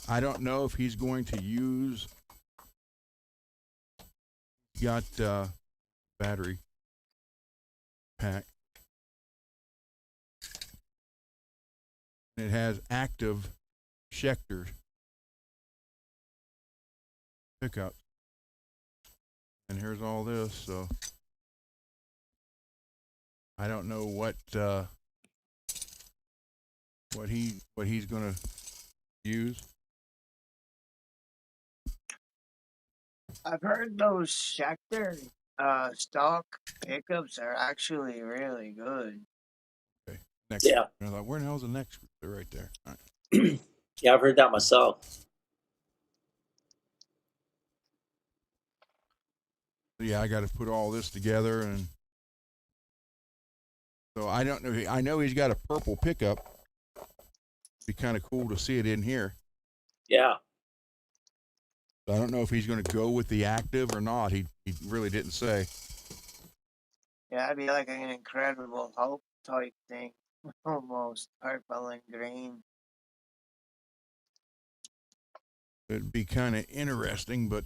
I don't know if he's going to use, got battery pack. It has active Schecter pickup. And here's all this, so I don't know what he's gonna use. I've heard those Schecter stock pickups are actually really good. next. Yeah. And I thought, where the hell's the next screw? They're right there. All right. Yeah, I've heard that myself. So yeah, I got to put all this together, and so I don't know. I know he's got a purple pickup. Be kind of cool to see it in here. Yeah. I don't know if he's going to go with the active or not. He really didn't say. Yeah, it'd be like an Incredible Hulk type thing. Almost purple and green. It'd be kind of interesting, but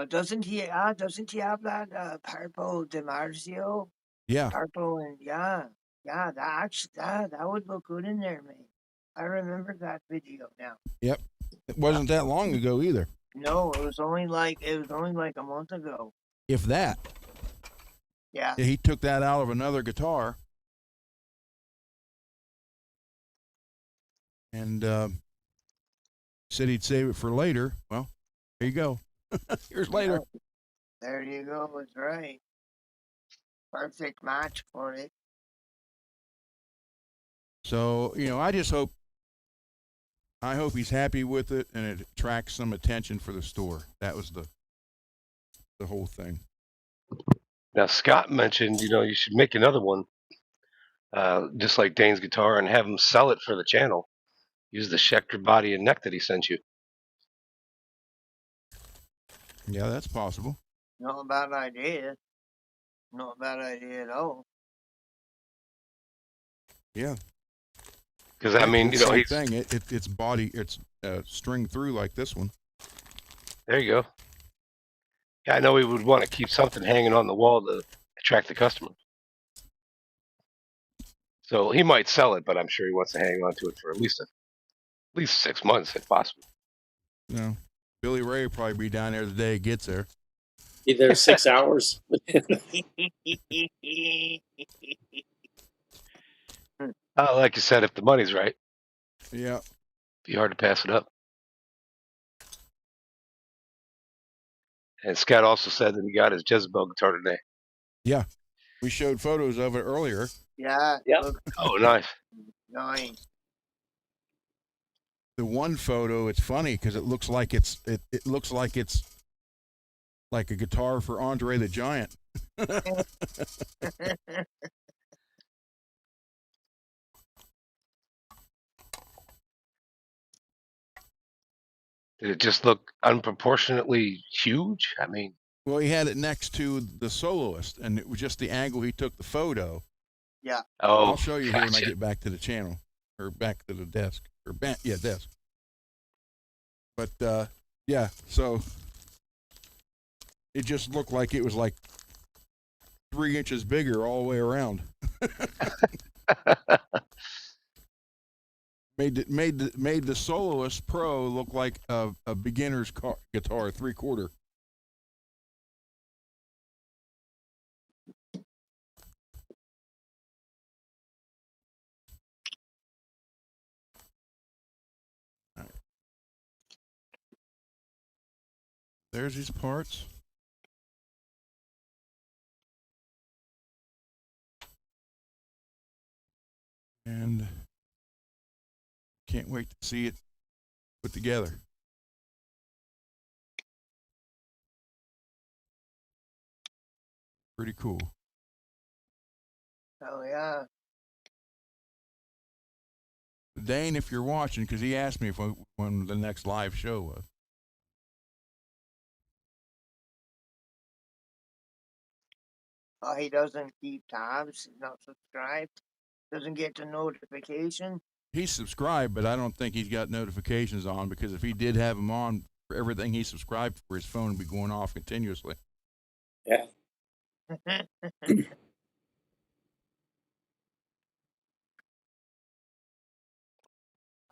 Doesn't he have that purple DiMarzio? yeah, Purple and that would look good in there, mate. I remember that video now. yep. It wasn't that long ago either. No, it was only like a month ago. If that. Yeah. He took that out of another guitar, and said he'd save it for later. Well, here you go. Here's later. Yeah, there you go. That's right. Perfect match for it. So I hope he's happy with it, and it attracts some attention for the store. That was the whole thing. Now Scott mentioned, you should make another one, just like Dane's guitar, and have him sell it for the channel. Use the Schecter body and neck that he sent you. Yeah, that's possible. Not a bad idea. Not a bad idea at all. Yeah. Because I mean, it's the same he's thing. It's body. It's string through like this one. there. You go. Yeah, I know he would want to keep something hanging on the wall to attract the customer. So he might sell it, but I'm sure he wants to hang on to it for at least 6 months, if possible. No, Billy Ray will probably be down there the day it gets there. Be there 6 hours. Like you said, if the money's right, Yeah. be hard to pass it up. And Scott also said that he got his Jezebel guitar today. Yeah. We showed photos of it earlier. Yeah. Yeah. Oh, nice. Nice. The one photo, it's funny because it looks like it looks like it's like a guitar for Andre the Giant. Did it just look unproportionately huge? I mean, Well, he had it next to the soloist, and it was just the angle he took the photo. Yeah. oh, I'll show you here when I gotcha. get back to the channel or back to the desk desk. But yeah, so it just looked like it was like 3 inches bigger all the way around. made the Soloist Pro look like a beginner's guitar, 3/4. Right. There's his parts. And can't wait to see it put together. Pretty cool. Oh yeah. Dane, if you're watching, because he asked me when the next live show was. Oh, he doesn't keep tabs. He's not subscribed. Doesn't get the notification. He's subscribed, but I don't think he's got notifications on, because if he did have them on for everything he subscribed for, his phone would be going off continuously. Yeah. I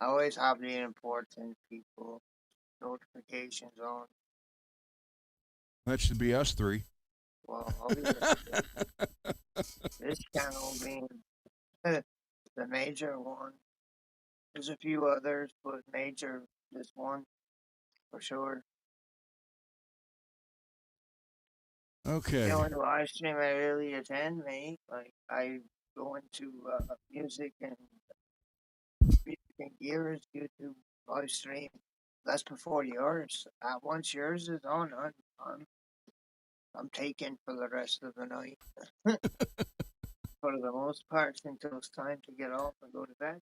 always have the important people notifications on. That should be us three. Well, obviously, this channel being the major one. There's a few others, but major, this one for sure. Okay. The only live stream I really attend, mate. Like I go into music and gears YouTube live stream. That's before yours. Once yours is on, I'm taken for the rest of the night. For the most part, until it's time to get off and go to bed.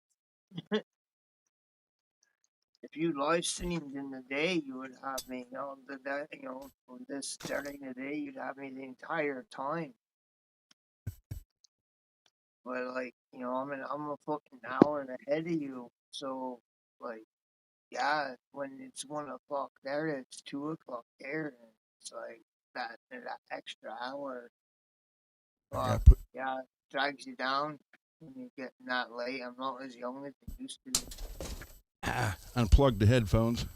If you live streamed in the day, you would have me on the day, from this during the day, you'd have me the entire time. But like, I'm a fucking hour ahead of you, so like, yeah, when it's 1 o'clock there, it's 2 o'clock there, and it's like that extra hour. But yeah, it drags you down when you get that late. I'm not as young as I used to. Unplug the headphones.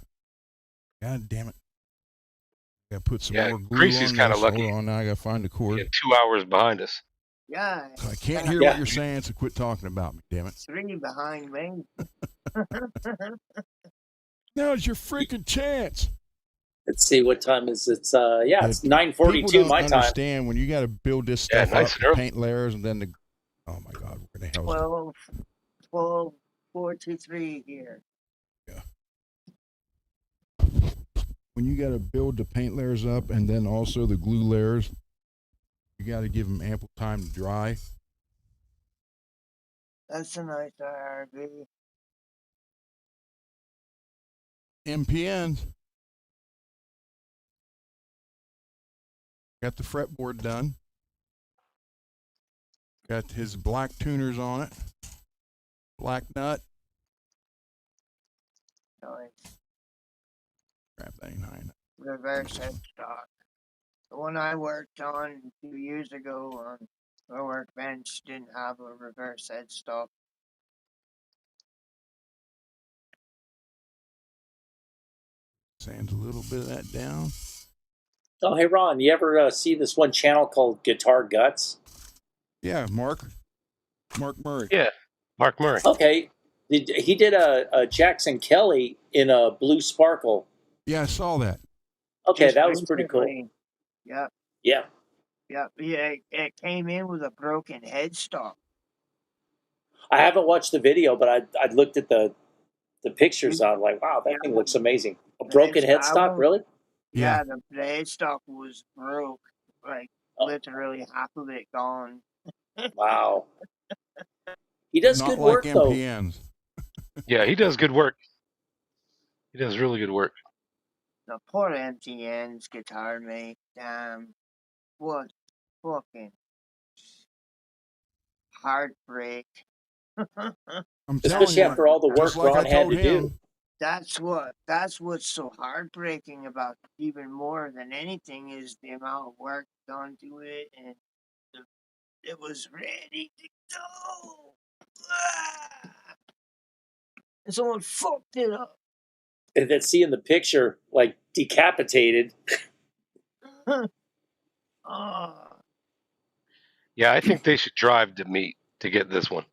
God damn it. Gotta put some more glue Creasy's on kind of this. lucky. Hold on, now I gotta find the cord. He had 2 hours behind us. Yeah. So I can't hear what you're saying, so quit talking about me, damn it. 3 behind me. Now's your freaking chance. Let's see, what time is it? It's 9:42 People my don't time. understand when you got to build this stuff nice up, paint layers, and then oh my God, where the hell is it? 12:43 here. Yeah. When you got to build the paint layers up and then also the glue layers, you got to give them ample time to dry. That's a nice IRB. MPNs. Got the fretboard done. Got his black tuners on it. Black nut. Nice. Crap, that ain't high enough. Reverse headstock. The one I worked on a few years ago on the workbench didn't have a reverse headstock. Sands a little bit of that down. Oh, hey, Ron, you ever see this one channel called Guitar Guts? Yeah, Mark Murray. Yeah, Mark Murray. Okay. He did a Jackson Kelly in a blue sparkle. Yeah, I saw that. Okay, Just that was pretty cool. recently. Yep. Yeah. Yep. Yeah, it came in with a broken headstock. I haven't watched the video, but I looked at the pictures. I'm like, wow, that thing looks amazing. A broken headstock, really? Yeah, the headstock was broke. Like, literally half of it gone. Wow. He does Not good like work, MPNs. though. Yeah, he does good work. He does really good work. The poor MTN's guitar, mate. Damn. What fucking heartbreak. Especially after all the work Ron had to do. That's what's so heartbreaking about it, even more than anything, is the amount of work done to it, and it was ready to go. And someone fucked it up. And then seeing the picture, like, decapitated. Yeah, I think they should drive to meet to get this one.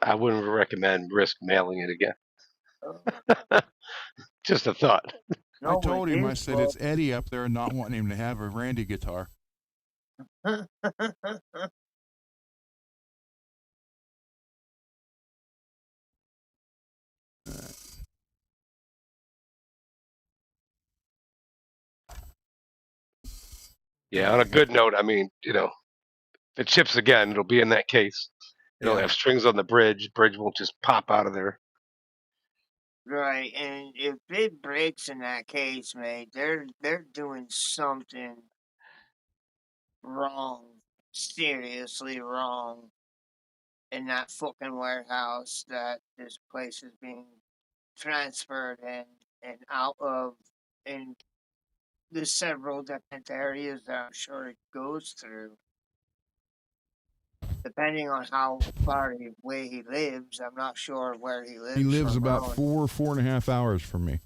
I wouldn't recommend risk mailing it again. Just a thought. I told him, I said, it's Eddie up there not wanting him to have a Randy guitar. Yeah, on a good note, I mean, if it chips again, it'll be in that case. It'll have strings on the bridge. Bridge won't just pop out of there. Right, and if it breaks in that case, mate, they're doing something wrong, seriously wrong, in that fucking warehouse that this place is being transferred and out of, in the several different areas that I'm sure it goes through. Depending on how far away he lives, I'm not sure where he lives. He lives about 4.5 hours from me.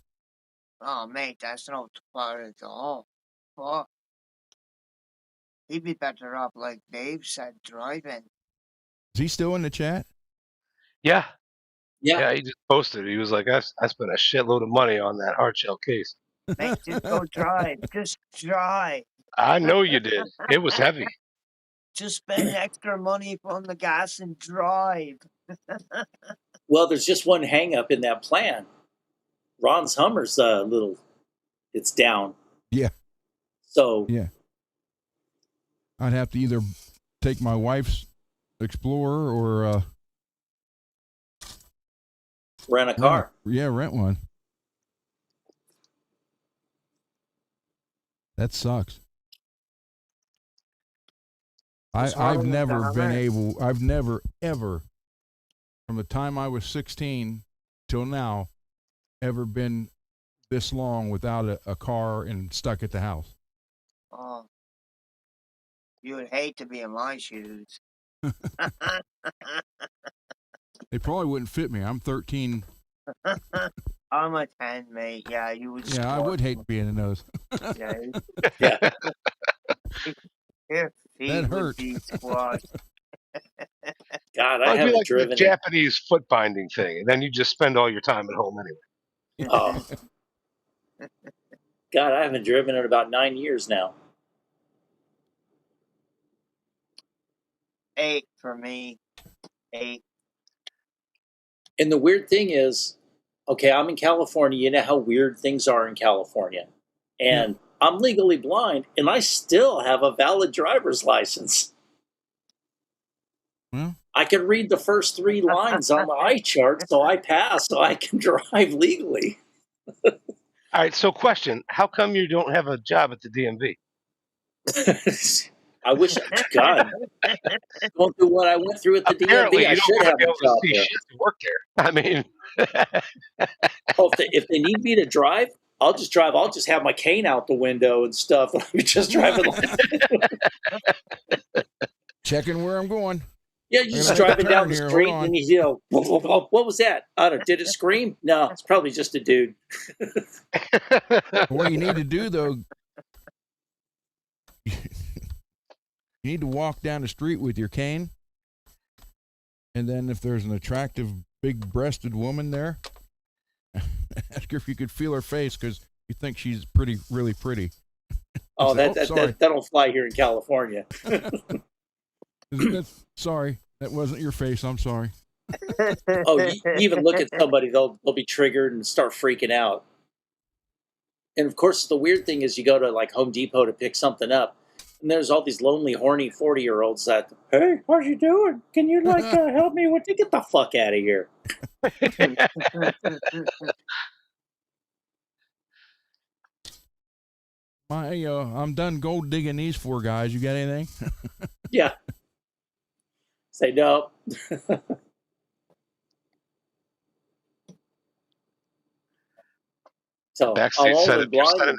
Oh, mate, that's not too far at all. Fuck. He'd be better off, like Dave said, driving. Is he still in the chat? Yeah, he just posted. He was like, I spent a shitload of money on that hard shell case. Make just go drive. Just drive. I know you did. It was heavy. Just spend extra money on the gas and drive. Well, there's just one hang up in that plan. Ron's Hummer's it's down. Yeah. So Yeah. I'd have to either take my wife's Explorer or rent a car. rent one. That sucks. What's wrong I've with the never been Hummer? able. I've never ever, from the time I was 16 till now, ever been this long without a car and stuck at the house. Oh, you would hate to be in my shoes. They probably wouldn't fit me. I'm 13. I'm a 10, mate. Yeah, you would. Yeah, I would hate being in those. Yeah, Yeah. your feet That would hurt. be squashed. God, Well, I it'd be haven't like the driven it. Japanese foot binding thing, and then you just spend all your time at home anyway. Oh. God, I haven't driven in about 9 years now. 8 for me. 8. And the weird thing is, okay, I'm in California. You know how weird things are in California. And I'm legally blind, and I still have a valid driver's license. Well, I can read the first 3 lines on the eye chart, so I pass, so I can drive legally. All right, so question: how come you don't have a job at the DMV? I wish, God, going through what I went through at the Apparently, DMV, I you don't should want to have be a able to job see there. shit to work there. I mean, Oh, if they need me to drive, I'll just drive. I'll just have my cane out the window and stuff. I'll be just driving. checking where I'm going. Yeah, you're I'm just gonna make a driving down turn the here, hold street on. and what was that? I don't know, did it scream? No, it's probably just a dude. What you need to do though, you need to walk down the street with your cane, and then if there's an attractive, big-breasted woman there, ask her if you could feel her face because you think she's really pretty. Oh, Say, sorry. that don't fly here in California. Sorry, that wasn't your face. I'm sorry. Oh, you even look at somebody, they'll be triggered and start freaking out. And of course, the weird thing is, you go to like Home Depot to pick something up, and there's all these lonely, horny 40-year-olds that, hey, how's you doing? Can you help me with? Get the fuck out of here. I'm done gold digging these 4 guys. You got anything? Yeah. Say no. So I'm Backstage old said and if you're blind,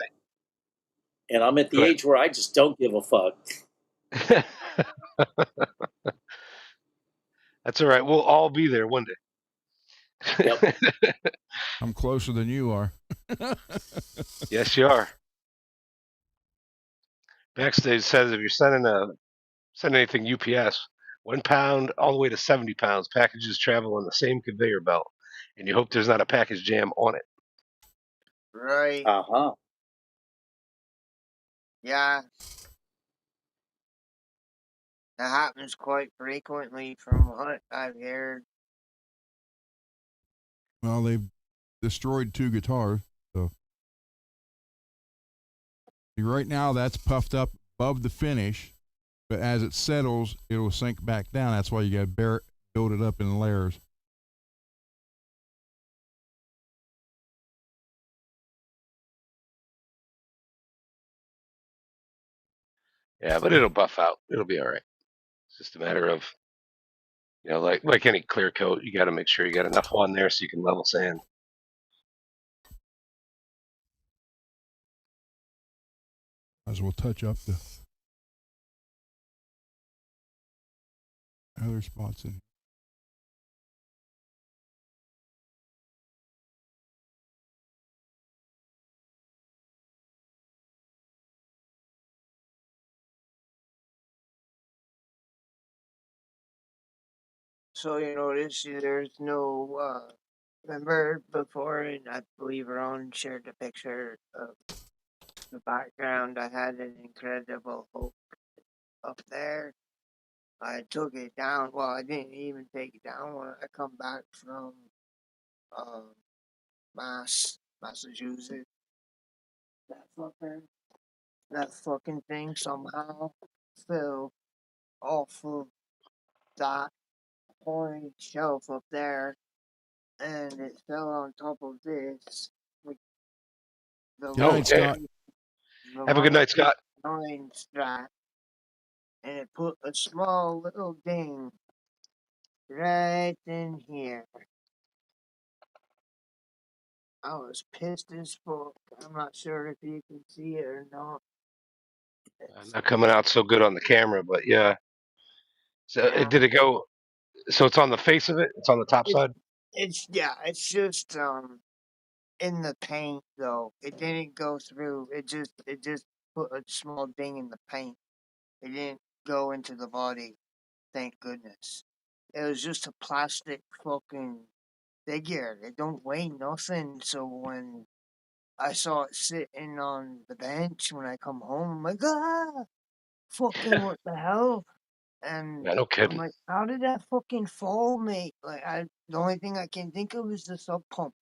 and I'm at the Go ahead. age where I just don't give a fuck. That's all right. We'll all be there one day. Yep. I'm closer than you are. Yes, you are. Backstage says if you're sending anything UPS, 1 pound all the way to 70 pounds, packages travel on the same conveyor belt, and you hope there's not a package jam on it. Right. Uh-huh. Yeah. That happens quite frequently from what I've heard. Well, they've destroyed 2 guitars. So right now, that's puffed up above the finish, but as it settles, it'll sink back down. That's why you got to build it up in layers. Yeah, but it'll buff out. It'll be all right. It's just a matter of, like any clear coat, you got to make sure you got enough on there so you can level sand. Might as well touch up the other spots in. So you notice there's no Remember before, and I believe Ron shared the picture of the background. I had an incredible Hulk up there. I took it down. Well, I didn't even take it down when I come back from um, Massachusetts. That fucker, that fucking thing somehow fell off of that point shelf up there, and it fell on top of this. Like the Good night, Oh, damn. Scott. line, the Have a good line, night, Scott. line strap, and it put a small little ding right in here. I was pissed as fuck. I'm not sure if you can see it or not. It's, Not coming out so good on the camera, but yeah. So yeah, did it go? So it's on the face of it. It's on the top it's side. it's just in the paint though. It didn't go through. It just put a small ding in the paint. It didn't go into the body. Thank goodness. It was just a plastic fucking figure. It don't weigh nothing. So when I saw it sitting on the bench when I come home, I'm like, fucking what the hell? And Yeah, no I'm kidding. like, how did that fucking fall, mate? Like, the only thing I can think of is the sub pump.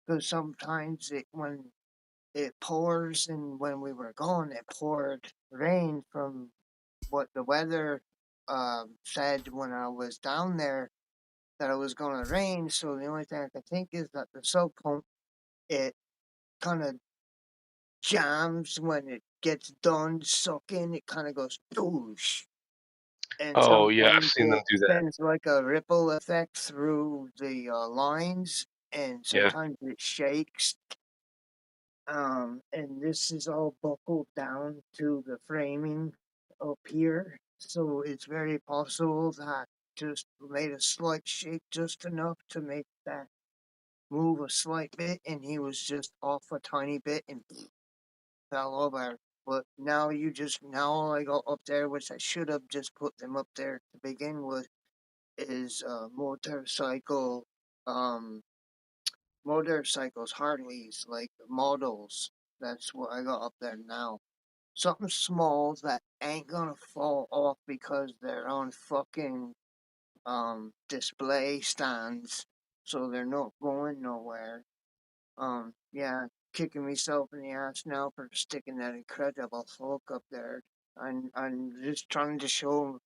Because sometimes when it pours, and when we were gone, it poured rain from what the weather said when I was down there that it was going to rain. So the only thing I could think is that the sub pump, it kind of jams when it gets done sucking. It kind of goes doosh. And Oh yeah, I've sometimes seen them it do that. sends like a ripple effect through the lines, and Yeah. sometimes it shakes. And this is all buckled down to the framing up here, so it's very possible that just made a slight shake, just enough to make that move a slight bit, and he was just off a tiny bit and fell over. But now all I got up there, which I should have just put them up there to begin with, is um motorcycles, Harleys, like models. That's what I got up there now. Something small that ain't gonna fall off because they're on fucking display stands, so they're not going nowhere. Yeah, kicking myself in the ass now for sticking that incredible Hulk up there. I'm just trying to show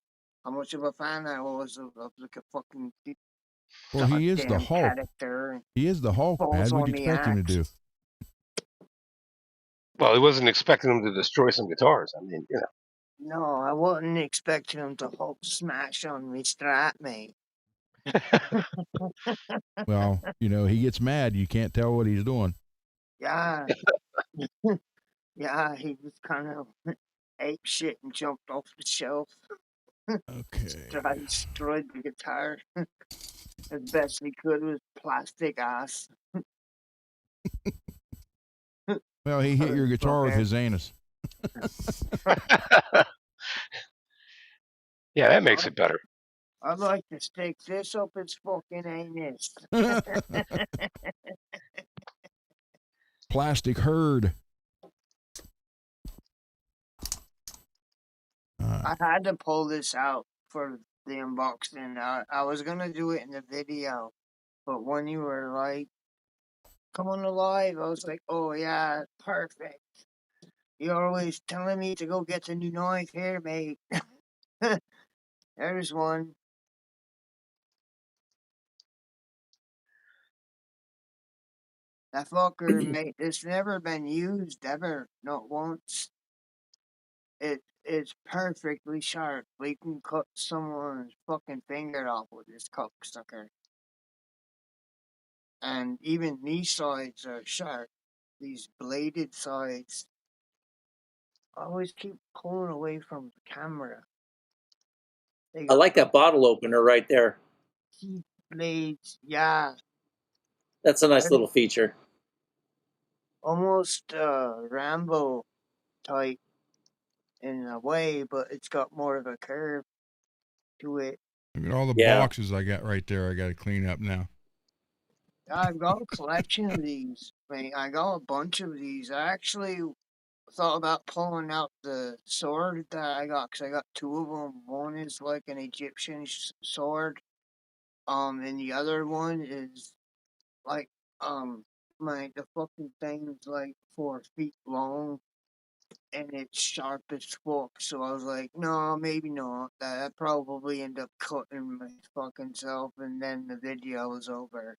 how much of a fan I was of like a fucking Well, he is the goddamn Hulk. character. He is the Hulk, Falls Pad. What'd on you the expect him to axe. do? Well, he wasn't expecting them to destroy some guitars. I mean, No, I wasn't expecting him to Hulk smash on me strap, mate. Well, he gets mad. You can't tell what he's doing. Yeah, yeah, he just kind of ate shit and jumped off the shelf. Okay. Destroyed the guitar as best he could with plastic ass. Well, he hit your guitar with Motherfucker. his anus. yeah. Yeah, that makes I'd it better. I'd like to stick this up his fucking anus. Plastic herd. I had to pull this out for the unboxing. I was gonna do it in the video, but when you were like, come on alive, I was like, oh yeah, perfect. You're always telling me to go get the new knife here, mate. There's one. That fucker, mate, it's never been used ever, not once. It's perfectly sharp. We can cut someone's fucking finger off with this cocksucker. And even these sides are sharp. These bladed sides. I always keep pulling away from the camera. They I got like that bottle opener right there. teeth blades. Yeah, That's a nice very little feature. almost Rambo type in a way, but it's got more of a curve to it. Look at all the Yeah. boxes I got right there. I got to clean up now. I've got a collection of these. I got a bunch of these. I actually thought about pulling out the sword that I got because I got two of them. One is like an Egyptian sword, and the other one is like the fucking thing's like 4 feet long and it's sharp as fuck. So I was like, no, maybe not. I'd probably end up cutting my fucking self, and then the video was over.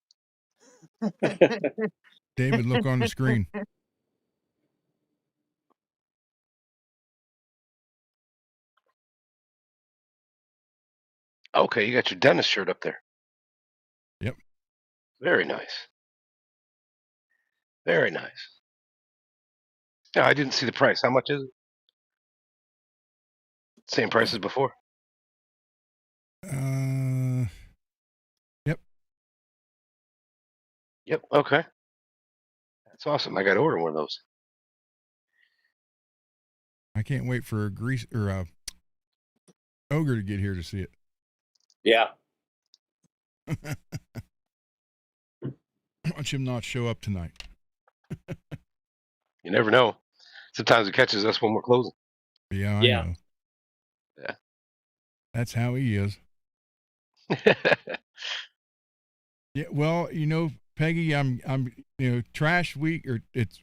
David, look on the screen. Okay, you got your dentist shirt up there. Yep. Very nice. Very nice. No, I didn't see the price. How much is it? Same price as before. Yep. Yep. Okay. That's awesome. I got to order one of those. I can't wait for a grease or a ogre to get here to see it. Yeah. Watch him not show up tonight. You never know. Sometimes it catches us when we're closing. Yeah, I Yeah. know. Yeah. That's how he is. Yeah, well, Peggy, I'm trash week, or it's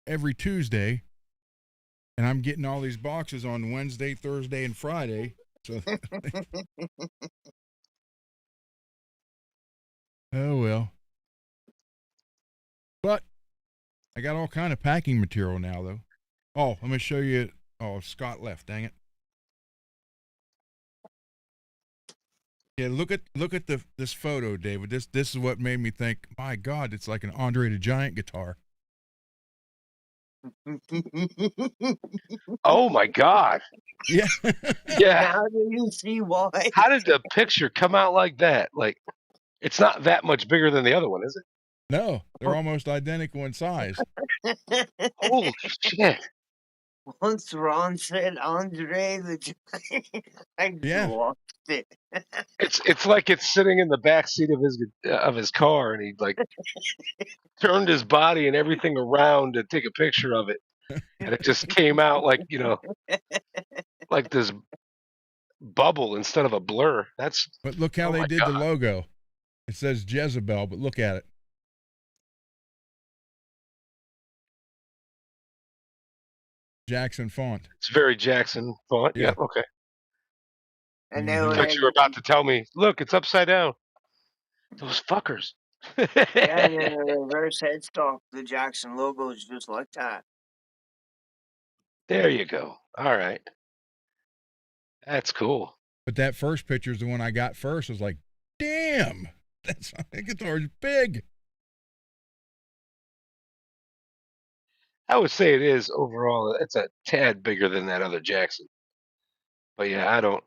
every Tuesday, and I'm getting all these boxes on Wednesday, Thursday, and Friday. So oh well. But I got all kind of packing material now, though. Oh, let me show you. Oh, Scott left. Dang it. Yeah, look at this photo, David. This is what made me think, my God, it's like an Andre the Giant guitar. Oh my God. Yeah. Yeah. Now do you see why? How did the picture come out like that? Like, it's not that much bigger than the other one, is it? No, they're almost identical in size. Holy shit. Once Ron said Andre the Giant, I Yeah. lost it. It's like it's sitting in the back seat of his car, and he like turned his body and everything around to take a picture of it, and it just came out like like this bubble instead of a blur. That's But look how oh they my did God. the logo. It says Jezebel, but look at it. Jackson font. It's very Jackson font. Yeah. Yeah. Okay. And Mhm. they I were thought you were about to tell me, look, it's upside down. Those fuckers. yeah, and then the reverse headstock, the Jackson logo is just like that. There you go. All right. That's cool. But that first picture is the one I got first. I was like, damn, that guitar's big. I would say it is overall. It's a tad bigger than that other Jackson. But yeah, I don't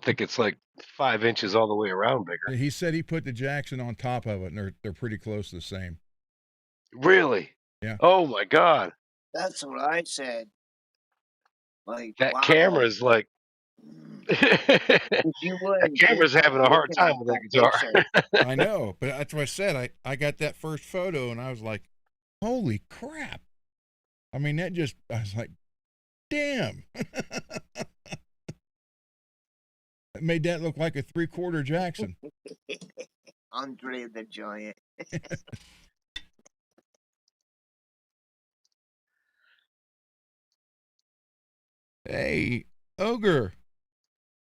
think it's like 5 inches all the way around bigger. He said he put the Jackson on top of it, and they're pretty close to the same. Really? Yeah. Oh my God. That's what I said. Like That wow. camera's like If you that wouldn't camera's think having a hard looking time at with that guitar. picture. I know, but that's what I said. I got that first photo, and I was like, holy crap. I mean, I was like, damn. It made that look like a 3/4 Jackson. Andre the Giant. Hey, Ogre.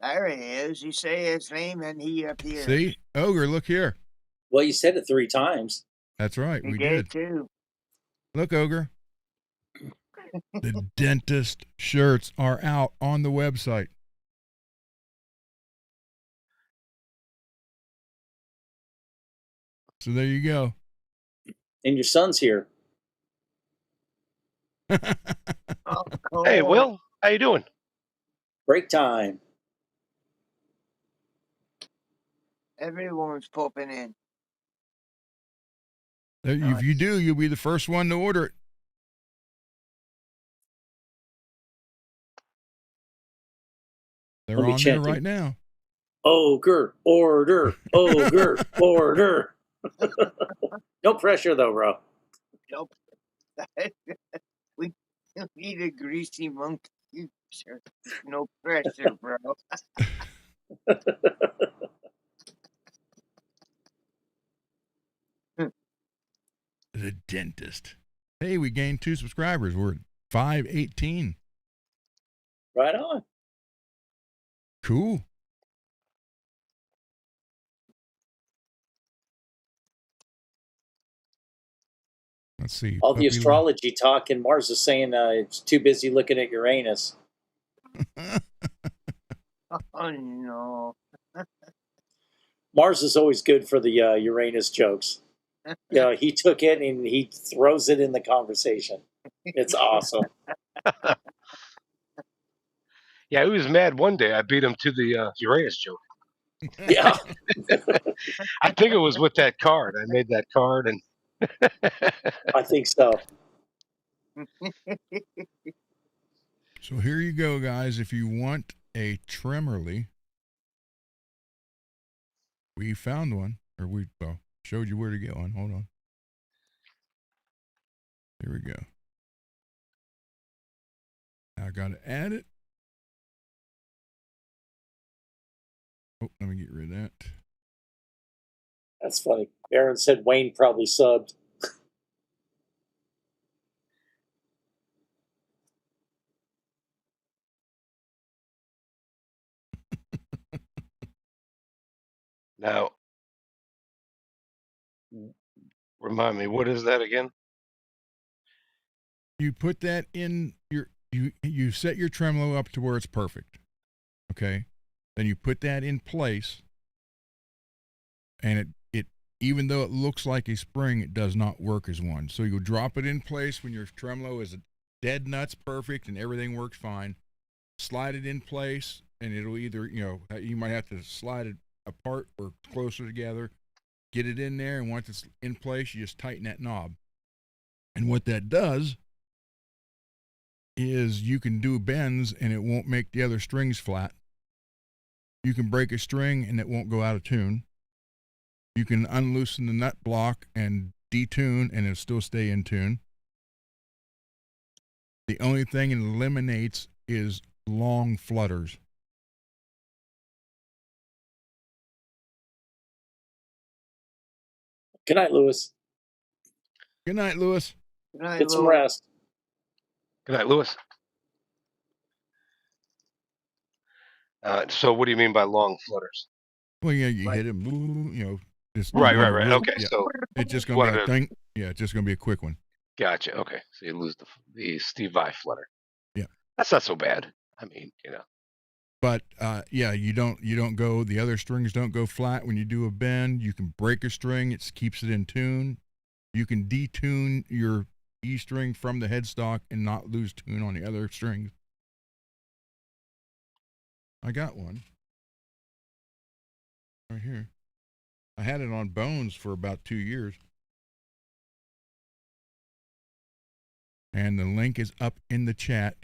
There he is. You say his name and he appears. See? Ogre, look here. Well, you said it 3 times. That's right. He We did did. too. Look, Ogre. The dentist shirts are out on the website. So there you go. And your son's here. Oh, cool. Hey, Will, how you doing? Break time. Everyone's popping in. If you do, you'll be the first one to order it. They're I'll be on there chanting. right now. Ogre, order, ogre, order. No pressure though, bro. Nope. we need a greasy monkey. Sure. No pressure, bro. The dentist. Hey, we gained 2 subscribers. We're at 518. Right on. Cool. Let's see. All the Puppy astrology talk, and Mars is saying it's too busy looking at Uranus. Oh no. Mars is always good for the Uranus jokes. He took it and he throws it in the conversation. It's awesome. Yeah, he was mad one day. I beat him to the Uranus joke. Yeah. I think it was with that card. I made that card, and I think so. So here you go, guys. If you want a Tremorly, we found one, or we showed you where to get one. Hold on. Here we go. Now I got to add it. Oh, let me get rid of that. That's funny. Aaron said Wayne probably subbed. now remind me, what is that again? You put that in your you set your tremolo up to where it's perfect. Okay? Then you put that in place, and it even though it looks like a spring, it does not work as one. So you drop it in place when your tremolo is dead nuts perfect and everything works fine. Slide it in place, and it'll either, you might have to slide it apart or closer together. Get it in there, and once it's in place, you just tighten that knob. And what that does is you can do bends, and it won't make the other strings flat. You can break a string, and it won't go out of tune. You can unloosen the nut block and detune, and it'll still stay in tune. The only thing it eliminates is long flutters. Good night, Lewis. Good night, Lewis. Good night, Get some Lou. rest. Good night, Lewis. So what do you mean by long flutters? Well, yeah, you hit him, just Right. real- Okay, yeah. so It's just going to be a thing. Yeah, it's just going to be a quick one. gotcha. Okay, so you lose the Steve Vai flutter. Yeah. That's not so bad. I mean, But you don't go. The other strings don't go flat when you do a bend. You can break a string; it keeps it in tune. You can detune your E string from the headstock and not lose tune on the other strings. I got one right here. I had it on Bones for about 2 years, and the link is up in the chat.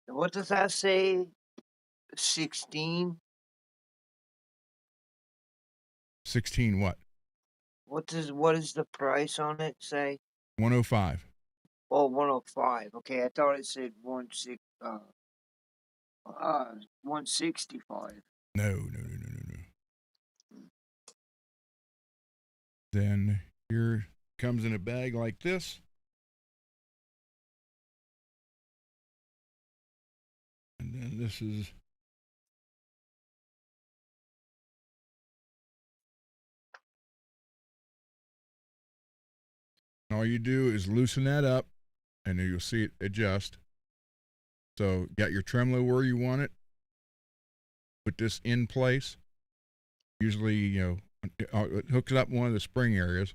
What does that say? 16? 16 what? What is the price on it say? 105. Oh, 105. Okay, I thought it said 165. No. Then here comes in a bag like this. And then this is all you do is loosen that up, and then you'll see it adjust. So got your tremolo where you want it. Put this in place. Usually, it hooks up one of the spring areas.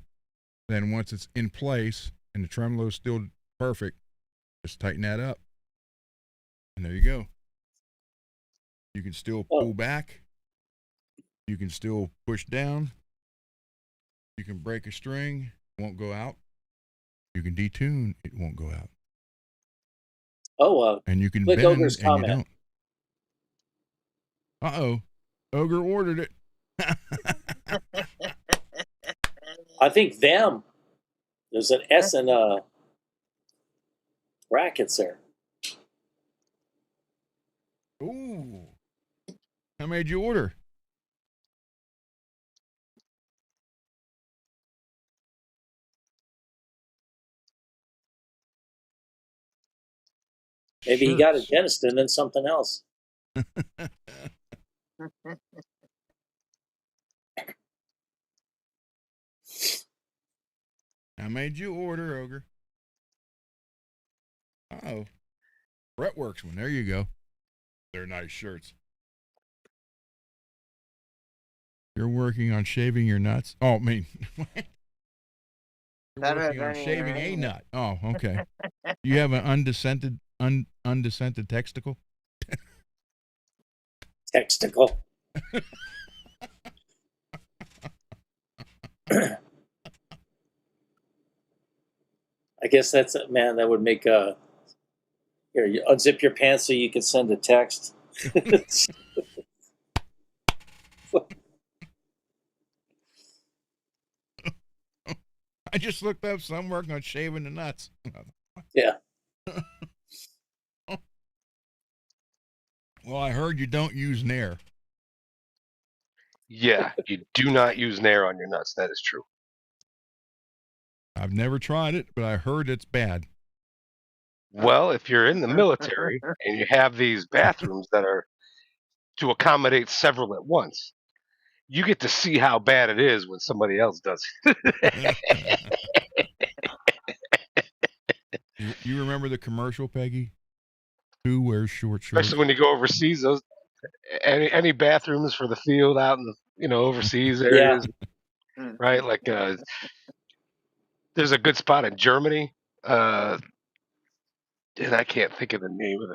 Then once it's in place and the tremolo is still perfect, just tighten that up. And there you go. You can still pull back. You can still push down. You can break a string, it won't go out. You can detune, it won't go out. Oh, and you can click bend Ogre's and comment. you don't. Uh-oh. Ogre ordered it. I think them. There's an S in brackets there. Ooh. How made you order? Maybe he got a Shirts. dentist and then something else. How made you order, Ogre? Oh. FRETworks one. There you go. They're nice shirts. You're working on shaving your nuts? Oh, I mean, you're Better working on than shaving a your nut. Oh, okay. You have an undescended testicle? Texticle. I guess that's it, man. That would make here. You unzip your pants so you can send a text. I just looked up some working on shaving the nuts. Yeah. Well, I heard you don't use Nair. Yeah, you do not use Nair on your nuts. That is true. I've never tried it, but I heard it's bad. Well, if you're in the military and you have these bathrooms that are to accommodate several at once, you get to see how bad it is when somebody else does it. You remember the commercial, Peggy? Who wears short shorts? Especially when you go overseas, those any bathrooms for the field out in the overseas areas, right? Like there's a good spot in Germany, and I can't think of the name of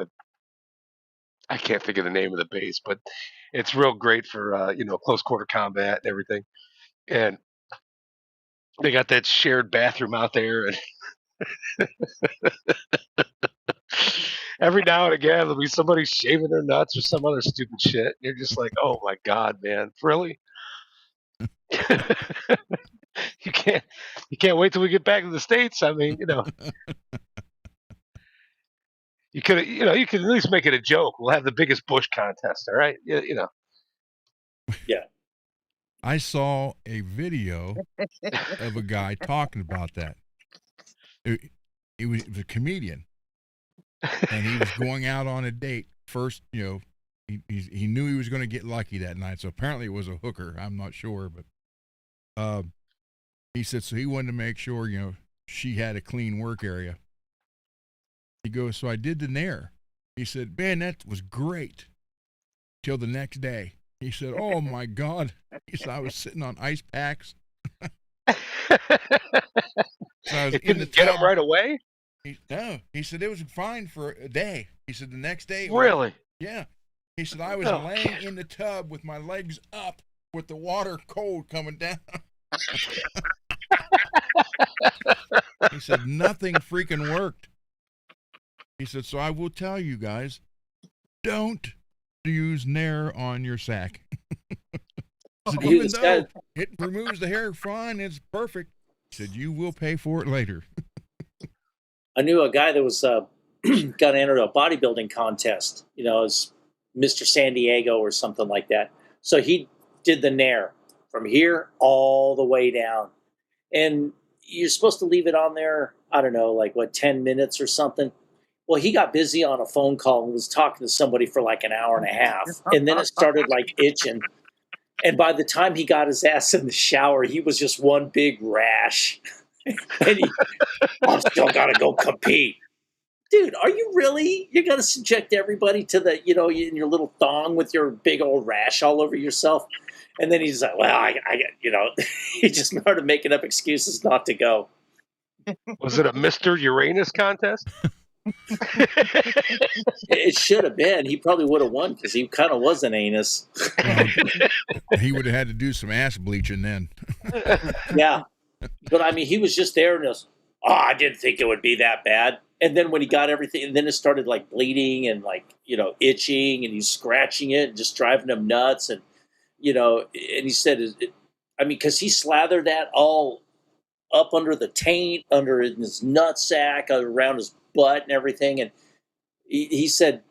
the base, but it's real great for close quarter combat and everything. And they got that shared bathroom out there, and every now and again there'll be somebody shaving their nuts or some other stupid shit. You're just like, oh my god, man, really? you can't wait till we get back to the States. I mean, you could at least make it a joke. We'll have the biggest bush contest, all right? Yeah. I saw a video of a guy talking about that. It was a comedian, and he was going out on a date. First, he knew he was going to get lucky that night, so apparently it was a hooker. I'm not sure, but he said so he wanted to make sure she had a clean work area. He goes, so I did the Nair. He said, man, that was great. Till the next day. He said, oh my God. He said, I was sitting on ice packs. So I was in the tub. Get him right away? No. He said, it was fine for a day. He said, the next day. Really? Yeah. He said, I was laying in the tub with my legs up with the water cold coming down. He said, nothing freaking worked. He said, so I will tell you guys, don't use Nair on your sack. Said, even though it removes the hair fine, it's perfect. He said, you will pay for it later. I knew a guy that was got entered a bodybuilding contest, as Mr. San Diego or something like that. So he did the Nair from here all the way down. And you're supposed to leave it on there, I don't know, 10 minutes or something. Well, he got busy on a phone call and was talking to somebody for like an hour and a half. And then it started itching. And by the time he got his ass in the shower, he was just one big rash. And I'm still got to go compete. Dude, are you really? You're going to subject everybody to the, in your little thong with your big old rash all over yourself? And then he's like, well, he just started making up excuses not to go. Was it a Mr. Uranus contest? It should have been. He probably would have won because he kind of was an anus. He would have had to do some ass bleaching then. Yeah. But I mean, he was just there and just, I didn't think it would be that bad. And then when he got everything, and then it started bleeding and itching, and he's scratching it and just driving him nuts. And, and he said, because he slathered that all up under the taint, under his nutsack, around his butt and everything. And he said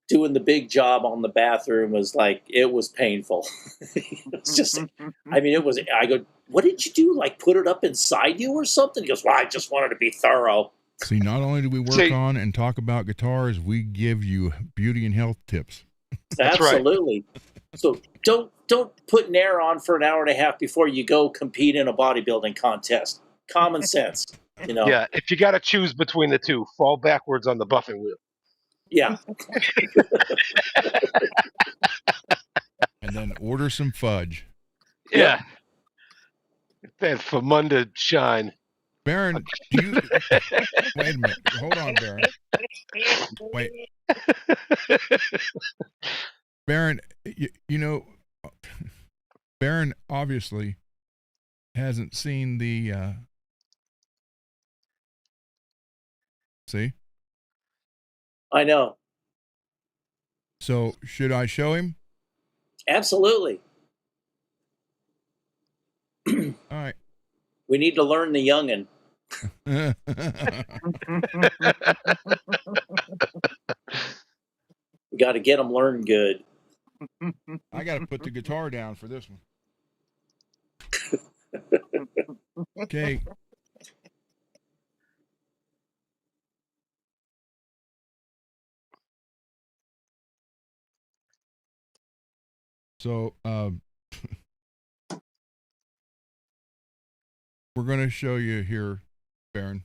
doing the big job on the bathroom was like, it was painful. It's just, I mean, I go, what did you do? Like put it up inside you or something? He goes, well, I just wanted to be thorough. See, not only do we work on and talk about guitars, we give you beauty and health tips. That's Absolutely. Right. So don't put Nair on for an hour and a half before you go compete in a bodybuilding contest. Common sense, you know. Yeah, if you got to choose between the two, fall backwards on the buffing wheel. Yeah. And then order some fudge. Yeah. That Famunda shine. Baron, do you wait a minute. Hold on, Baron. Wait. Baron, you know, Baron obviously hasn't seen the see? I know. So should I show him? Absolutely. All right. We need to learn the youngin'. We got to get them learned good. I got to put the guitar down for this one. Okay. So, we're going to show you here, Baron.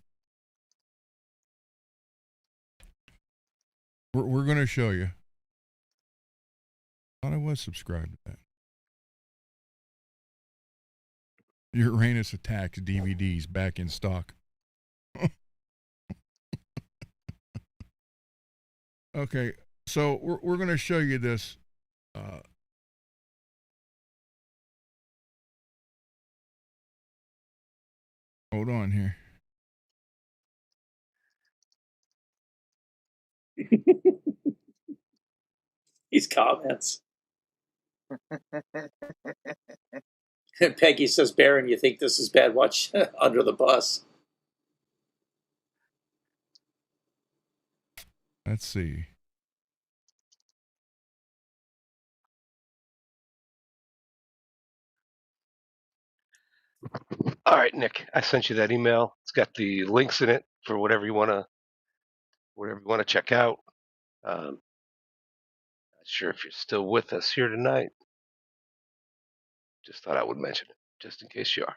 We're going to show you. Thought I was subscribed to that. Uranus Attacks DVDs back in stock. Okay, so we're going to show you this. Hold on here. These comments. Peggy says, Baron, you think this is bad? Watch Under the Bus. Let's see. All right, Nick, I sent you that email. It's got the links in it for whatever you want to check out. Not sure if you're still with us here tonight. Just thought I would mention it, just in case you are.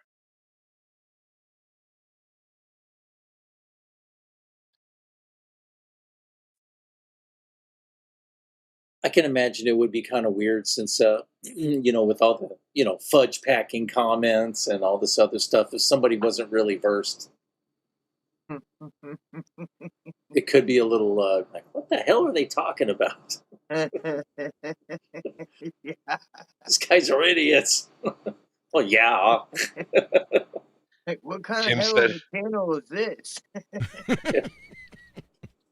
I can imagine it would be kind of weird since, you know, with all the, you know, fudge packing comments and all this other stuff, if somebody wasn't really versed, it could be a little like, what the hell are they talking about? Yeah. These guys are idiots. Well, yeah. Like, what kind Jim of hell said- of a channel is this?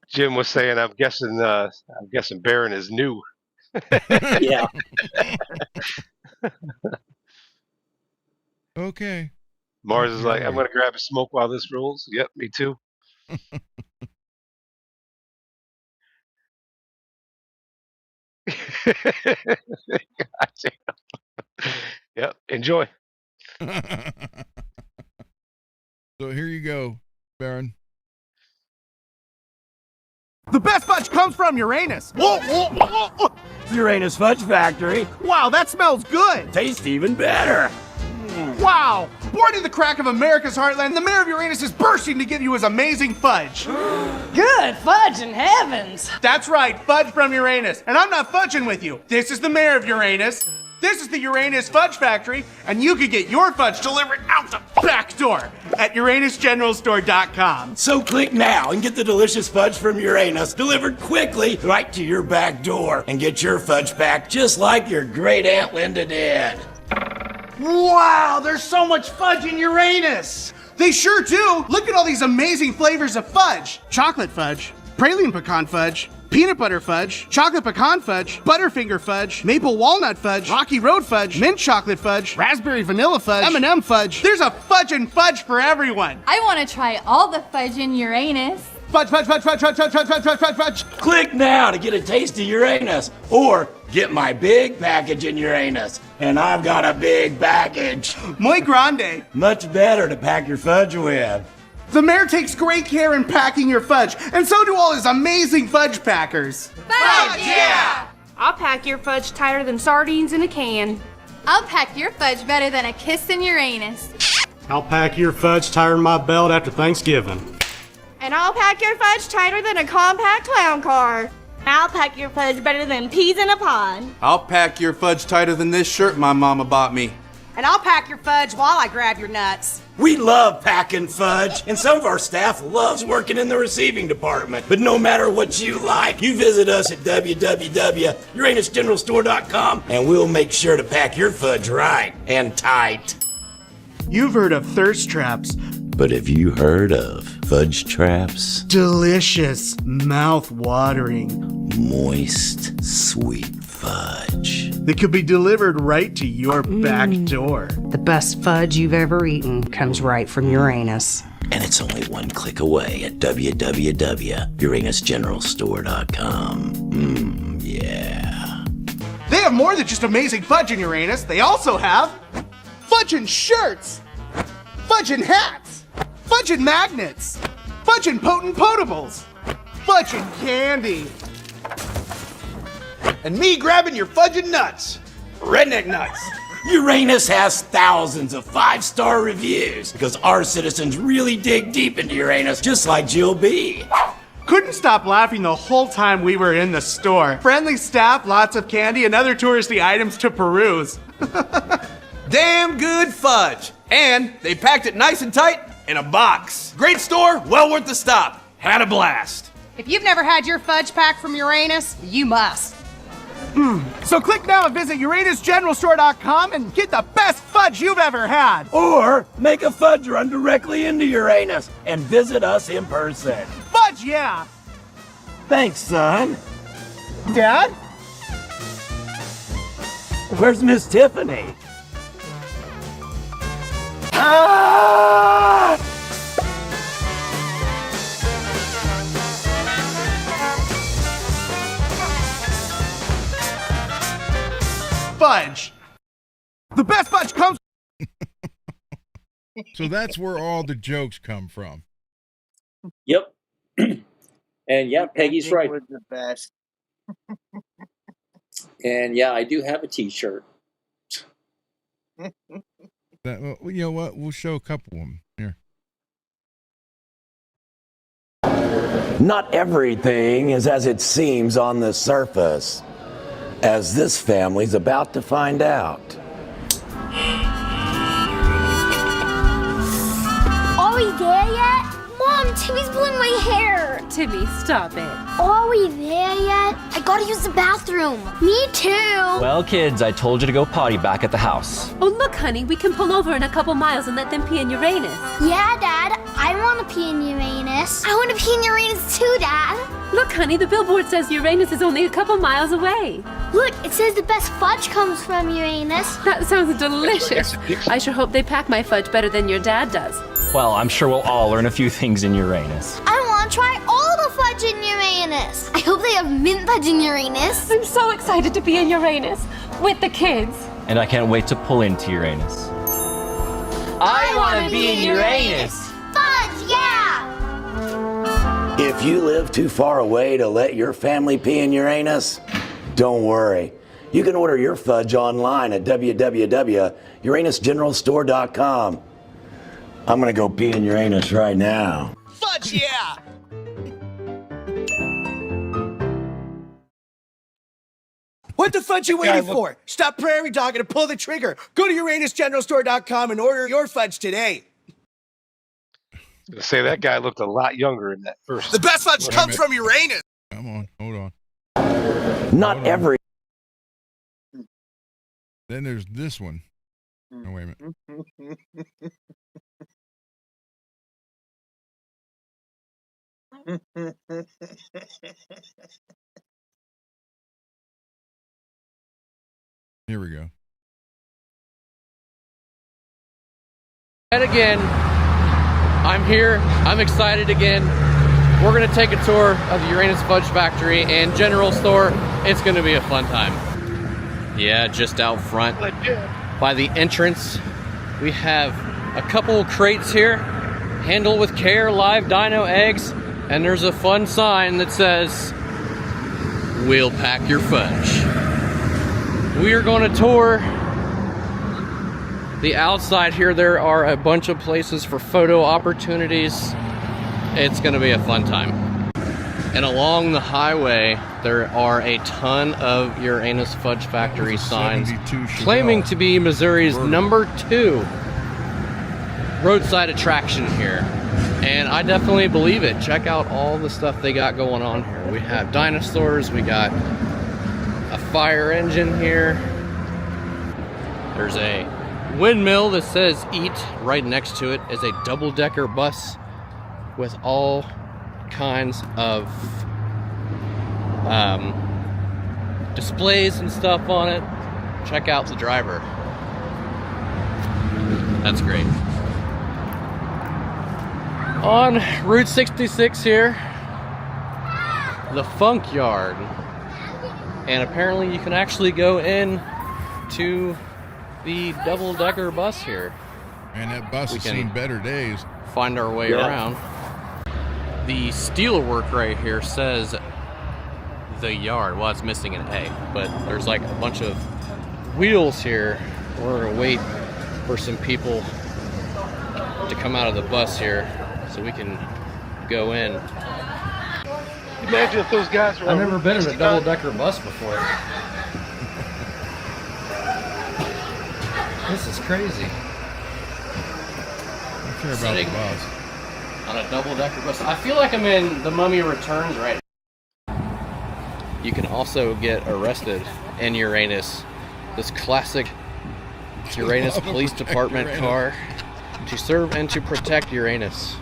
Jim was saying, I'm guessing Baron is new. Yeah. Okay. Mars is like, I'm going to grab a smoke while this rolls. Yep, me too. Yep, enjoy. So here you go, Baron. The best fudge comes from Uranus. Uranus Fudge Factory. Wow, that smells good. Tastes even better. Wow. Born in the crack of America's heartland, the mayor of Uranus is bursting to give you his amazing fudge. Good fudge in heavens. That's right, fudge from Uranus. And I'm not fudging with you. This is the mayor of Uranus. This is the Uranus Fudge Factory, and you could get your fudge delivered out the back door at UranusGeneralStore.com. So click now and get the delicious fudge from Uranus delivered quickly right to your back door and get your fudge pack just like your great Aunt Linda did. Wow, there's so much fudge in Uranus. They sure do. Look at all these amazing flavors of fudge. Chocolate fudge, praline pecan fudge, peanut butter fudge, chocolate pecan fudge, butterfinger fudge, maple walnut fudge, Rocky Road fudge, mint chocolate fudge, raspberry vanilla fudge, M&M fudge. There's a fudge and fudge for everyone. I want to try all the fudge in Uranus. Fudge, fudge, fudge, fudge, fudge, fudge, fudge, fudge, fudge, fudge, fudge. Click now to get a taste of Uranus, or get my big package in Uranus. And I've got a big package. Muy grande. Much better to pack your fudge with. The mayor takes great care in packing your fudge, and so do all his amazing fudge packers. Fudge, yeah! I'll pack your fudge tighter than sardines in a can. I'll pack your fudge better than a kiss in Uranus. I'll pack your fudge tighter than my belt after Thanksgiving. And I'll pack your fudge tighter than a compact clown car. I'll pack your fudge better than peas in a pod. I'll pack your fudge tighter than this shirt my mama bought me. And I'll pack your fudge while I grab your nuts. We love packing fudge, and some of our staff loves working in the receiving department. But no matter what you like, you visit us at www.uranusgeneralstore.com, and we'll make sure to pack your fudge right and tight. You've heard of thirst traps. But have you heard of fudge traps? Delicious, mouth-watering, Moist, sweet fudge. that could be delivered right to your back door. The best fudge you've ever eaten comes right from Uranus. And it's only one click away at www.uranusgeneralstore.com. Yeah. They have more than just amazing fudge in Uranus. They also have fudge and shirts, fudge and hats, fudge and magnets, fudge and potent potables, fudge and candy. And me grabbing your fudge and nuts, redneck nuts. Uranus has thousands of 5-star reviews because our citizens really dig deep into Uranus, just like Jill B. Couldn't stop laughing the whole time we were in the store. Friendly staff, lots of candy, and other touristy items to peruse. Damn good fudge. And they packed it nice and tight in a box. Great store, well worth the stop. Had a blast. If you've never had your fudge pack from Uranus, you must. So click now and visit UranusGeneralStore.com and get the best fudge you've ever had. Or make a fudge run directly into Uranus and visit us in person. Fudge, yeah. Thanks, son. Dad? Where's Miss Tiffany? Ah! Fudge. The best fudge comes. So that's where all the jokes come from. Yep. And yeah, Peggy's right. Was the best. And yeah, I do have a T-shirt. Well, you know what? We'll show a couple of them here. Not everything is as it seems on the surface, as this family's about to find out. Are we there yet? Mom, Timmy's pulling my hair. Timmy, stop it. Are we there yet? I gotta use the bathroom. Me too. Well, kids, I told you to go potty back at the house. Oh, look, honey, we can pull over in a couple miles and let them pee in Uranus. Yeah, Dad. I want to pee in Uranus. I want to pee in Uranus too, Dad. Look, honey, the billboard says Uranus is only a couple miles away. Look, it says the best fudge comes from Uranus. That sounds delicious. I sure hope they pack my fudge better than your dad does. Well, I'm sure we'll all learn a few things in Uranus. I want to try all the fudge in Uranus. I hope they have mint fudge in Uranus. I'm so excited to be in Uranus with the kids. And I can't wait to pull into Uranus. I want to be in Uranus. Fudge, yeah! If you live too far away to let your family pee in Uranus, don't worry. You can order your fudge online at www.uranusgeneralstore.com. I'm gonna go pee in Uranus right now. Fudge, yeah! What the fudge you waiting for? Stop prairie dogging and pull the trigger. Go to UranusGeneralStore.com and order your fudge today. Say that guy looked a lot younger in that first. The best fudge comes from Uranus. Come on, hold on. Not every. Then there's this one. Oh, wait a minute. Here we go. And again, I'm here. I'm excited again. We're going to take a tour of the Uranus Fudge Factory and General Store. It's going to be a fun time. Yeah, just out front by the entrance, we have a couple crates here. Handle with care, live dino eggs. And there's a fun sign that says, "We'll pack your fudge." We are going to tour the outside here. There are a bunch of places for photo opportunities. It's going to be a fun time. And along the highway, there are a ton of Uranus Fudge Factory signs claiming to be Missouri's #2 roadside attraction here. And I definitely believe it. Check out all the stuff they got going on here. We have dinosaurs, we got a fire engine here. There's a windmill that says "Eat." Right next to it is a double-decker bus with all kinds of displays and stuff on it. Check out the driver. That's great. On Route 66 here, the Funk Yard. And apparently you can actually go in to the double-decker bus here. And that bus has seen better days. Find our way around. The steel work right here says the yard. Well, it's missing an A, but there's like a bunch of wheels here. We're gonna wait for some people to come out of the bus here so we can go in. Imagine if those guys were. I've never been in a double-decker bus before. This is crazy. I don't care about the bus. On a double-decker bus. I feel like I'm in The Mummy Returns right now. You can also get arrested in Uranus. This classic Uranus Police Department car to serve and to protect Uranus.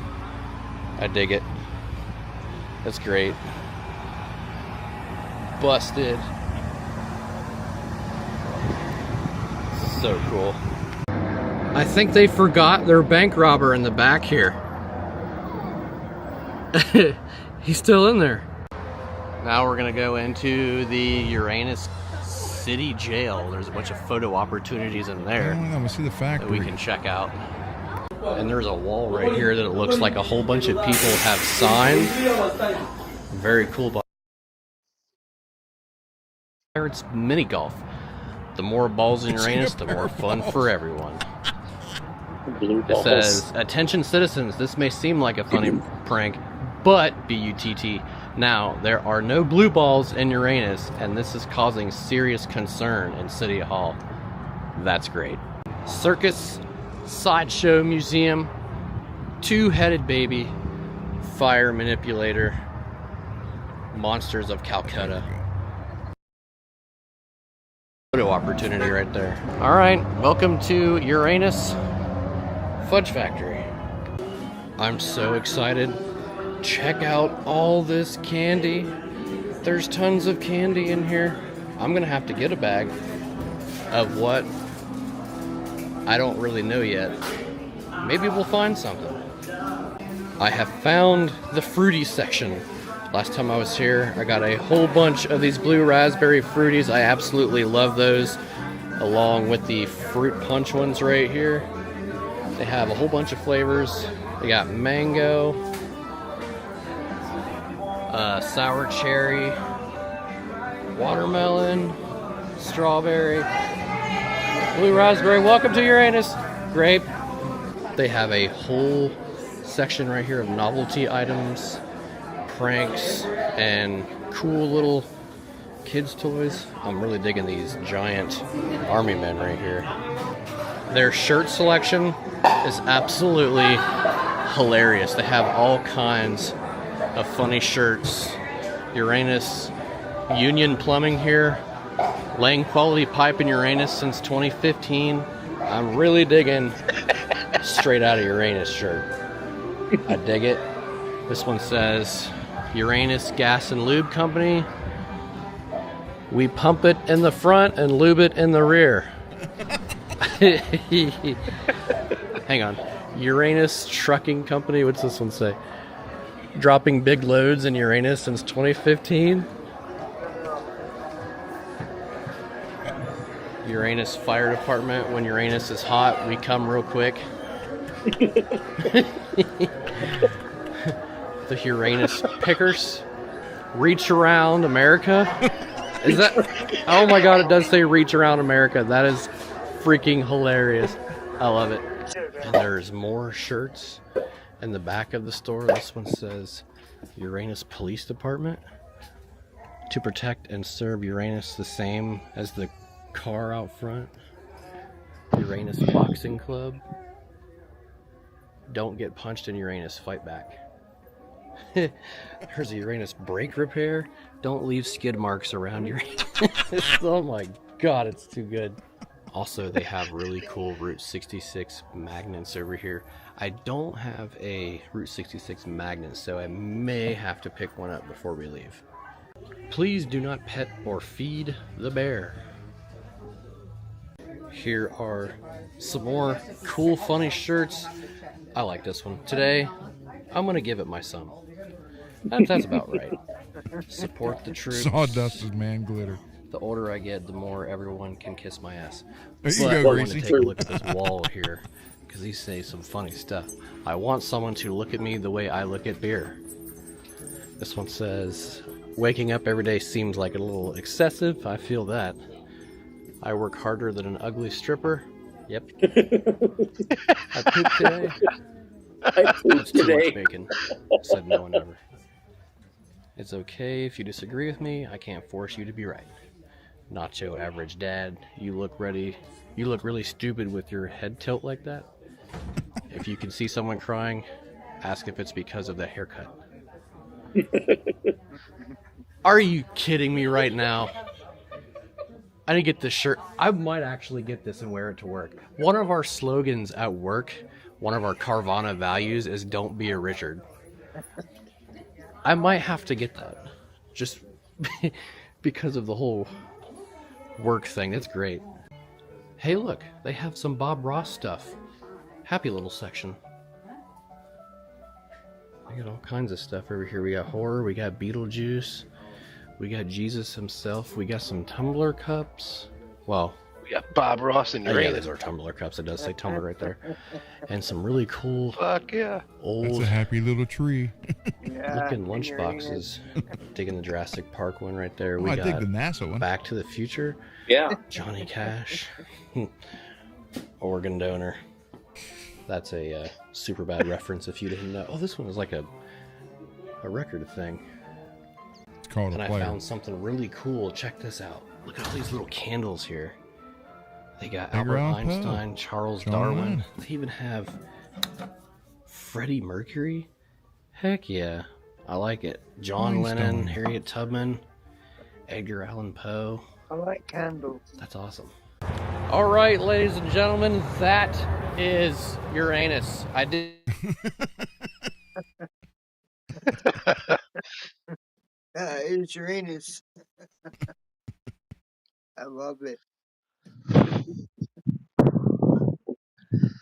I dig it. That's great. Busted. So cool. I think they forgot their bank robber in the back here. He's still in there. Now we're gonna go into the Uranus City Jail. There's a bunch of photo opportunities in there see the factory that we can check out. And there's a wall right here that it looks like a whole bunch of people have signed. Very cool. It's mini golf. The more balls in Uranus, the more fun for everyone. It says, "Attention citizens, this may seem like a funny prank, but BUTT. Now, there are no blue balls in Uranus, and this is causing serious concern in City Hall." That's great. Circus, sideshow museum, two-headed baby, fire manipulator, monsters of Calcutta. Photo opportunity right there. All right, welcome to Uranus Fudge Factory. I'm so excited. Check out all this candy. There's tons of candy in here. I'm gonna have to get a bag of what I don't really know yet. Maybe we'll find something. I have found the fruity section. Last time I was here, I got a whole bunch of these blue raspberry fruities. I absolutely love those, along with the fruit punch ones right here. They have a whole bunch of flavors. They got mango, sour cherry, watermelon, strawberry, blue raspberry. Welcome to Uranus. Grape. They have a whole section right here of novelty items, pranks, and cool little kids' toys. I'm really digging these giant army men right here. Their shirt selection is absolutely hilarious. They have all kinds of funny shirts. Uranus Union Plumbing here, laying quality pipe in Uranus since 2015. I'm really digging straight out of Uranus shirt. I dig it. This one says, Uranus Gas and Lube Company. We pump it in the front and lube it in the rear. Hang on. Uranus Trucking Company. What's this one say? Dropping big loads in Uranus since 2015. Uranus Fire Department. When Uranus is hot, we come real quick. The Uranus Pickers. Reach Around America. Is that? Oh my God! It does say Reach Around America. That is freaking hilarious. I love it. And there's more shirts in the back of the store. This one says Uranus Police Department. To protect and serve Uranus the same as the car out front. Uranus Boxing Club. Don't get punched in Uranus, fight back. There's a Uranus Brake Repair. Don't leave skid marks around Uranus. Oh my God, it's too good. Also, they have really cool Route 66 magnets over here. I don't have a Route 66 magnet, so I may have to pick one up before we leave. Please do not pet or feed the bear. Here are some more cool, funny shirts. I like this one. Today, I'm going to give it my son. That's about right. Support the troops. Sawdust is man glitter. The older I get, the more everyone can kiss my ass. There you But go, I want Greasy. to take a look at this wall here, because he says some funny stuff. I want someone to look at me the way I look at beer. This one says, waking up every day seems like a little excessive. I feel that. I work harder than an ugly stripper. Yep. I pooped today. I pooped That's too today. much bacon. Said no one ever. It's okay if you disagree with me. I can't force you to be right. Nacho average dad. You look ready. You look really stupid with your head tilt like that. If you can see someone crying, ask if it's because of the haircut. Are you kidding me right now? I need to get this shirt. I might actually get this and wear it to work. One of our slogans at work, one of our Carvana values is don't be a Richard. I might have to get that. Just because of the whole work thing. That's great. Hey look, they have some Bob Ross stuff. Happy little section. I got all kinds of stuff over here. We got horror, we got Beetlejuice, we got Jesus himself, we got some tumbler cups. Well, We got Bob Ross and yeah, Uranus. those are tumbler cups. It does say tumbler right there. And some really cool Fuck yeah. That's old a happy little tree. looking lunch boxes. Digging the Jurassic Park one right there. We I got dig the NASA one. Back to the Future. Yeah. Johnny Cash. Organ donor. That's a super bad reference if you didn't know. Oh, this one is like a record thing. It's called And a I player. found something really cool. Check this out. Look at all these little candles here. They got Edgar Albert Allan Poe. Einstein, Charles John Darwin. Lennon. They even have Freddie Mercury. Heck yeah. I like it. John Lennon, Einstein. Harriet Tubman, Edgar Allan Poe. I like candles. That's awesome. All right, ladies and gentlemen, that is Uranus. I did. It's Uranus. I love it.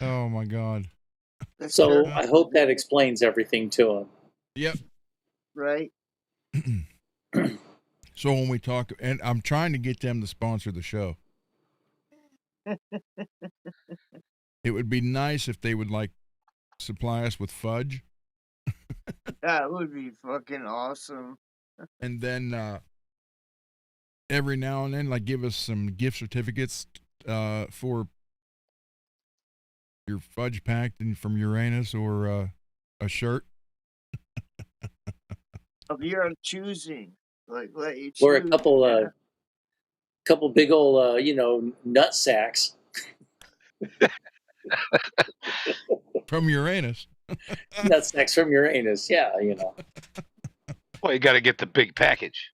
Oh my God. So I hope that explains everything to him. Yep. Right? So when we talk, and I'm trying to get them to sponsor the show. It would be nice if they would like supply us with fudge, That would be fucking awesome. and then every now and then, like, give us some gift certificates for your fudge pack and from Uranus, or a shirt. Of your choosing. Like, let you choose. Or a couple big old, nut sacks. From Uranus. Nut sacks from Uranus. Yeah, Well, you got to get the big package.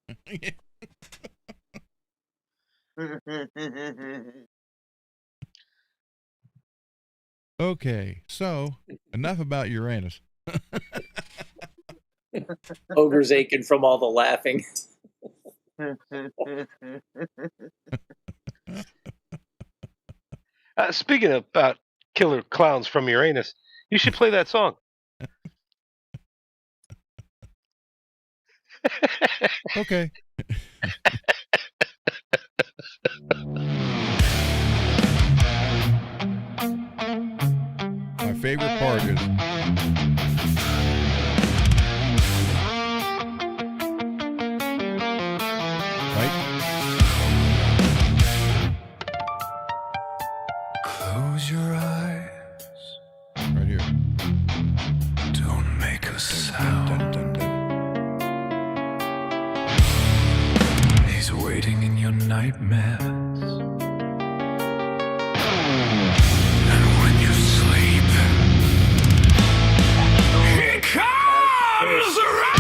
Okay, so enough about Uranus. Ogre's aching from all the laughing. Speaking about killer clowns from Uranus, you should play that song. Okay. My favorite part is Close your eyes. right here. Don't make a sound. He's waiting in your nightmares. And when you sleep, he comes around.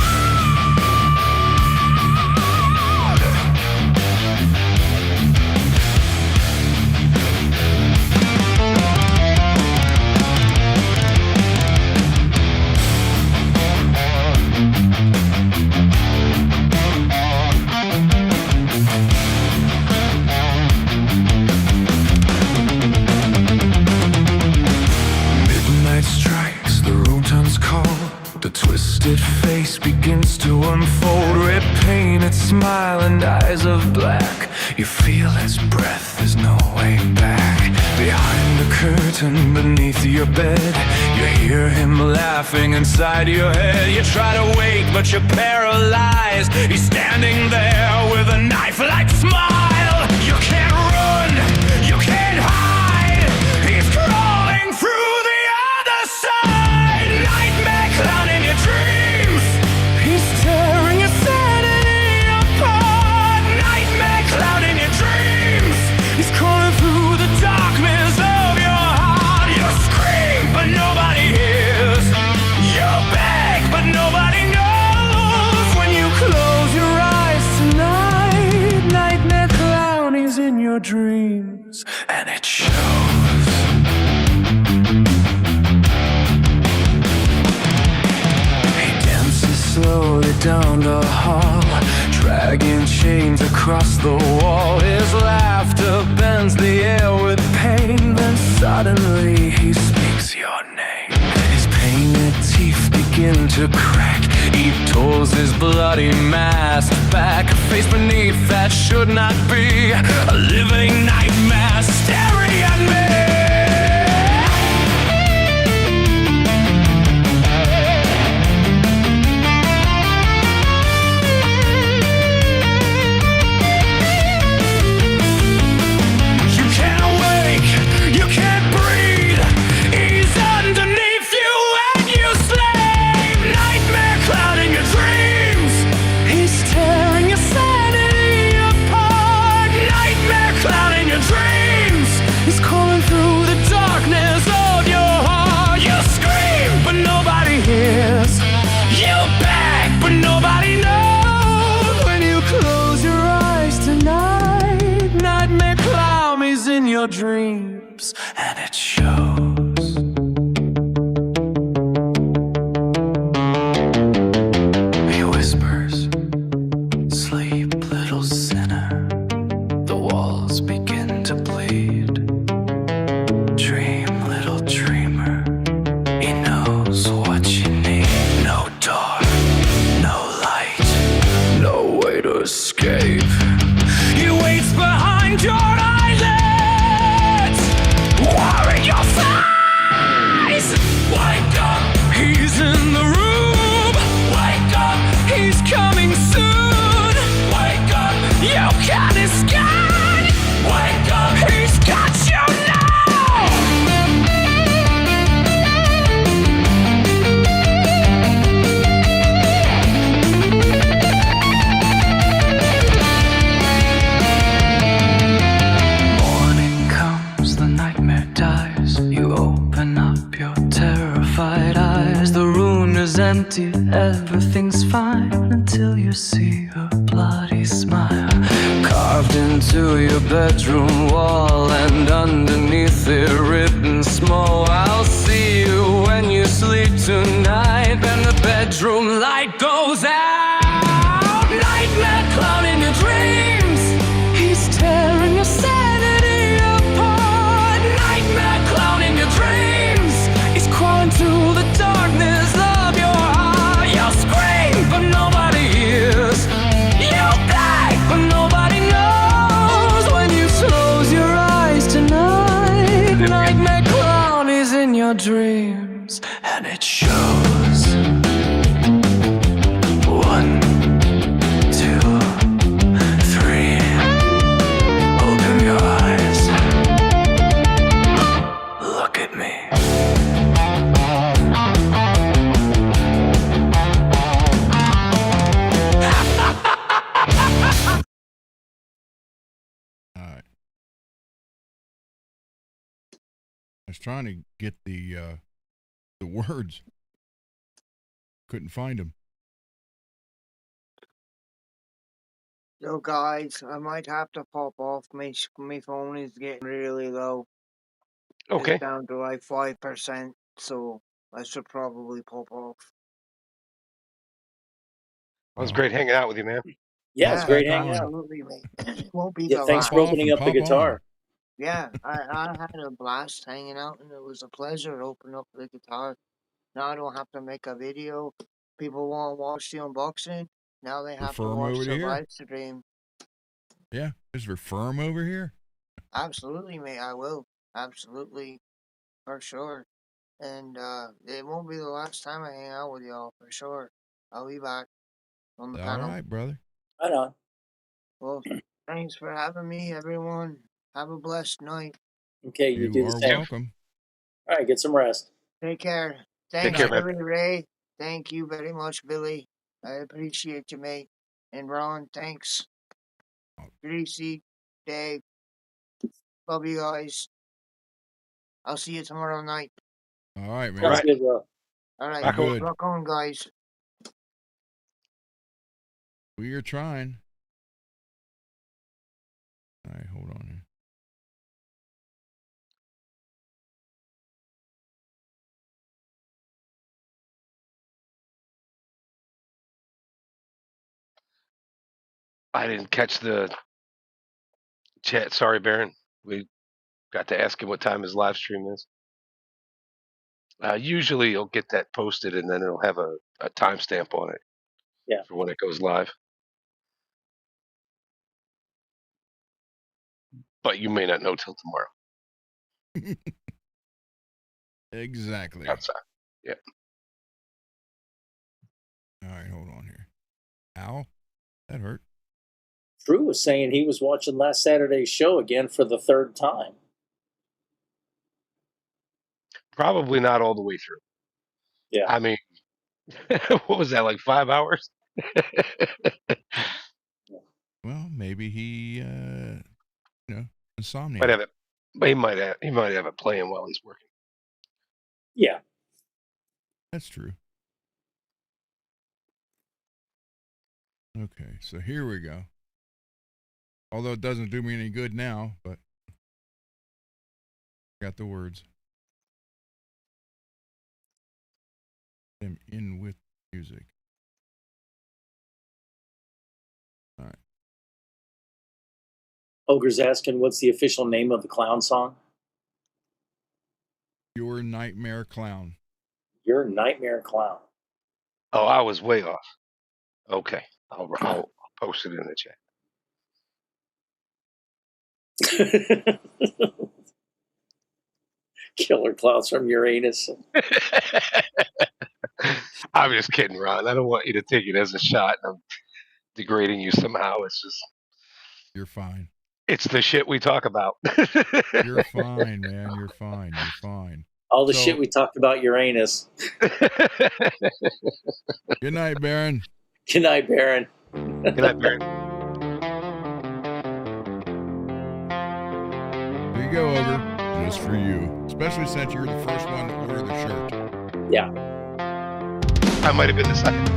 The twisted face begins to unfold, red painted smile and eyes of black. You feel his breath, there's no way back. Behind the curtain beneath your bed, you hear him laughing inside your head. You try to wake but you're paralyzed. He's standing there with a knife-like smile. You can't run, you can't hide. He's crawling through the other side. Nightmare clown in your dreams. He's tearing your sanity apart. Nightmare clown in your dreams. He's crawling through the darkness of your heart. You scream but nobody hears. You beg but nobody knows. When you close your eyes tonight, nightmare clown is in your dreams, and it shows. He dances slowly down the hall, dragging chains across the wall. His laughter bends the air with pain. Then suddenly he speaks your name. His painted teeth begin to crack. He pulls his bloody mask back. A face beneath that should not be. A living nightmare staring at me. Dreams, and it shows. He whispers, "Sleep, little sinner." The walls begin to bleed. Dream, little dreamer. He knows what you need. No door, no light, no way to escape. He waits behind your eyelids. Warring your face! Wake up! He's in the room! Wake up! He's coming soon! Wake up! You can't escape! Wake up! He's got you empty, everything's fine until you see her bloody smile carved into your bedroom wall, and underneath it written small, I'll see you when you sleep tonight. And the bedroom light goes our dreams, and it shows. 1, 2, 3. Open your eyes. Look at me. I was trying to get the words. Couldn't find them. So guys, I might have to pop off. My phone is getting really low. Okay. It's down to like 5%, so I should probably pop off. Well, it was great hanging out with you, man. Yeah, it's great hanging out. Absolutely, mate. It won't be Yeah, the thanks last. for opening up the guitar. Yeah, I had a blast hanging out, and it was a pleasure to open up the guitar. Now I don't have to make a video. People want to watch the unboxing. Now they have Refer to 'em watch over the here. live stream. Yeah, just refer them over here. Absolutely, mate. I will. Absolutely, for sure. And it won't be the last time I hang out with y'all, for sure. I'll be back on the All panel. right, brother. Right on. Well, thanks for having me, everyone. Have a blessed night. Okay, you do the are same. welcome. All right, get some rest. Take care. Take Thanks, care, man. Billy Ray. Thank you very much, Billy. I appreciate you, mate. And Ron, thanks. Greasy, Dave. Love you guys. I'll see you tomorrow night. All right, man. Sounds good, bro. All right, Back on. rock on, guys. We are trying. All right, hold on here. I didn't catch the chat. Sorry, Baron. We got to ask him what time his live stream is. Usually you'll get that posted and then it'll have a timestamp on it. Yeah. For when it goes live. But you may not know till tomorrow. Exactly. Outside. Yeah. All right, hold on here. Ow, that hurt. Drew was saying he was watching last Saturday's show again for the 3rd time. Probably not all the way through. Yeah. I mean, what was that, like 5 hours? Well, maybe he, insomnia. Might have it. But he might have it playing while he's working. Yeah. That's true. Okay, so here we go. Although it doesn't do me any good now, but got the words. Them in with music. All right. Ogre's asking, what's the official name of the clown song? Your Nightmare Clown. Your Nightmare Clown. Oh, I was way off. Okay. I'll post it in the chat. Killer clouds from Uranus. I'm just kidding, Ron. I don't want you to take it as a shot. I'm degrading you somehow. It's just. You're fine. It's the shit we talk about. You're fine, man. You're fine. You're fine. All the shit we talked about Uranus. Good night, Baron. Good night, Baron. Good night, Baron. Here you go, Ogre. Just for you. Especially since you're the first one to order the shirt. Yeah. I might have been the second.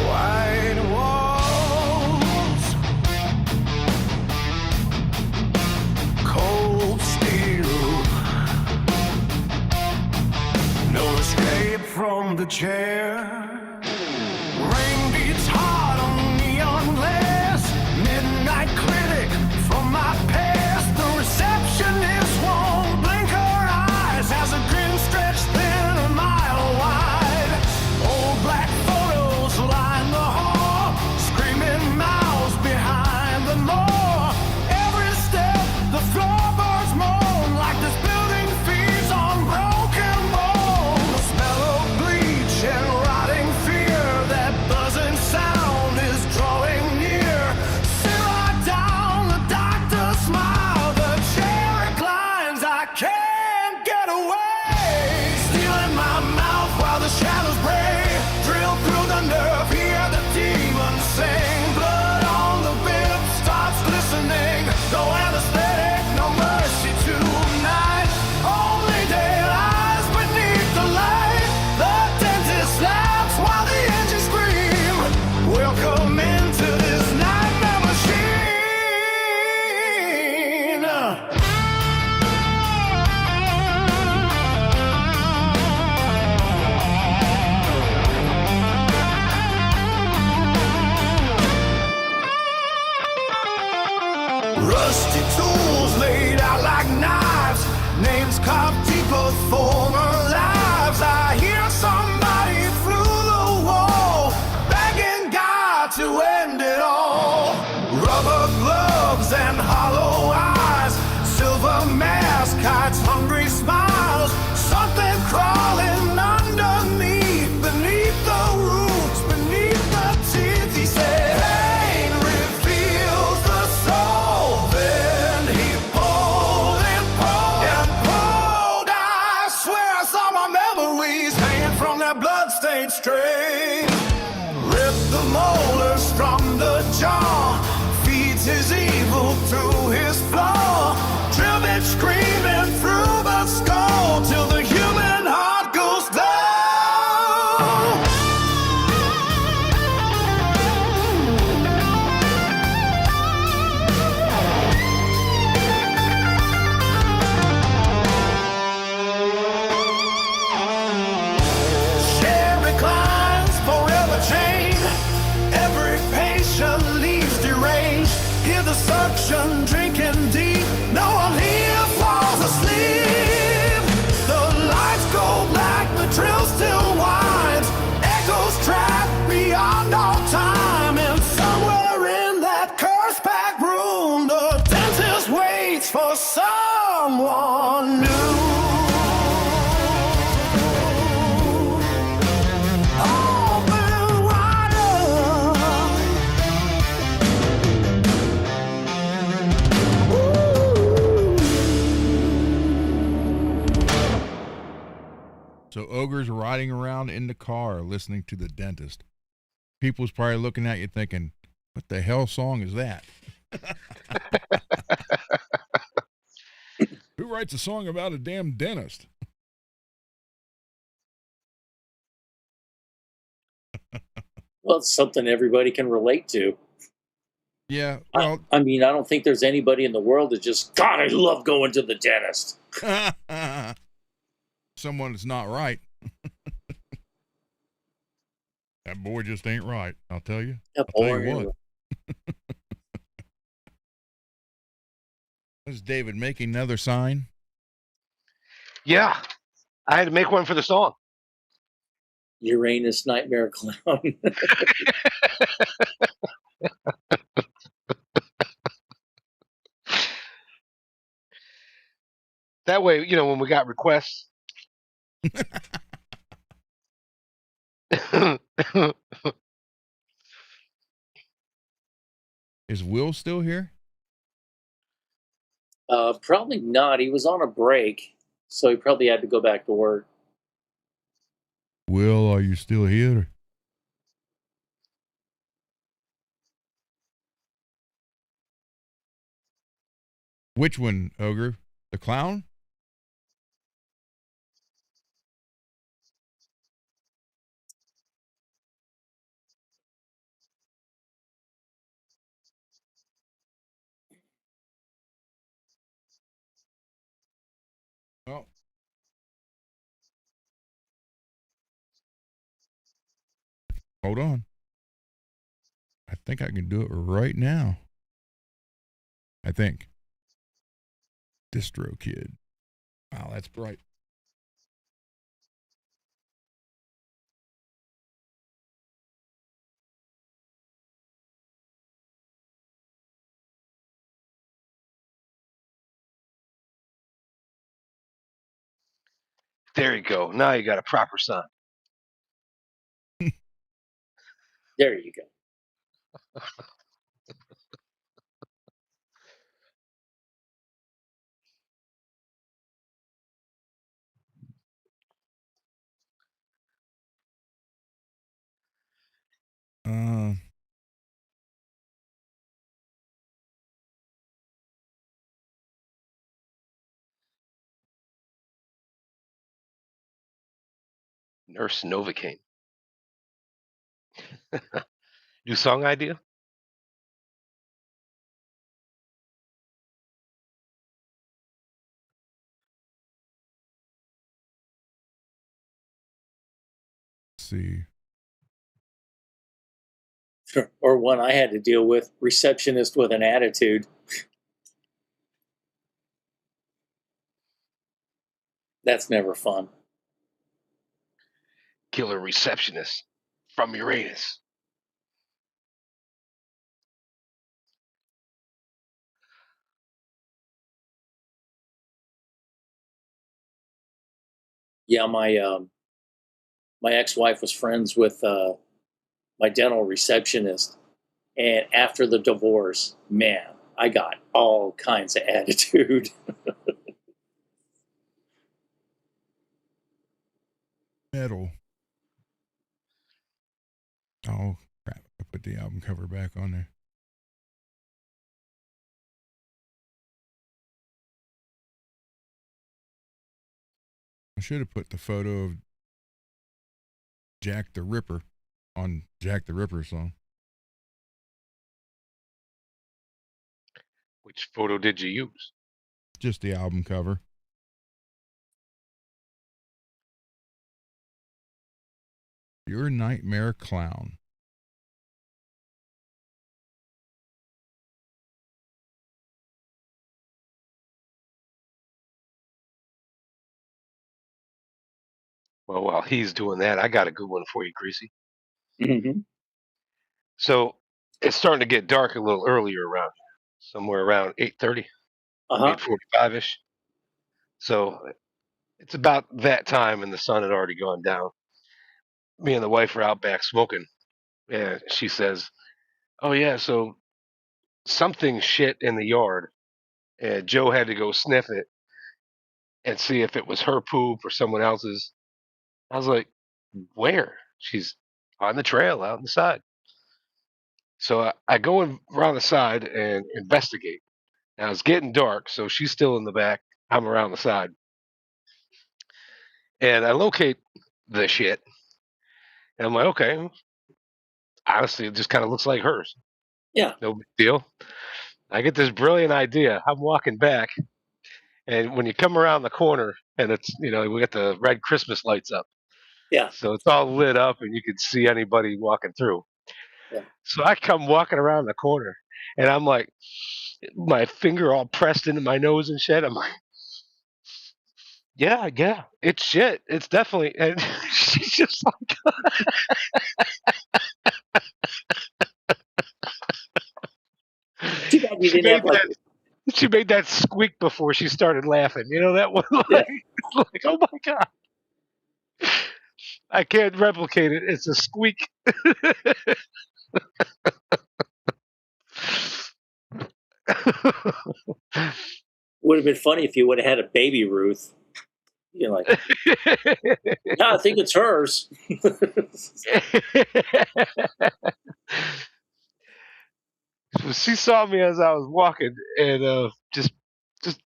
White walls, cold steel, no escape from the chair. Rain beats hard on neon glass. Midnight critic from my past. The receptionist won't blink her eyes. Has a grin stretched thin a mile wide. Old black that blood-stained string. Rip the molars from the jaw, feeds his evil through his flaw. Drill bit screaming through the skull till the human heart goes down. Share reclines forever chained. Every patient leaves deranged. Hear the suction drinking deep. No one here falls asleep. The lights go black, the drill still winds. Echoes trapped beyond all time. And somewhere in that cursed back room, the dentist waits for someone new. Open So ogres are riding around in the car listening to the dentist. People's probably looking at you thinking, what the hell song is that? Who writes a song about a damn dentist? Well, it's something everybody can relate to. Yeah, well, I mean, I don't think there's anybody in the world that just, God, I love going to the dentist. someone that's not right. That boy just ain't right, I'll tell you. That I'll tell boy you ain't what. Is David making another sign? Yeah, I had to make one for the song. Uranus Nightmare Clown. That way, you know, when we got requests. Is Will still here? Probably not. He was on a break, so he probably had to go back to work. Will, are you still here? Which one, Ogre? The clown? Oh. Hold on. I think I can do it right now. I think. Distro Kid. Wow, that's bright. There you go. Now you got a proper sign. There you go. Nurse Novocaine. New song idea? Let's see. Or one I had to deal with, receptionist with an attitude. That's never fun. Killer receptionist from Uranus. Yeah, my ex-wife was friends with my dental receptionist, and after the divorce, man, I got all kinds of attitude. Metal. Oh crap! I put the album cover back on there. I should have put the photo of Jack the Ripper on Jack the Ripper song. Which photo did you use? Just the album cover. Your Nightmare Clown. Well, while he's doing that, I got a good one for you, Greasy. Mm-hmm. So it's starting to get dark a little earlier around here, somewhere around 8:30, 8:45-ish. So it's about that time, and the sun had already gone down. Me and the wife are out back smoking, and she says, "Oh yeah, so something shit in the yard, and Joe had to go sniff it and see if it was her poop or someone else's." I was like, "Where?" She's on the trail out on the side. So I go around the side and investigate. Now it's getting dark, so she's still in the back. I'm around the side, and I locate the shit. And I'm like, okay, honestly, it just kind of looks like hers. Yeah. No big deal. I get this brilliant idea. I'm walking back, and when you come around the corner, and it's, we got the red Christmas lights up. Yeah. So it's all lit up, and you can see anybody walking through. Yeah. So I come walking around the corner, and I'm like, my finger all pressed into my nose and shit. I'm like, yeah, it's shit. It's definitely. And she's just like, Too bad you didn't have like. She made that squeak before she started laughing. You know that one? Like, oh my god. I can't replicate it. It's a squeak. Would have been funny if you would have had a baby Ruth. You're like, yeah, I think it's hers. She saw me as I was walking and just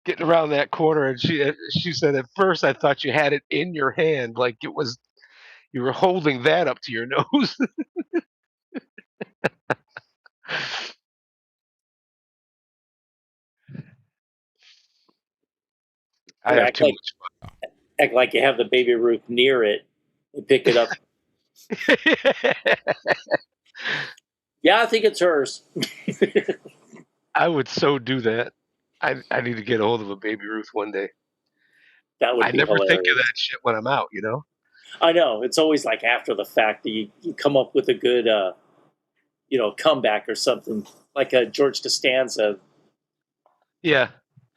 getting around that corner, and she said, "At first, I thought you had it in your hand, like it was you were holding that up to your nose." I have too much fun. Act like you have the baby Ruth near it and pick it up. Yeah, I think it's hers. I would so do that. I need to get a hold of a baby Ruth one day. That would be never hilarious. think of that shit when I'm out, I know. It's always like after the fact that you come up with a good, comeback or something. Like George Costanza. Yeah.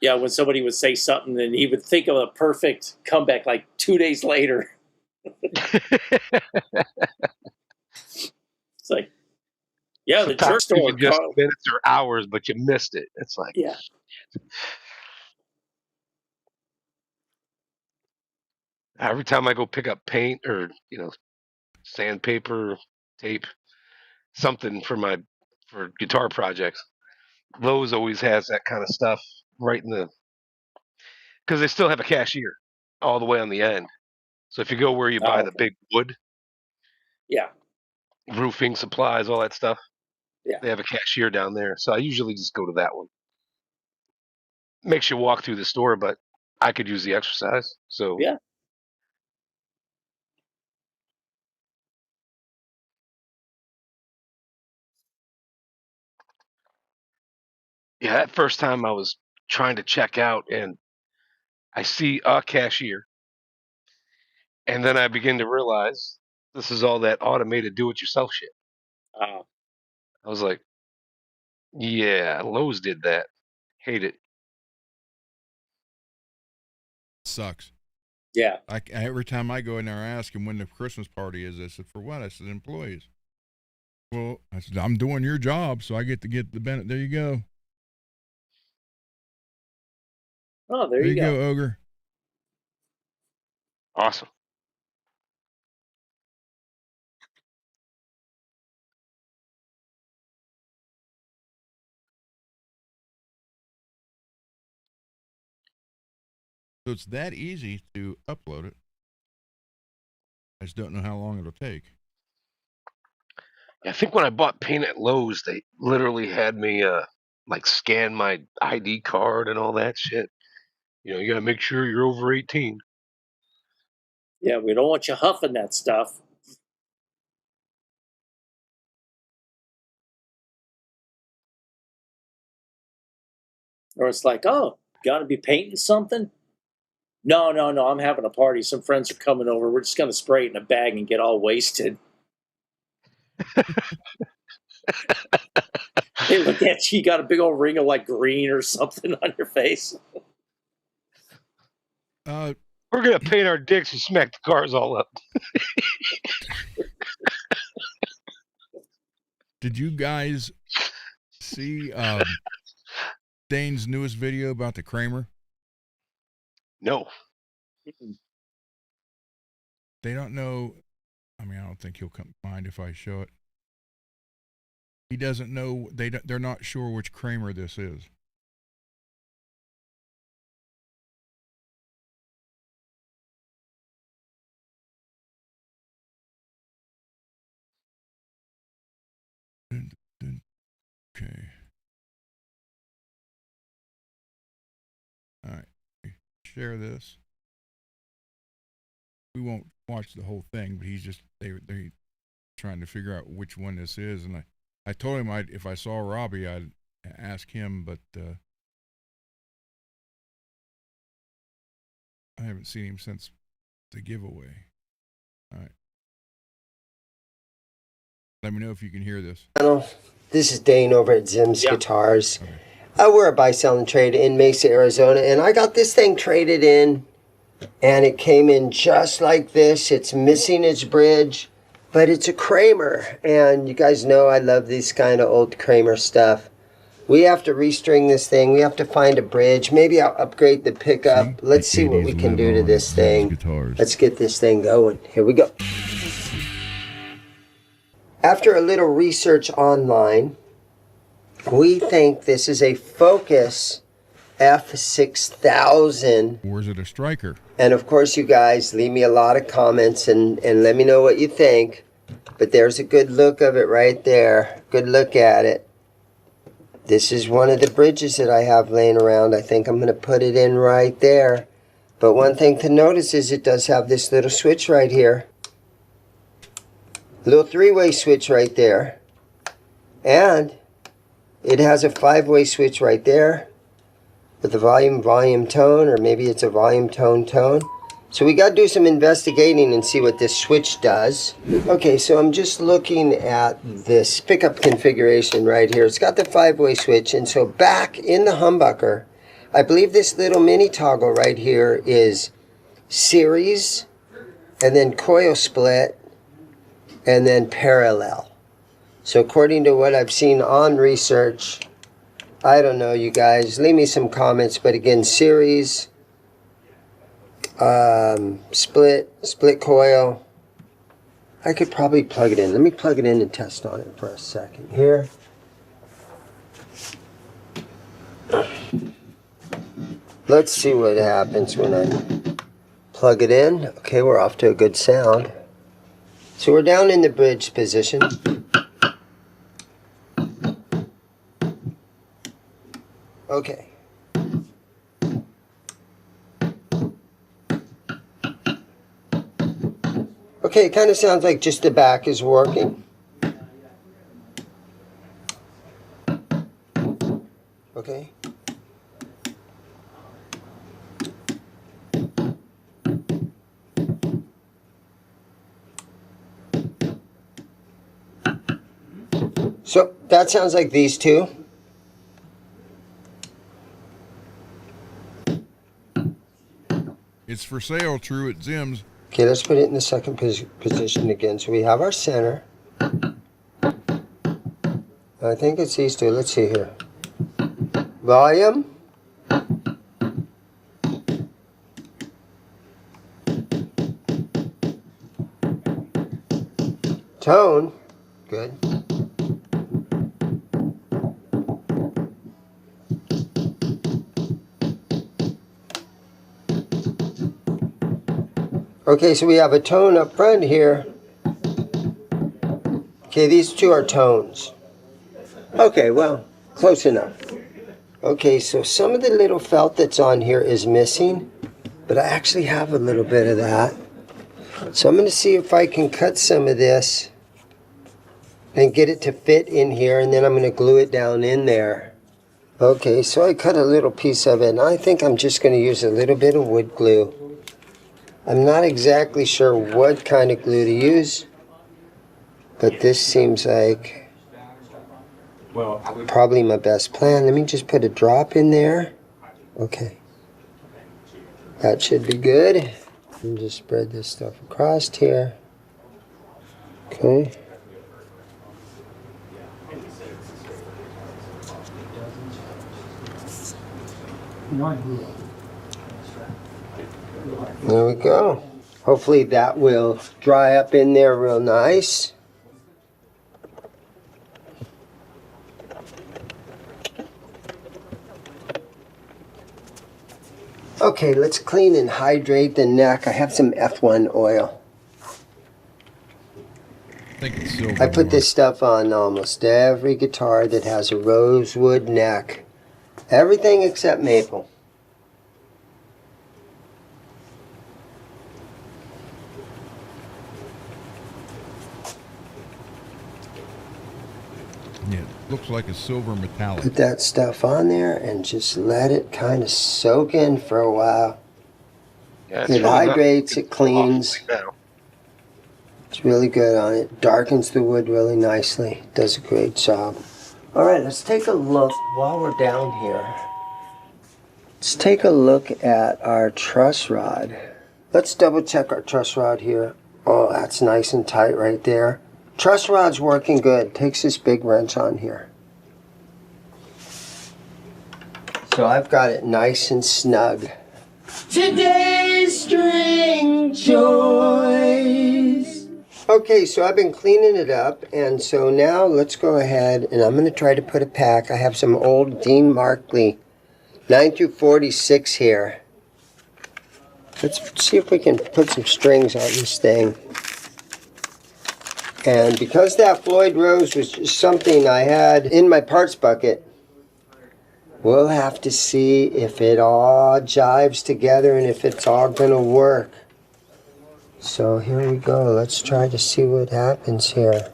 Yeah, when somebody would say something and he would think of a perfect comeback like 2 days later. It's like, yeah, the jerk store. Even just minutes or hours, but you missed it. It's like, yeah. Every time I go pick up paint or sandpaper, tape, something for guitar projects, Lowe's always has that kind of stuff right in because they still have a cashier all the way on the end. So if you go where you buy the big wood, roofing supplies, all that stuff, they have a cashier down there. So I usually just go to that one. Makes you walk through the store, but I could use the exercise. So yeah. Yeah, that first time I was trying to check out and I see a cashier. And then I begin to realize this is all that automated do-it-yourself shit. I was like, yeah, Lowe's did that. Hate it. Sucks. Yeah. Every time I go in there, I ask him when the Christmas party is. I said, for what? I said, employees. Well, I said, I'm doing your job, so I get to get the benefit. There you go. Oh, there you go. Ogre. Awesome. So it's that easy to upload it. I just don't know how long it'll take. I think when I bought paint at Lowe's, they literally had me like scan my ID card and all that shit. You know, you gotta make sure you're over 18. Yeah, we don't want you huffing that stuff. Or it's like, oh, gotta be painting something? No, I'm having a party. Some friends are coming over. We're just gonna spray it in a bag and get all wasted. They look at you, you got a big old ring of like green or something on your face. We're gonna paint our dicks and smack the cars all up. Did you guys see Dane's newest video about the Kramer? No. They don't know. I mean, I don't think he'll mind if I show it. He doesn't know. They're not sure which Kramer this is. Okay. All right. Share this. We won't watch the whole thing, but he's just they trying to figure out which one this is, and I told him if I saw Robbie I'd ask him, but I haven't seen him since the giveaway. All right. Let me know if you can hear this. This is Dane over at Zim's Guitars. We're a buy, sell, and trade in Mesa, Arizona, and I got this thing traded in, and it came in just like this. It's missing its bridge, but it's a Kramer, and you guys know I love this kind of old Kramer stuff. We have to restring this thing. We have to find a bridge. Maybe I'll upgrade the pickup. Let's see what we can do to this thing. Let's get this thing going. Here we go. After a little research online, we think this is a Focus F6000. Or is it a Striker? And of course, you guys leave me a lot of comments and let me know what you think. But there's a good look of it right there. Good look at it. This is one of the bridges that I have laying around. I think I'm going to put it in right there. But one thing to notice is it does have this little switch right here. Little three-way switch right there. And it has a five-way switch right there with the volume, tone, or maybe it's a volume, tone. So we got to do some investigating and see what this switch does. Okay, so I'm just looking at this pickup configuration right here. It's got the five-way switch, and so back in the humbucker, I believe this little mini toggle right here is series, and then coil split, and then parallel. So according to what I've seen on research, I don't know, you guys, leave me some comments, but again, series, split coil. I could probably plug it in. Let me plug it in and test on it for a second here. Let's see what happens when I plug it in. Okay, we're off to a good sound. So we're down in the bridge position. Okay. Okay, it kind of sounds like just the back is working. Okay. So that sounds like these two. It's for sale, true, at Zim's. Okay, let's put it in the second position again. So we have our center. I think it's these two. Let's see here. Volume. Tone. Good. Okay, so we have a tone up front here. Okay, these two are tones. Okay, well, close enough. Okay, so some of the little felt that's on here is missing, but I actually have a little bit of that. So I'm going to see if I can cut some of this and get it to fit in here, and then I'm going to glue it down in there. Okay, so I cut a little piece of it, and I think I'm just going to use a little bit of wood glue. I'm not exactly sure what kind of glue to use, but this seems like probably my best plan. Let me just put a drop in there. Okay. That should be good. And just spread this stuff across here. Okay. There we go. Hopefully that will dry up in there real nice. Okay, let's clean and hydrate the neck. I have some F1 oil. I put this stuff on almost every guitar that has a rosewood neck. Everything except maple. Yeah, it looks like a silver metallic. Put that stuff on there and just let it kind of soak in for a while. Yeah, it hydrates, it cleans. It's really good on it. Darkens the wood really nicely. Does a great job. All right, let's take a look while we're down here. Let's take a look at our truss rod. Let's double check our truss rod here. Oh, that's nice and tight right there. Truss rod's working good. Takes this big wrench on here. So I've got it nice and snug. Today's string choice. Okay, so I've been cleaning it up, and so now let's go ahead and I'm going to try to put a pack. I have some old Dean Markley 9-46 here. Let's see if we can put some strings on this thing. And because that Floyd Rose was just something I had in my parts bucket, we'll have to see if it all jives together and if it's all going to work. So here we go. Let's try to see what happens here.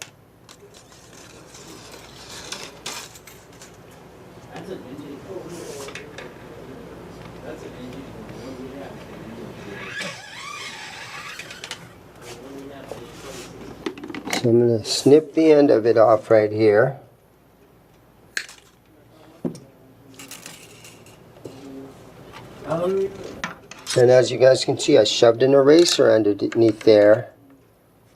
So I'm going to snip the end of it off right here. And as you guys can see, I shoved an eraser underneath there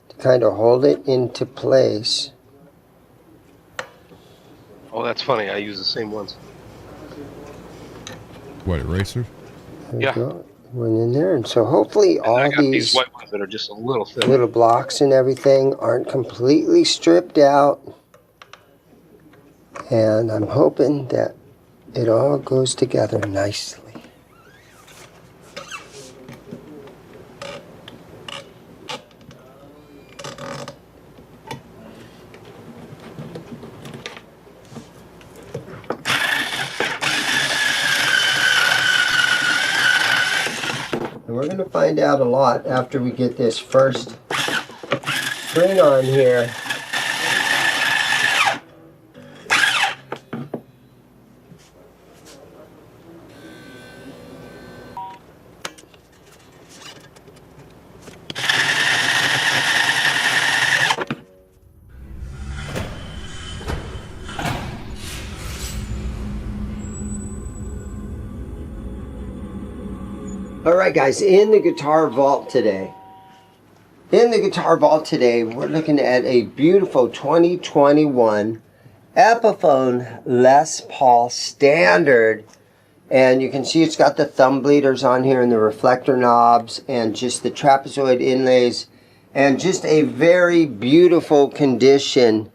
to kind of hold it into place. Oh, that's funny. I use the same ones. What, erasers? There we go. Went in there, and so hopefully all I got these white ones that are just a little thin. little blocks and everything aren't completely stripped out. And I'm hoping that it all goes together nicely. And we're going to find out a lot after we get this first string on here. Alright guys, in the guitar vault today, we're looking at a beautiful 2021 Epiphone Les Paul Standard. And you can see it's got the thumb bleeders on here and the reflector knobs and just the trapezoid inlays and just a very beautiful condition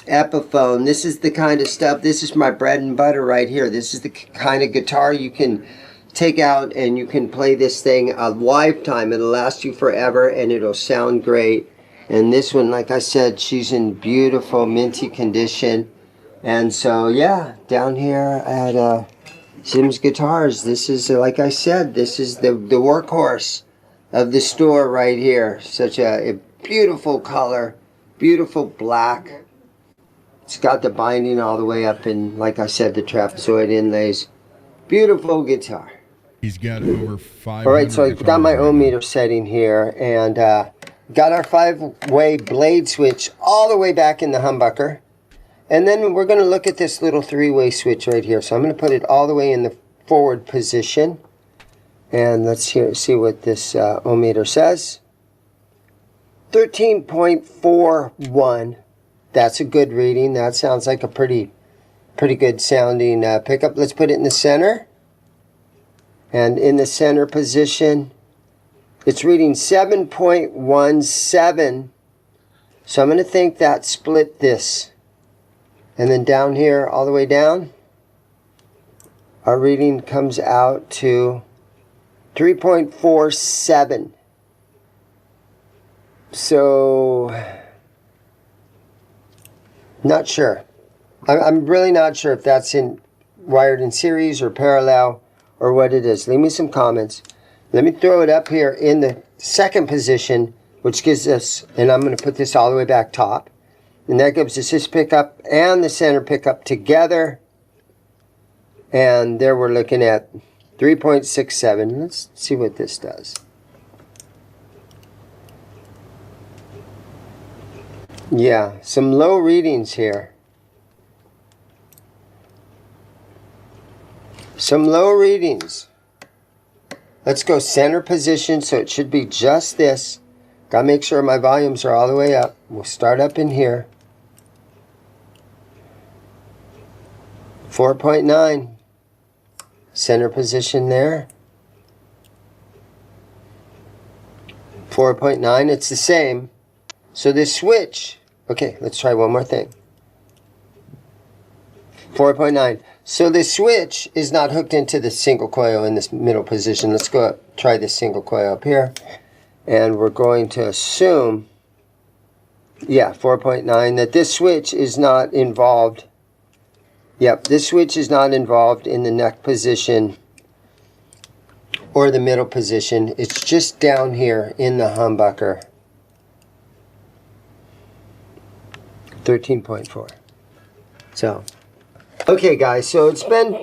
Epiphone. This is the kind of stuff, this is my bread and butter right here. This is the kind of guitar you can take out, and you can play this thing a lifetime. It'll last you forever, and it'll sound great. And this one, like I said, she's in beautiful minty condition. And so, yeah, down here at Simms Guitars, this is, like I said, this is the workhorse of the store right here. Such a beautiful color, beautiful black. It's got the binding all the way up, and like I said, the trapezoid inlays. Beautiful guitar. He's got over 500. All right, so I've got my ohm meter setting here, and got our 5-way blade switch all the way back in the humbucker. And then we're going to look at this little 3-way switch right here. So I'm going to put it all the way in the forward position. And let's see what this ohm meter says. 13.41. That's a good reading. That sounds like a pretty good sounding pickup. Let's put it in the center. And in the center position, it's reading 7.17. So I'm going to think that split this. And then down here, all the way down, our reading comes out to 3.47. So, not sure. I'm really not sure if that's wired in series or parallel or what it is. Leave me some comments. Let me throw it up here in the second position, which gives us, and I'm going to put this all the way back top. And that gives us this pickup and the center pickup together. And there we're looking at 3.67. Let's see what this does. Yeah, some low readings here. Some low readings. Let's go center position, so it should be just this. Gotta make sure my volumes are all the way up. We'll start up in here. 4.9. Center position there. 4.9. It's the same. So this switch. Okay, let's try one more thing. 4.9. So the switch is not hooked into the single coil in this middle position. Let's go up, try this single coil up here. And we're going to assume, yeah, 4.9, that this switch is not involved. Yep, this switch is not involved in the neck position or the middle position. It's just down here in the humbucker. 13.4. So, okay guys, so it's been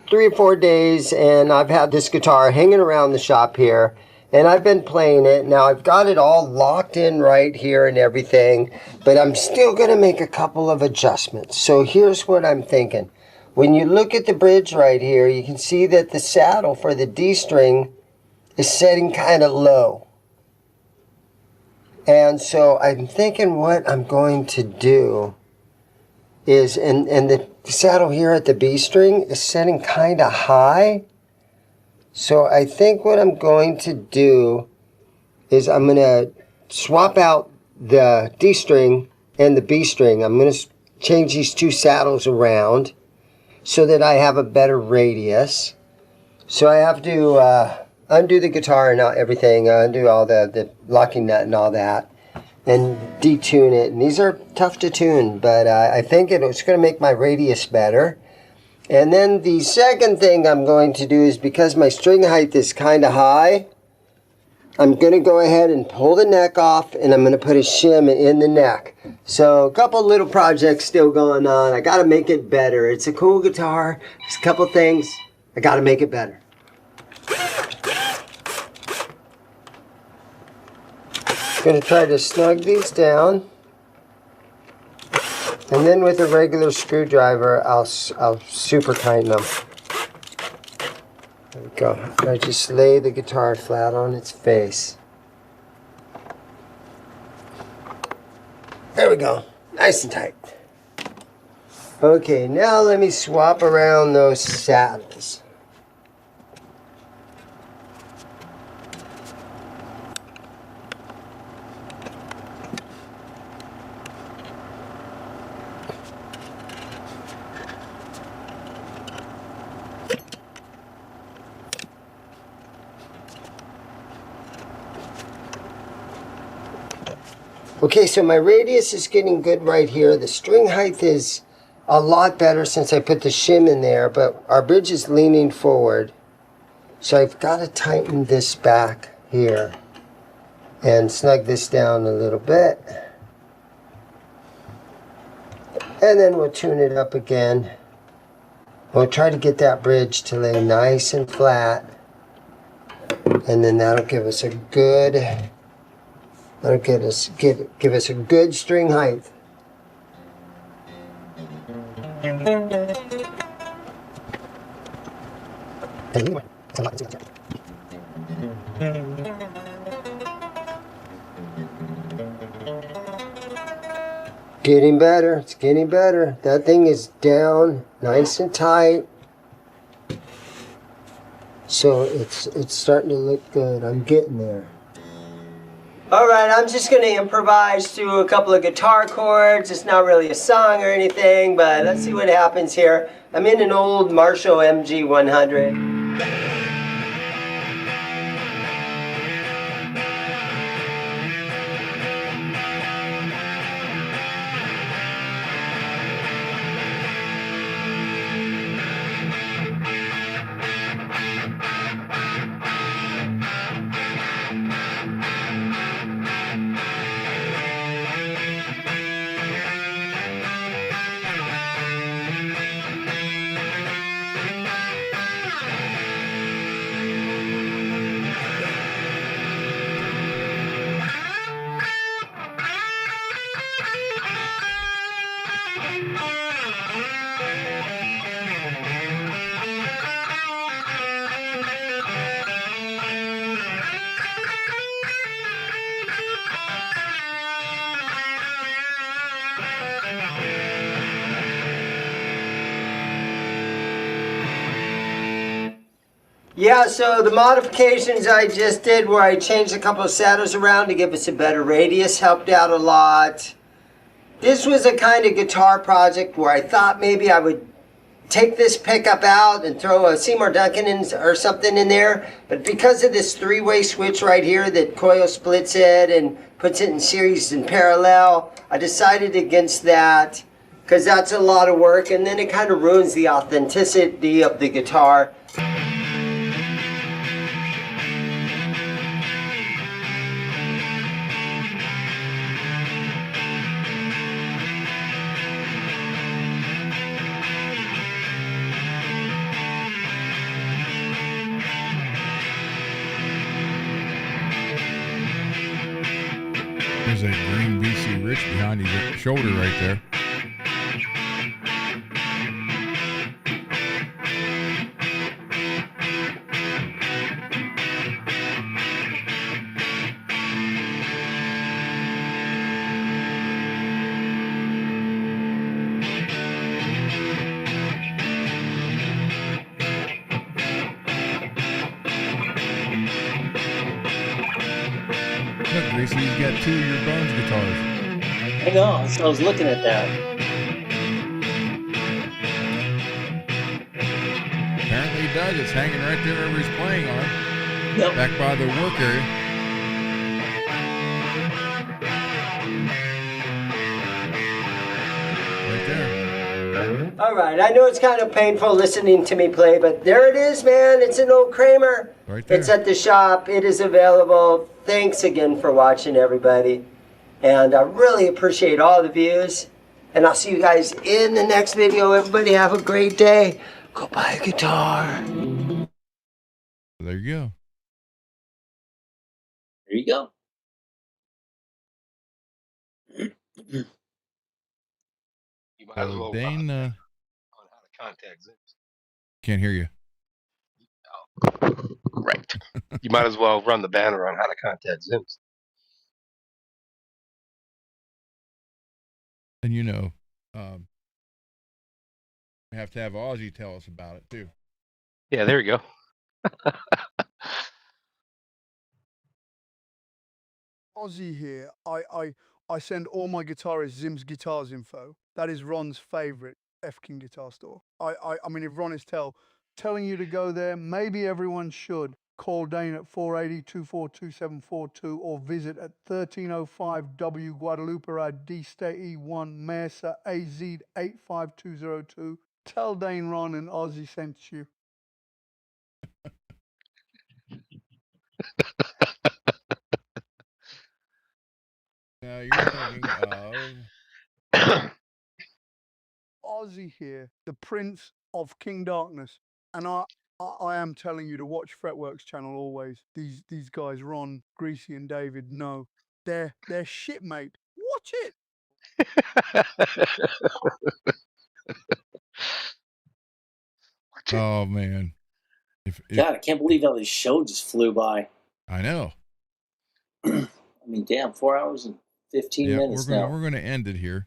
3 or 4 days, and I've had this guitar hanging around the shop here. And I've been playing it. Now I've got it all locked in right here and everything, but I'm still going to make a couple of adjustments. So here's what I'm thinking. When you look at the bridge right here, you can see that the saddle for the D string is setting kind of low. And so I'm thinking what I'm going to do is, and the saddle here at the B string is setting kind of high. So I think what I'm going to do is I'm going to swap out the D string and the B string. I'm going to change these two saddles around so that I have a better radius. So I have to undo the guitar and everything, undo all the locking nut and all that, and detune it. And these are tough to tune, but I think it's going to make my radius better. And then the second thing I'm going to do is, because my string height is kind of high, I'm going to go ahead and pull the neck off, and I'm going to put a shim in the neck. So a couple little projects still going on. I got to make it better. It's a cool guitar. There's a couple things. I got to make it better. Going to try to snug these down. And then with a regular screwdriver, I'll super tighten them. There we go. I just lay the guitar flat on its face. There we go. Nice and tight. Okay, now let me swap around those saddles. Okay, so my radius is getting good right here. The string height is a lot better since I put the shim in there, but our bridge is leaning forward. So I've got to tighten this back here and snug this down a little bit. And then we'll tune it up again. We'll try to get that bridge to lay nice and flat. And then that'll give us a good, give us a good string height. Getting better, it's getting better. That thing is down, nice and tight. So it's starting to look good. I'm getting there. All right, I'm just going to improvise through a couple of guitar chords. It's not really a song or anything, but let's see what happens here. I'm in an old Marshall MG 100. Yeah, so the modifications I just did where I changed a couple of saddles around to give us a better radius helped out a lot. This was a kind of guitar project where I thought maybe I would take this pickup out and throw a Seymour Duncan or something in there. But because of this three-way switch right here that coil splits it and puts it in series and parallel, I decided against that because that's a lot of work and then it kind of ruins the authenticity of the guitar. There's a green BC Rich behind his shoulder right there. Look, Gracie, he's got two of your Bones guitars. I know, so I was looking at that. Apparently he does. It's hanging right there wherever he's playing on. Yep. Back by the work area. Right there. All right, I know it's kind of painful listening to me play, but there it is, man. It's an old Kramer. Right there. It's at the shop. It is available. Thanks again for watching, everybody. And I really appreciate all the views. And I'll see you guys in the next video. Everybody have a great day. Go buy a guitar. There you go. There you go. You might as well Dane, on how to contact Zips. can't hear you. Right. You might as well run the banner on how to contact Zips. And you know, we have to have Ozzy tell us about it too. Yeah, there you go. Ozzy here. I send all my guitarists Zim's Guitars info. That is Ron's favorite F-King guitar store. I mean, if Ron is telling you to go there, maybe everyone should. call Dane at 480-242-742 or visit at 1305 W Guadalupe Road, D State E1, Mesa, AZ 85202. Tell Dane Ron and Ozzy sent you. Now you're thinking of Ozzy here, the Prince of King Darkness, and I am telling you to watch FRETworks channel always. These guys, Ron, Greasy, and David, know they're shit, mate. Watch it. oh man, if God, I can't believe how this show just flew by. I know. I mean, damn, 4 hours and 15 minutes now. We're gonna end it here.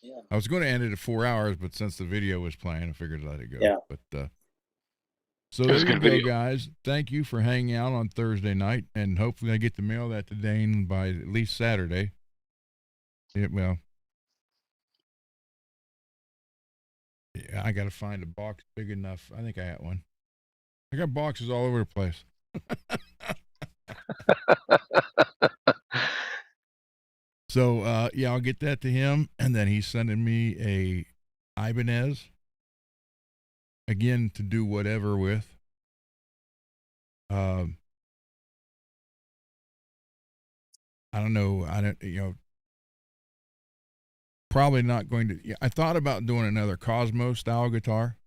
Yeah. I was going to end it at 4 hours, but since the video was playing, I figured I'd let it go. Yeah. But so there you go, guys. Thank you for hanging out on Thursday night, and hopefully I get to mail that to Dane by at least Saturday. Yeah, I got to find a box big enough. I think I got one. I got boxes all over the place. So, yeah, I'll get that to him, and then he's sending me a Ibanez, again, to do whatever with. I don't know. Probably not going to. I thought about doing another Cosmo style guitar.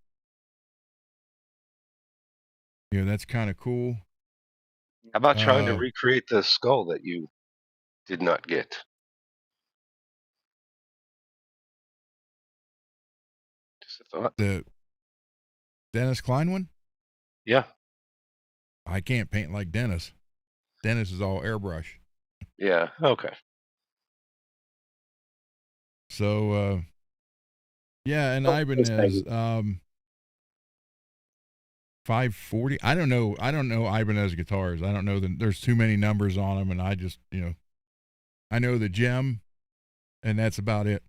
Yeah, that's kind of cool. How about trying to recreate the skull that you did not get? Just a thought. The Dennis Klein one? Yeah. I can't paint like Dennis. Dennis is all airbrush. Yeah. Okay. So, yeah, and Ibanez, 540. I don't know Ibanez guitars. I don't know there's too many numbers on them, and I just, I know the gem, and that's about it.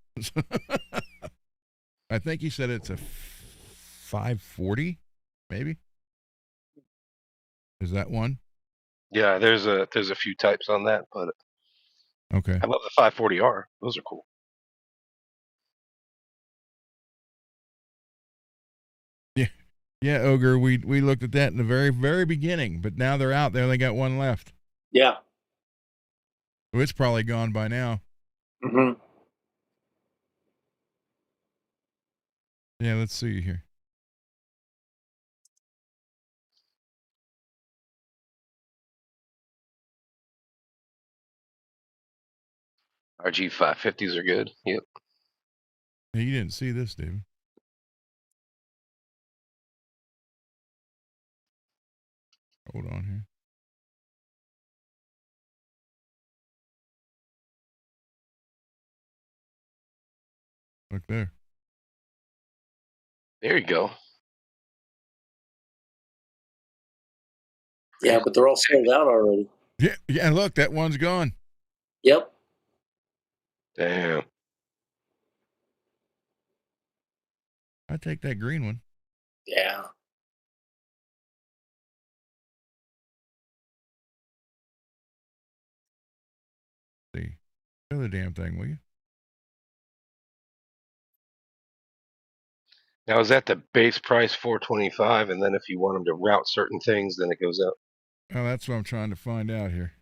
I think he said it's a 540, maybe. Is that one? Yeah, there's a few types on that, but okay. I love the 540R. Those are cool. Yeah, Ogre, we looked at that in the very, very beginning, but now they're out. They only got one left. Yeah. So it's probably gone by now. Mm-hmm. Yeah, let's see here. RG 550s are good. Yep. Hey, you didn't see this, David. Hold on here. Look there. There you go. Yeah, but they're all sold out already. Yeah, look, that one's gone. Yep. Damn. I'd take that green one. Yeah. See. Show the damn thing, will you? Now, is that the base price $425, and then if you want them to route certain things, then it goes up? Oh, that's what I'm trying to find out here.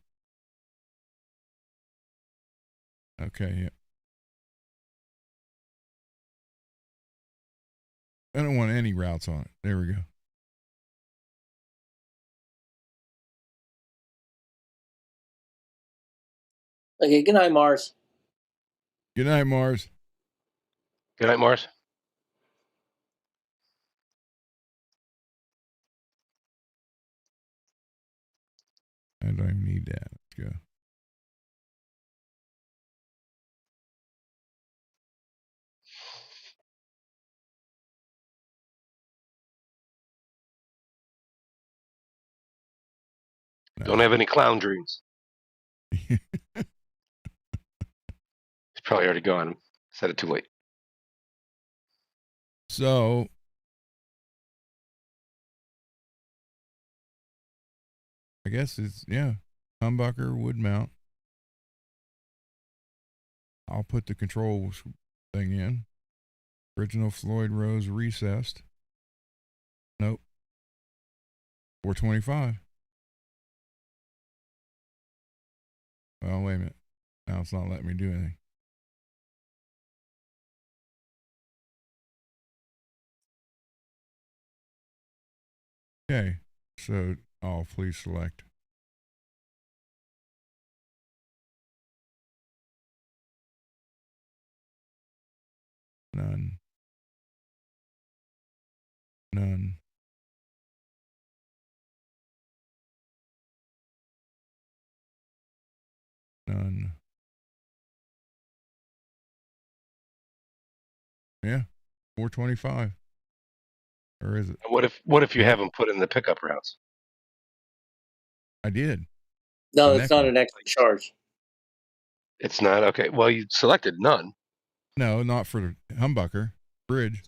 Okay, yeah. I don't want any routes on it. There we go. Okay, good night, Mars. Good night, Mars. Good night, Mars. I don't even need that. Let's go. No. Don't have any clown dreams. He's probably already gone. Said it too late. So I guess it's, yeah, humbucker, wood mount. I'll put the control thing in. Original Floyd Rose recessed. Nope. 425. Oh, wait a minute. Now it's not letting me do anything. Okay. So, please select. None. None. None. Yeah. 425. Or is it? What if you haven't put in the pickup routes? I did. No, it's not an extra charge. It's not? Okay. Well, you selected none. No, not for the humbucker. Bridge.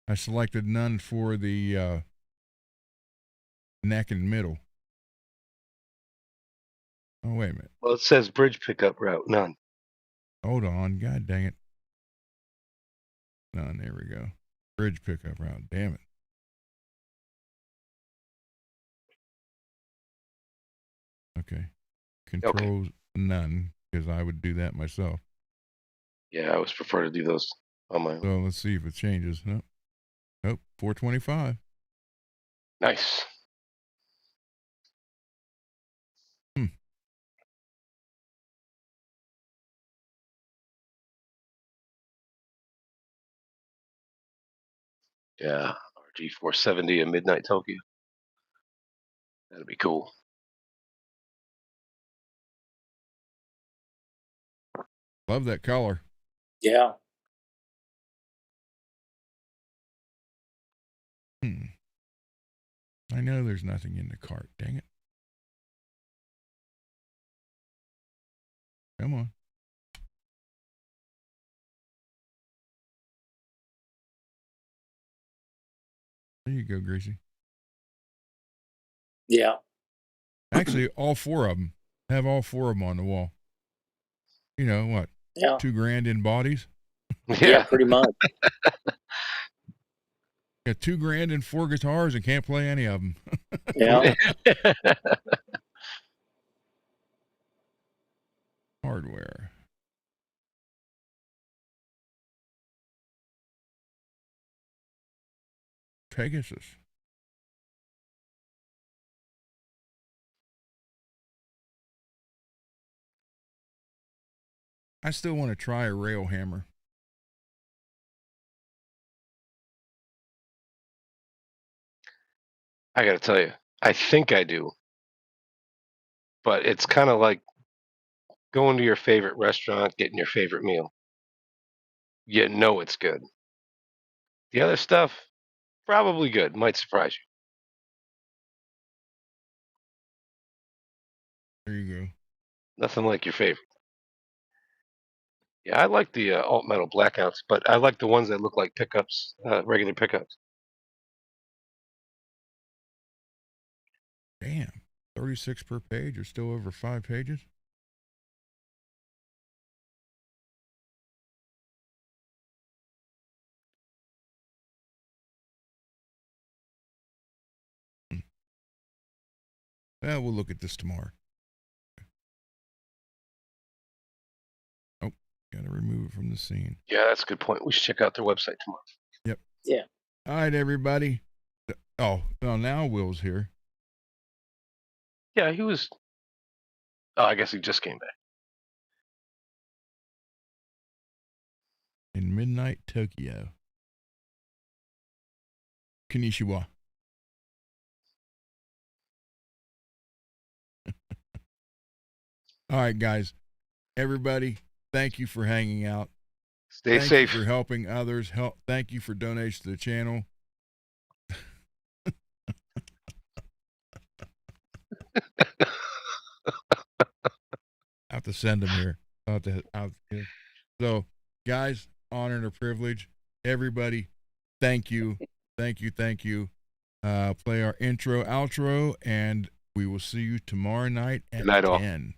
I selected none for the neck and middle. Oh, wait a minute. Well, it says bridge pickup route, none. Hold on. God dang it. None. There we go. Bridge pickup route. Damn it. Okay. Controls none, because I would do that myself. Yeah, I always prefer to do those on my own. So let's see if it changes. Nope. Nope. 425. Nice. Yeah, RG470 in Midnight Tokyo. That'd be cool. Love that color. Yeah. I know there's nothing in the cart. Dang it. Come on. There you go, Gracie. Yeah. Actually, all four of them. Have all four of them on the wall. You know what? Yeah. $2,000 in bodies. Yeah, pretty much. Got $2,000 in 4 guitars and can't play any of them. Yeah. Hardware. Pegasus. I still want to try a rail hammer. I got to tell you, I think I do. But it's kind of like going to your favorite restaurant, getting your favorite meal. You know it's good. The other stuff, probably good. Might surprise you. There you go. Nothing like your favorite. Yeah, I like the alt metal blackouts, but I like the ones that look like pickups, regular pickups. Damn. 36 per page or still over 5 pages? Well, we'll look at this tomorrow. Oh, got to remove it from the scene. Yeah, that's a good point. We should check out their website tomorrow. Yep. Yeah. All right, everybody. Oh, well, now Will's here. Yeah, he was. Oh, I guess he just came back. In Midnight Tokyo. Konnichiwa. All right, guys. Everybody, thank you for hanging out. Stay Thank safe. you for helping others. Thank you for donations to the channel. I have to send them here. So, guys, honor and a privilege. Everybody, thank you. Thank you. Thank you. play our intro, outro, and we will see you tomorrow night at Good night, all. 10.